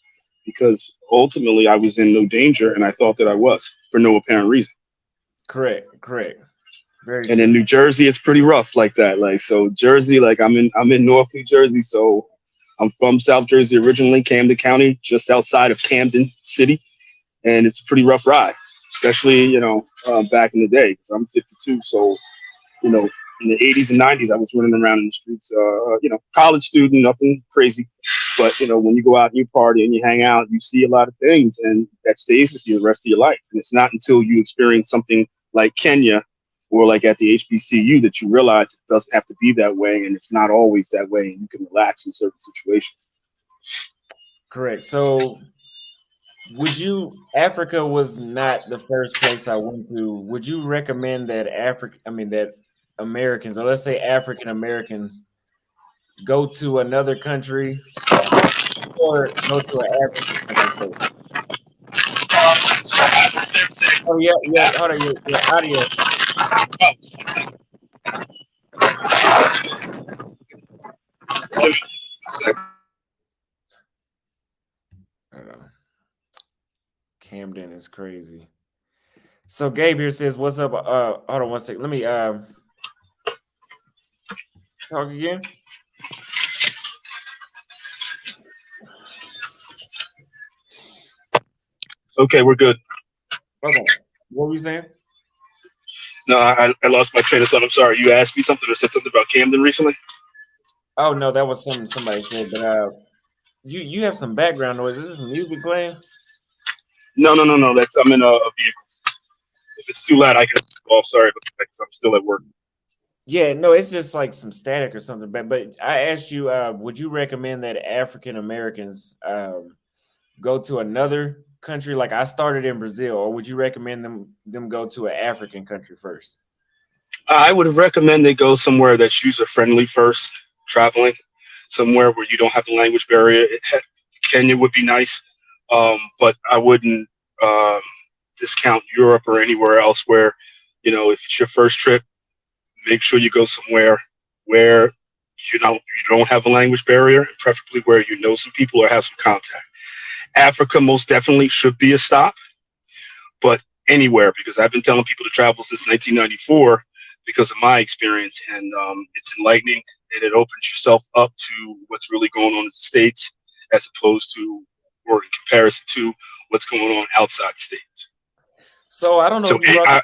because ultimately I was in no danger and I thought that I was for no apparent reason. Correct. Very And true. in New Jersey, it's pretty rough like that. Like, so Jersey, like I'm in North New Jersey, so I'm from South Jersey originally, Camden County, just outside of Camden City, and it's a pretty rough ride, especially back in the day. Because I'm 52, so in the 80s and 90s, I was running around in the streets, college student, nothing crazy, but when you go out and you party and you hang out, you see a lot of things, and that stays with you the rest of your life. And it's not until you experience something like Kenya or like at the HBCU that you realize it doesn't have to be that way, and it's not always that way, and you can relax in certain situations. Correct. So Africa was not the first place I went to. Would you recommend that that Americans, or let's say African Americans, go to another country or go to an African country first? Oh yeah. Hold on, your audio. Camden is crazy. So Gabe here says, "What's up?" Hold on 1 second. Let me talk again. Okay, we're good. Okay, what were you saying? No, I lost my train of thought. I'm sorry. You asked me something or said something about Camden recently? Oh no, that was something somebody said. But you have some background noise. Is this some music playing? No. That's I'm in a vehicle. If it's too loud, I can go off. Sorry, because I'm still at work. Yeah, no, it's just like some static or something. But I asked you, would you recommend that African Americans go to another country? Like I started in Brazil, or would you recommend them go to an African country first? I would recommend they go somewhere that's user friendly first. Traveling somewhere where you don't have the language barrier. Kenya would be nice, but I wouldn't discount Europe or anywhere else where, if it's your first trip, make sure you go somewhere where you don't have a language barrier, preferably where you know some people or have some contact. Africa most definitely should be a stop, but anywhere, because I've been telling people to travel since 1994 because of my experience, and it's enlightening, and it opens yourself up to what's really going on in the States as opposed to, or in comparison to, what's going on outside the States. So I don't know So if you brought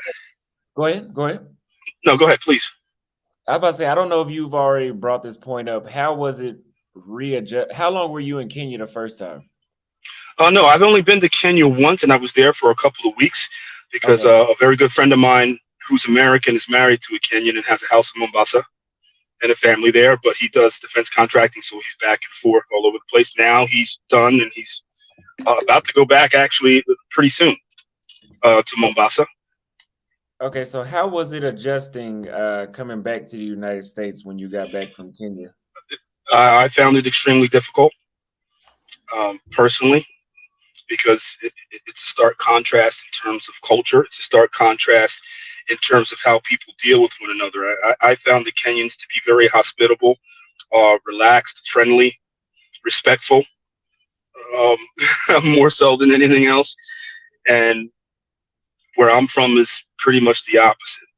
Go ahead. No, go ahead, please. I was about to say, I don't know if you've already brought this point up. How was it readjust? How long were you in Kenya the first time? No, I've only been to Kenya once, and I was there for a couple of weeks because a very good friend of mine who's American is married to a Kenyan and has a house in Mombasa and a family there, but he does defense contracting, so he's back and forth all over the place. Now he's done, and he's about to go back actually pretty soon to Mombasa. Okay, so how was it adjusting coming back to the United States when you got back from Kenya? I found it extremely difficult, personally, because it's a stark contrast in terms of culture. It's a stark contrast in terms of how people deal with one another. I found the Kenyans to be very hospitable, relaxed, friendly, respectful, more so than anything else. And where I'm from is pretty much the opposite.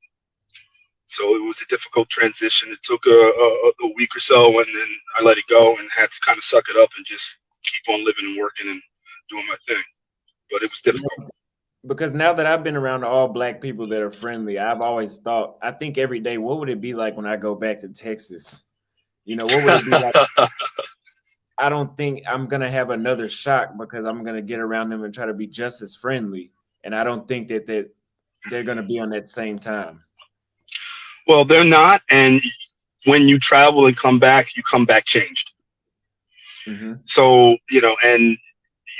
So it was a difficult transition. It took a week or so, and then I let it go and had to kind of suck it up and just keep on living and working and doing my thing. But it was difficult. Because now that I've been around all black people that are friendly, I've always thought, I think every day, what would it be like when I go back to Texas? What would it be like? I don't think I'm gonna have another shock because I'm gonna get around them and try to be just as friendly. And I don't think that they're gonna be on that same time. Well, they're not, and when you travel and come back, you come back changed. Mm-hmm. So, and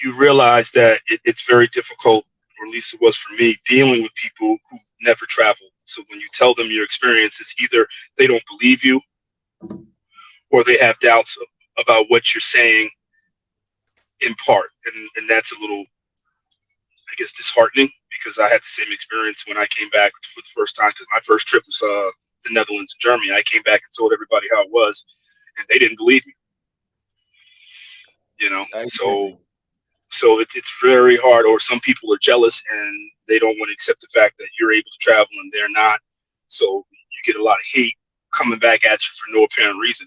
you realize that it's very difficult, or at least it was for me, dealing with people who never traveled. So when you tell them your experiences, either they don't believe you or they have doubts about what you're saying in part. And that's a little, I guess, disheartening, because I had the same experience when I came back for the first time, because my first trip was the Netherlands and Germany. I came back and told everybody how it was, and they didn't believe me. Exactly. So it's very hard. Or some people are jealous and they don't want to accept the fact that you're able to travel and they're not. So you get a lot of hate coming back at you for no apparent reason.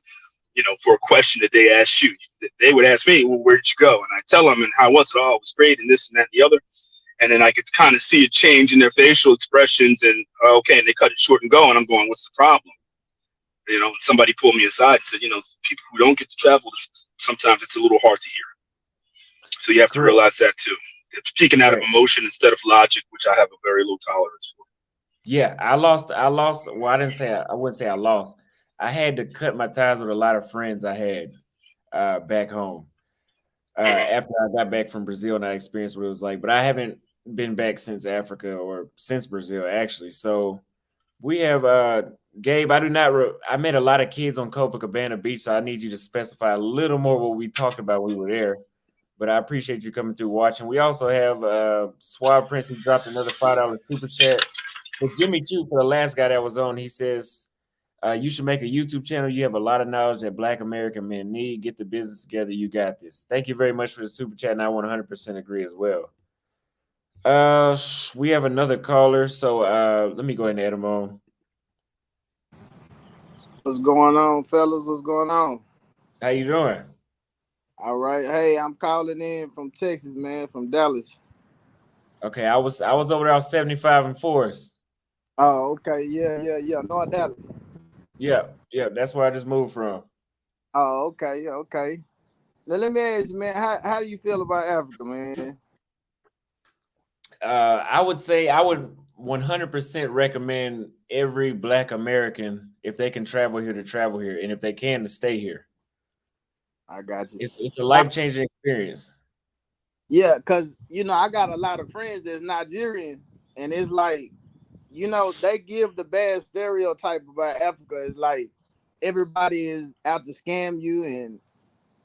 For a question that they asked you, they would ask me, well, where'd you go? And I tell them, and how was it? Oh, it was great, and this and that and the other. And then I could kind of see a change in their facial expressions, and okay, and they cut it short and go. And I'm going, what's the problem? And somebody pulled me aside and said, people who don't get to travel, sometimes it's a little hard to hear. So you have to realize that too. It's speaking out of emotion instead of logic, which I have a very low tolerance for. Yeah, I lost. Well, I wouldn't say I lost. I had to cut my ties with a lot of friends I had back home after I got back from Brazil, and I experienced what it was like. But I haven't been back since Africa, or since Brazil, actually. So we have Gabe. I met a lot of kids on Copacabana Beach, so I need you to specify a little more what we talked about when we were there. But I appreciate you coming through watching. We also have Suave Prince. He dropped another $5 super chat. But Jimmy Chu, for the last guy that was on, he says, you should make a YouTube channel. You have a lot of knowledge that Black American men need. Get the business together. You got this. Thank you very much for the super chat, and I 100% agree as well. We have another caller, so let me go ahead and add him on. What's going on, fellas? What's going on? How you doing? All right. Hey, I'm calling in from Texas, man, from Dallas. Okay, I was over there. I was 75 and Forest. Oh, okay. Yeah. North Dallas. Yeah. That's where I just moved from. Oh, okay. Now let me ask you, man, how do you feel about Africa, man? I would say I would 100% recommend every Black American, if they can travel here, to travel here, and if they can, to stay here. I got you. It's a life-changing experience. Yeah, because I got a lot of friends that's Nigerian, and it's like, they give the bad stereotype about Africa. It's like everybody is out to scam you, and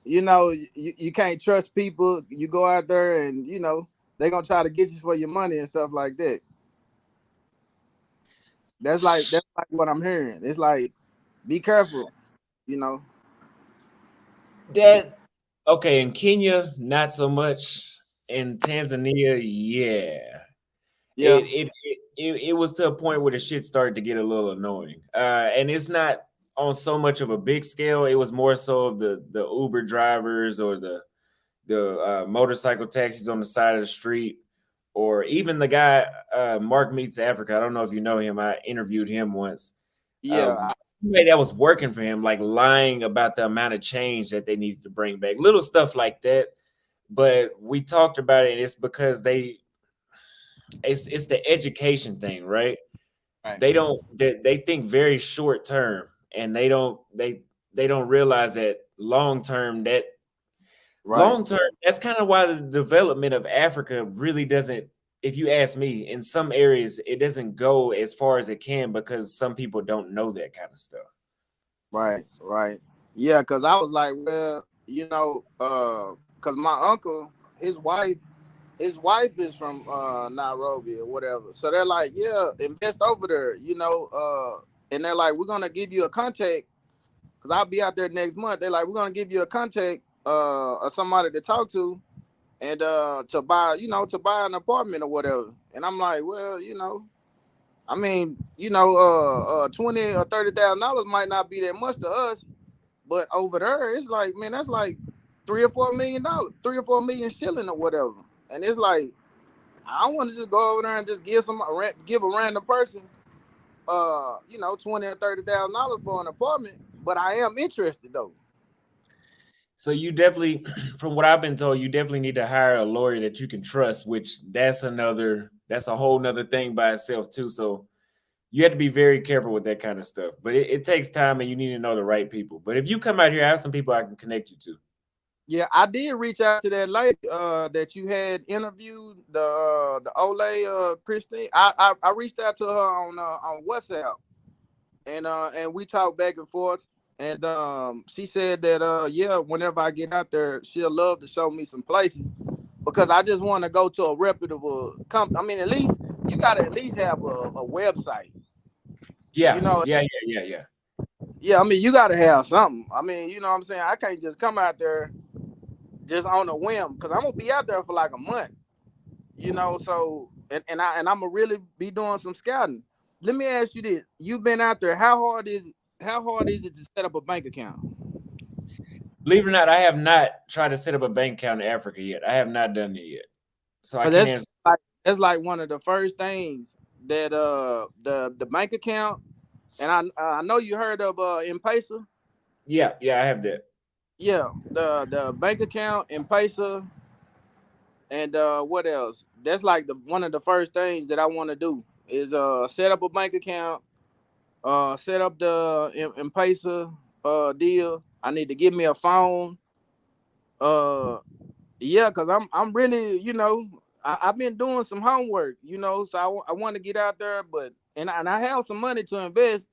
you can't trust people. You go out there and they're gonna try to get you for your money and stuff like that. That's like what I'm hearing. It's like, be careful, That okay, in Kenya, not so much. In Tanzania, yeah. It was to a point where the shit started to get a little annoying. And it's not on so much of a big scale. It was more so of the Uber drivers, or the motorcycle taxis on the side of the street, or even the guy Mark Meets Africa. I don't know if you know him. I interviewed him once. Yeah. Somebody that was working for him, like lying about the amount of change that they needed to bring back, little stuff like that. But we talked about it, and it's because it's the education thing, right? Right. They think very short term, and they don't realize that long term, that's kind of why the development of Africa really doesn't, if you ask me, in some areas it doesn't go as far as it can, because some people don't know that kind of stuff. Right. Yeah, because I was like, well, because my uncle, his wife is from Nairobi or whatever. So they're like, yeah, invest over there, and they're like, we're gonna give you a contact, because I'll be out there next month. They're like, we're gonna give you a contact or somebody to talk to, and to buy an apartment or whatever. And I'm like, well, I mean, $20,000 or $30,000 might not be that much to us, but over there, it's like, man, that's like $3 or $4 million shilling or whatever. And it's like, I don't want to just go over there and just give a random person, $20,000 or $30,000 for an apartment. But I am interested though. So you definitely, from what I've been told, you definitely need to hire a lawyer that you can trust, which that's a whole nother thing by itself too. So you have to be very careful with that kind of stuff. But it takes time and you need to know the right people. But if you come out here, I have some people I can connect you to. Yeah, I did reach out to that lady that you had interviewed, the Ole Christine. I reached out to her on WhatsApp, and we talked back and forth. And she said that yeah, whenever I get out there, she'll love to show me some places because I just want to go to a reputable company. I mean, at least you gotta at least have a website. Yeah, You know, yeah. yeah. I mean, you gotta have something. I mean, you know what I'm saying? I can't just come out there just on a whim because I'm gonna be out there for like a month. You know, so and I'm gonna really be doing some scouting. Let me ask you this: you've been out there. How hard is it? How hard is it to set up a bank account? Believe it or not, I have not tried to set up a bank account in Africa yet. I have not done it yet. So I Because can't answer. that's like one of the first things that the bank account. And I know you heard of M-Pesa. Yeah, I have that. Yeah, the bank account, M-Pesa, and what else? That's like the one of the first things that I want to do is set up a bank account, set up the M-Pesa deal. I need to give me a phone. Uh, yeah, cause I'm really, you know, I've been doing some homework, you know, so I want to get out there, but and I have some money to invest,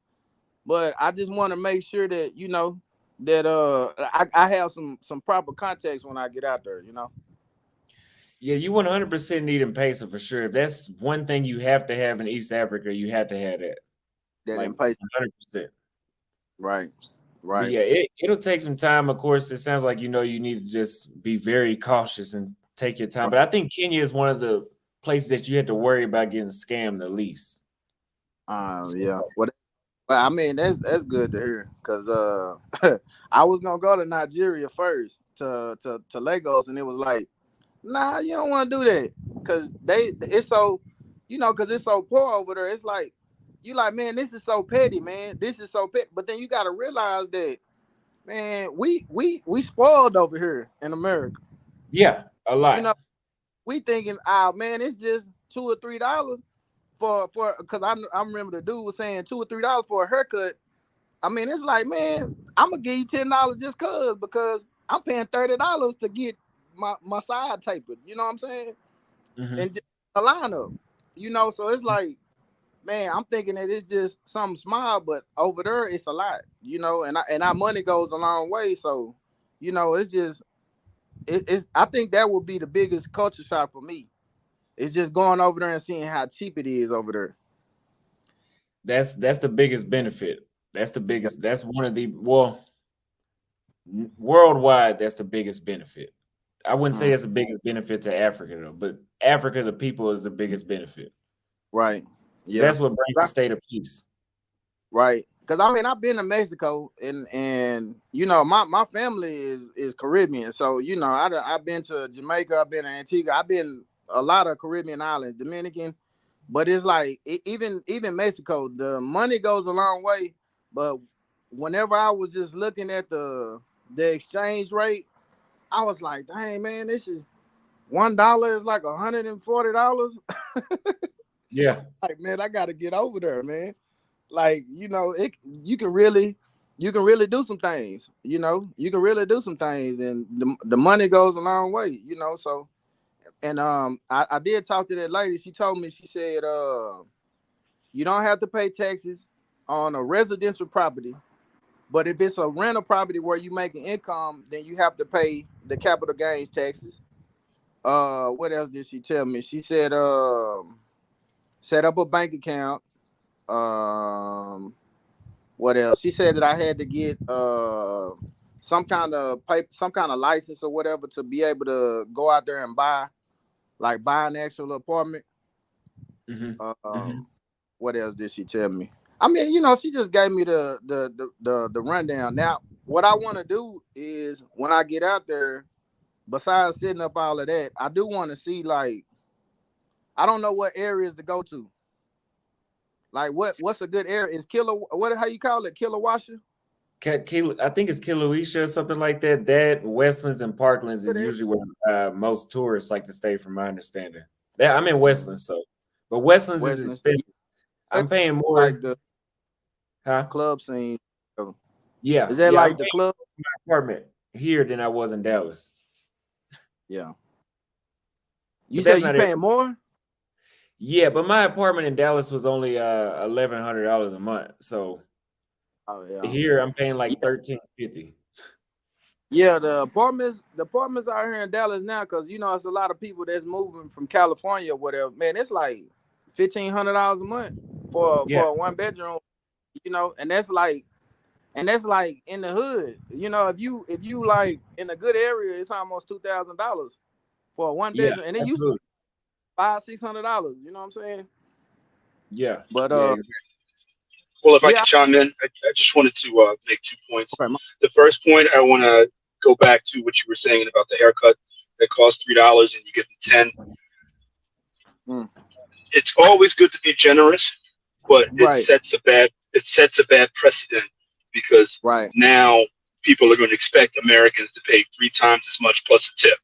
but I just want to make sure that you know that I have some proper context when I get out there, you know. Yeah, you 100% need M-Pesa for sure. If that's one thing you have to have in East Africa, you have to have that. That Like M-Pesa, 100%. right, But right. yeah, it'll take some time. Of course, it sounds like you need to just be very cautious and take your time. Right. But I think Kenya is one of the places that you have to worry about getting scammed the least. Yeah. Well, I mean that's good to hear, cause I was gonna go to Nigeria first to Lagos, and it was like, nah, you don't want to do that, cause it's so, you know, cause it's so poor over there. It's like you like, man, this is so petty, man. This is so petty. But then you gotta realize that, man, we spoiled over here in America. Yeah, a You lot. know, we thinking, oh man, it's just $2 or $3 for because I remember the dude was saying $2 or $3 for a haircut. I mean, it's like, man, I'm gonna give you $10 just because I'm paying $30 to get my side tapered. You know what I'm saying? Mhm. And just a lineup. You know, so it's like, man, I'm thinking that it's just something small, but over there it's a lot. You know, and our money goes a long way. So, you know, it's just it's. I think that would be the biggest culture shock for me. It's just going over there and seeing how cheap it is over there. That's the biggest benefit. That's the biggest. That's one of the worldwide. That's the biggest benefit. I wouldn't say Mm, it's the biggest benefit to Africa though, but Africa, the people, is the biggest benefit. right. 'Cause Yeah. that's what brings the state of peace. Right. Because I mean, I've been to Mexico, and you know, my family is Caribbean, so you know, I've been to Jamaica, I've been to Antigua, I've been a lot of Caribbean islands, Dominican, but it's like even Mexico, the money goes a long way, but whenever I was just looking at the exchange rate, I was like, dang man, this is $1 is like $140. Yeah. Like, man, I got to get over there, man. Like, you know, you can really do some things. You know, you can really do some things, and the money goes a long way. You know, so and I did talk to that lady. She told me, she said you don't have to pay taxes on a residential property, but if it's a rental property where you make an income, then you have to pay the capital gains taxes. What else did she tell me? She said set up a bank account. Um, what else? She said that I had to get some kind of paper, some kind of license or whatever to be able to go out there and buy an actual apartment. Mhm. Mhm. What else did she tell me? I mean, you know, she just gave me the rundown. Now, what I want to do is when I get out there, besides setting up all of that, I do want to see, like, I don't know what areas to go to. Like, what's a good area? Is Killer, what, how you call it? Killer Washer? I think it's Kiloisha or something like that. That Westlands and Parklands is usually where most tourists like to stay, from my understanding. Yeah, I'm in Westlands, but Westlands is Westland. expensive. I'm paying more. Like the Huh? club scene. Yeah. Is that yeah, like I'm the paying club? more for my apartment here than I was in Dallas. Yeah. You But said that's you not paying it. more? Yeah, but my apartment in Dallas was only $1,100 a month. So Oh yeah. here I'm paying like Yeah. $1,350. Yeah, the apartments out here in Dallas now, because you know it's a lot of people that's moving from California or whatever. Man, it's like $1,500 a month for Yeah. a 1 bedroom, you know, and that's like in the hood. You know, if you like in a good area, it's almost $2,000 for a 1 bedroom. And it used to Absolutely. be $500-$600, you know what I'm saying? Yeah. But Yeah. Well, if I yeah, could chime in, I just wanted to make 2 points. okay, The first point, I want to go back to what you were saying about the haircut that costs $3 and you get the 10. It's always good to be generous, but it right, sets a bad precedent, because right, now people are going to expect Americans to pay 3 times as much plus a tip.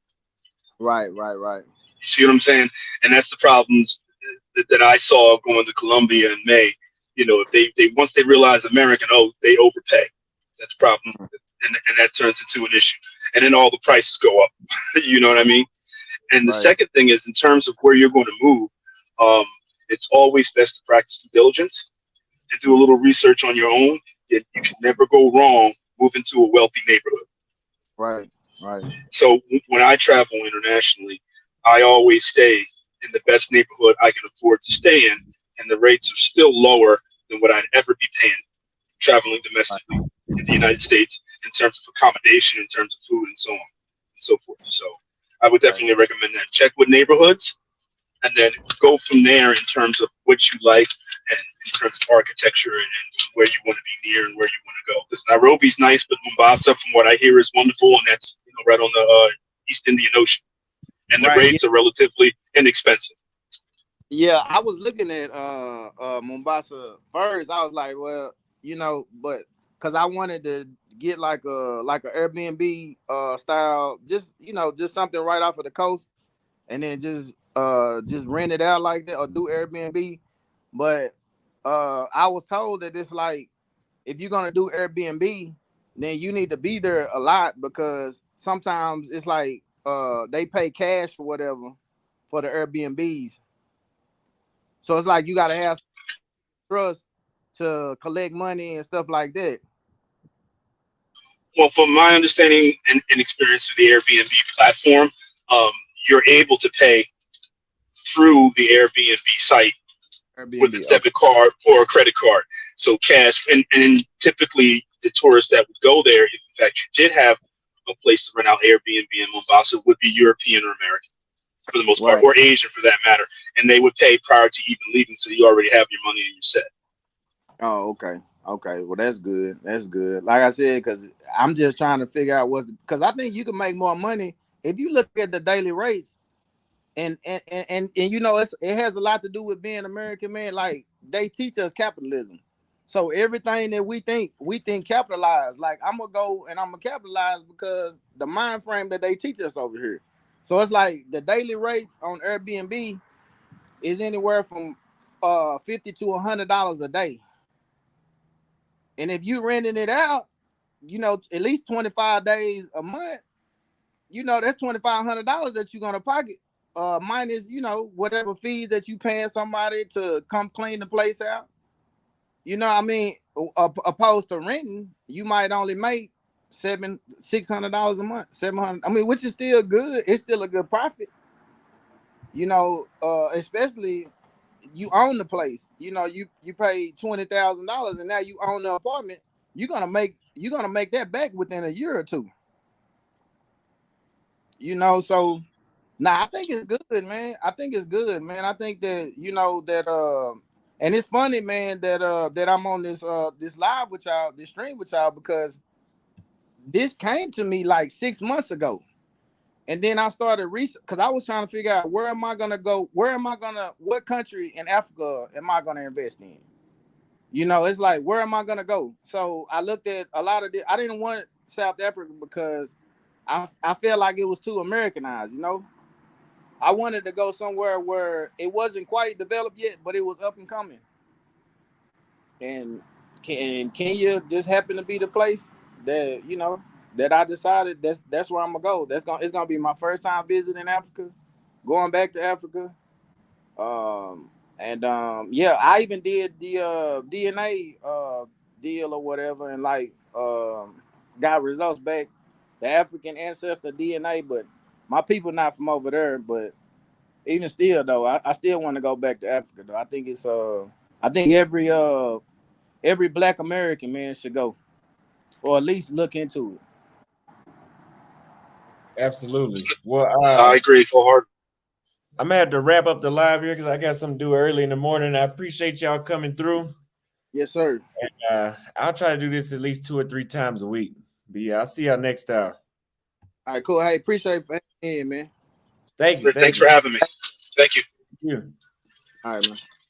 right. You see what I'm saying? And that's the problems that I saw going to Colombia in May. You know, if they once they realize American, they overpay. That's a problem, and that turns into an issue. And then all the prices go up. You know what I mean? And the Right. second thing is, in terms of where you're going to move, it's always best to practice due diligence and do a little research on your own. You can never go wrong moving to a wealthy neighborhood. Right. So when I travel internationally, I always stay in the best neighborhood I can afford to stay in, and the rates are still lower than what I'd ever be paying traveling domestically in the United States, in terms of accommodation, in terms of food, and so on and so forth. So I would definitely recommend that. Check with neighborhoods, and then go from there in terms of what you like, and in terms of architecture, and where you want to be near and where you want to go. Because Nairobi's nice, but Mombasa, from what I hear, is wonderful, and that's right on the East Indian Ocean, and the Right. rates are relatively inexpensive. Yeah, I was looking at Mombasa first. I was like, well, you know, but because I wanted to get like a Airbnb style, just just something right off of the coast, and then just rent it out like that, or do Airbnb. But I was told that it's like, if you're gonna do Airbnb, then you need to be there a lot, because sometimes it's like they pay cash or whatever for the Airbnbs. So it's like you gotta have trust to collect money and stuff like that. Well, from my understanding and experience with the Airbnb platform, you're able to pay through the Airbnb site with a debit card or a credit card. So cash, and typically the tourists that would go there, if in fact you did have a place to rent out Airbnb in Mombasa, would be European or American for the most part, Right. or Asian for that matter. And they would pay prior to even leaving, so you already have your money and you're set. Oh, okay. Okay. Well, that's good. That's good. Like I said, because I'm just trying to figure out because I think you can make more money if you look at the daily rates. And you know, it has a lot to do with being American, man. Like, they teach us capitalism. So everything that we think capitalized. Like, I'm gonna go and I'm gonna capitalize because the mind frame that they teach us over here. So it's like the daily rates on Airbnb is anywhere from $50 to $100 a day. And if you renting it out, you know, at least 25 days a month, you know, that's $2,500 that you're gonna pocket. Minus, you know, whatever fees that you paying somebody to come clean the place out. You know what I mean? Opposed to renting, you might only make $600 a month, 700. I mean, which is still good. It's still a good profit. You know, especially you own the place. You know, you pay $20,000 and now you own the apartment. You're gonna make that back within a year or two. You know, so nah, I think it's good, man. I think it's good, man. I think that, you know, that and it's funny, man, that I'm on this live with y'all, this stream with y'all, because this came to me like 6 months ago. And then I started research, because I was trying to figure out, where am I gonna go? What country in Africa am I gonna invest in? you know, it's like, where am I gonna go? So I looked at a lot of I didn't want South Africa because I felt like it was too Americanized, you know. I wanted to go somewhere where it wasn't quite developed yet, but it was up and coming. And Kenya just happened to be the place that, you know, that I decided that's where I'm gonna go. It's gonna be my first time visiting Africa, going back to Africa. Yeah, I even did the DNA deal or whatever, and like got results back, the African ancestor DNA, but my people not from over there. But even still though, I still want to go back to Africa though. I think it's I think every Black American man should go, or at least look into it. Absolutely. Well, I agree full hard. I'm gonna have to wrap up the live here because I got something to do early in the morning. I appreciate y'all coming through. Yes, sir. And I'll try to do this at least 2 or 3 times a week. But yeah, I'll see y'all next time. All right, cool. Hey, appreciate it, man. Thank you. Thanks for having me. Thank you. Thank you. All right, man.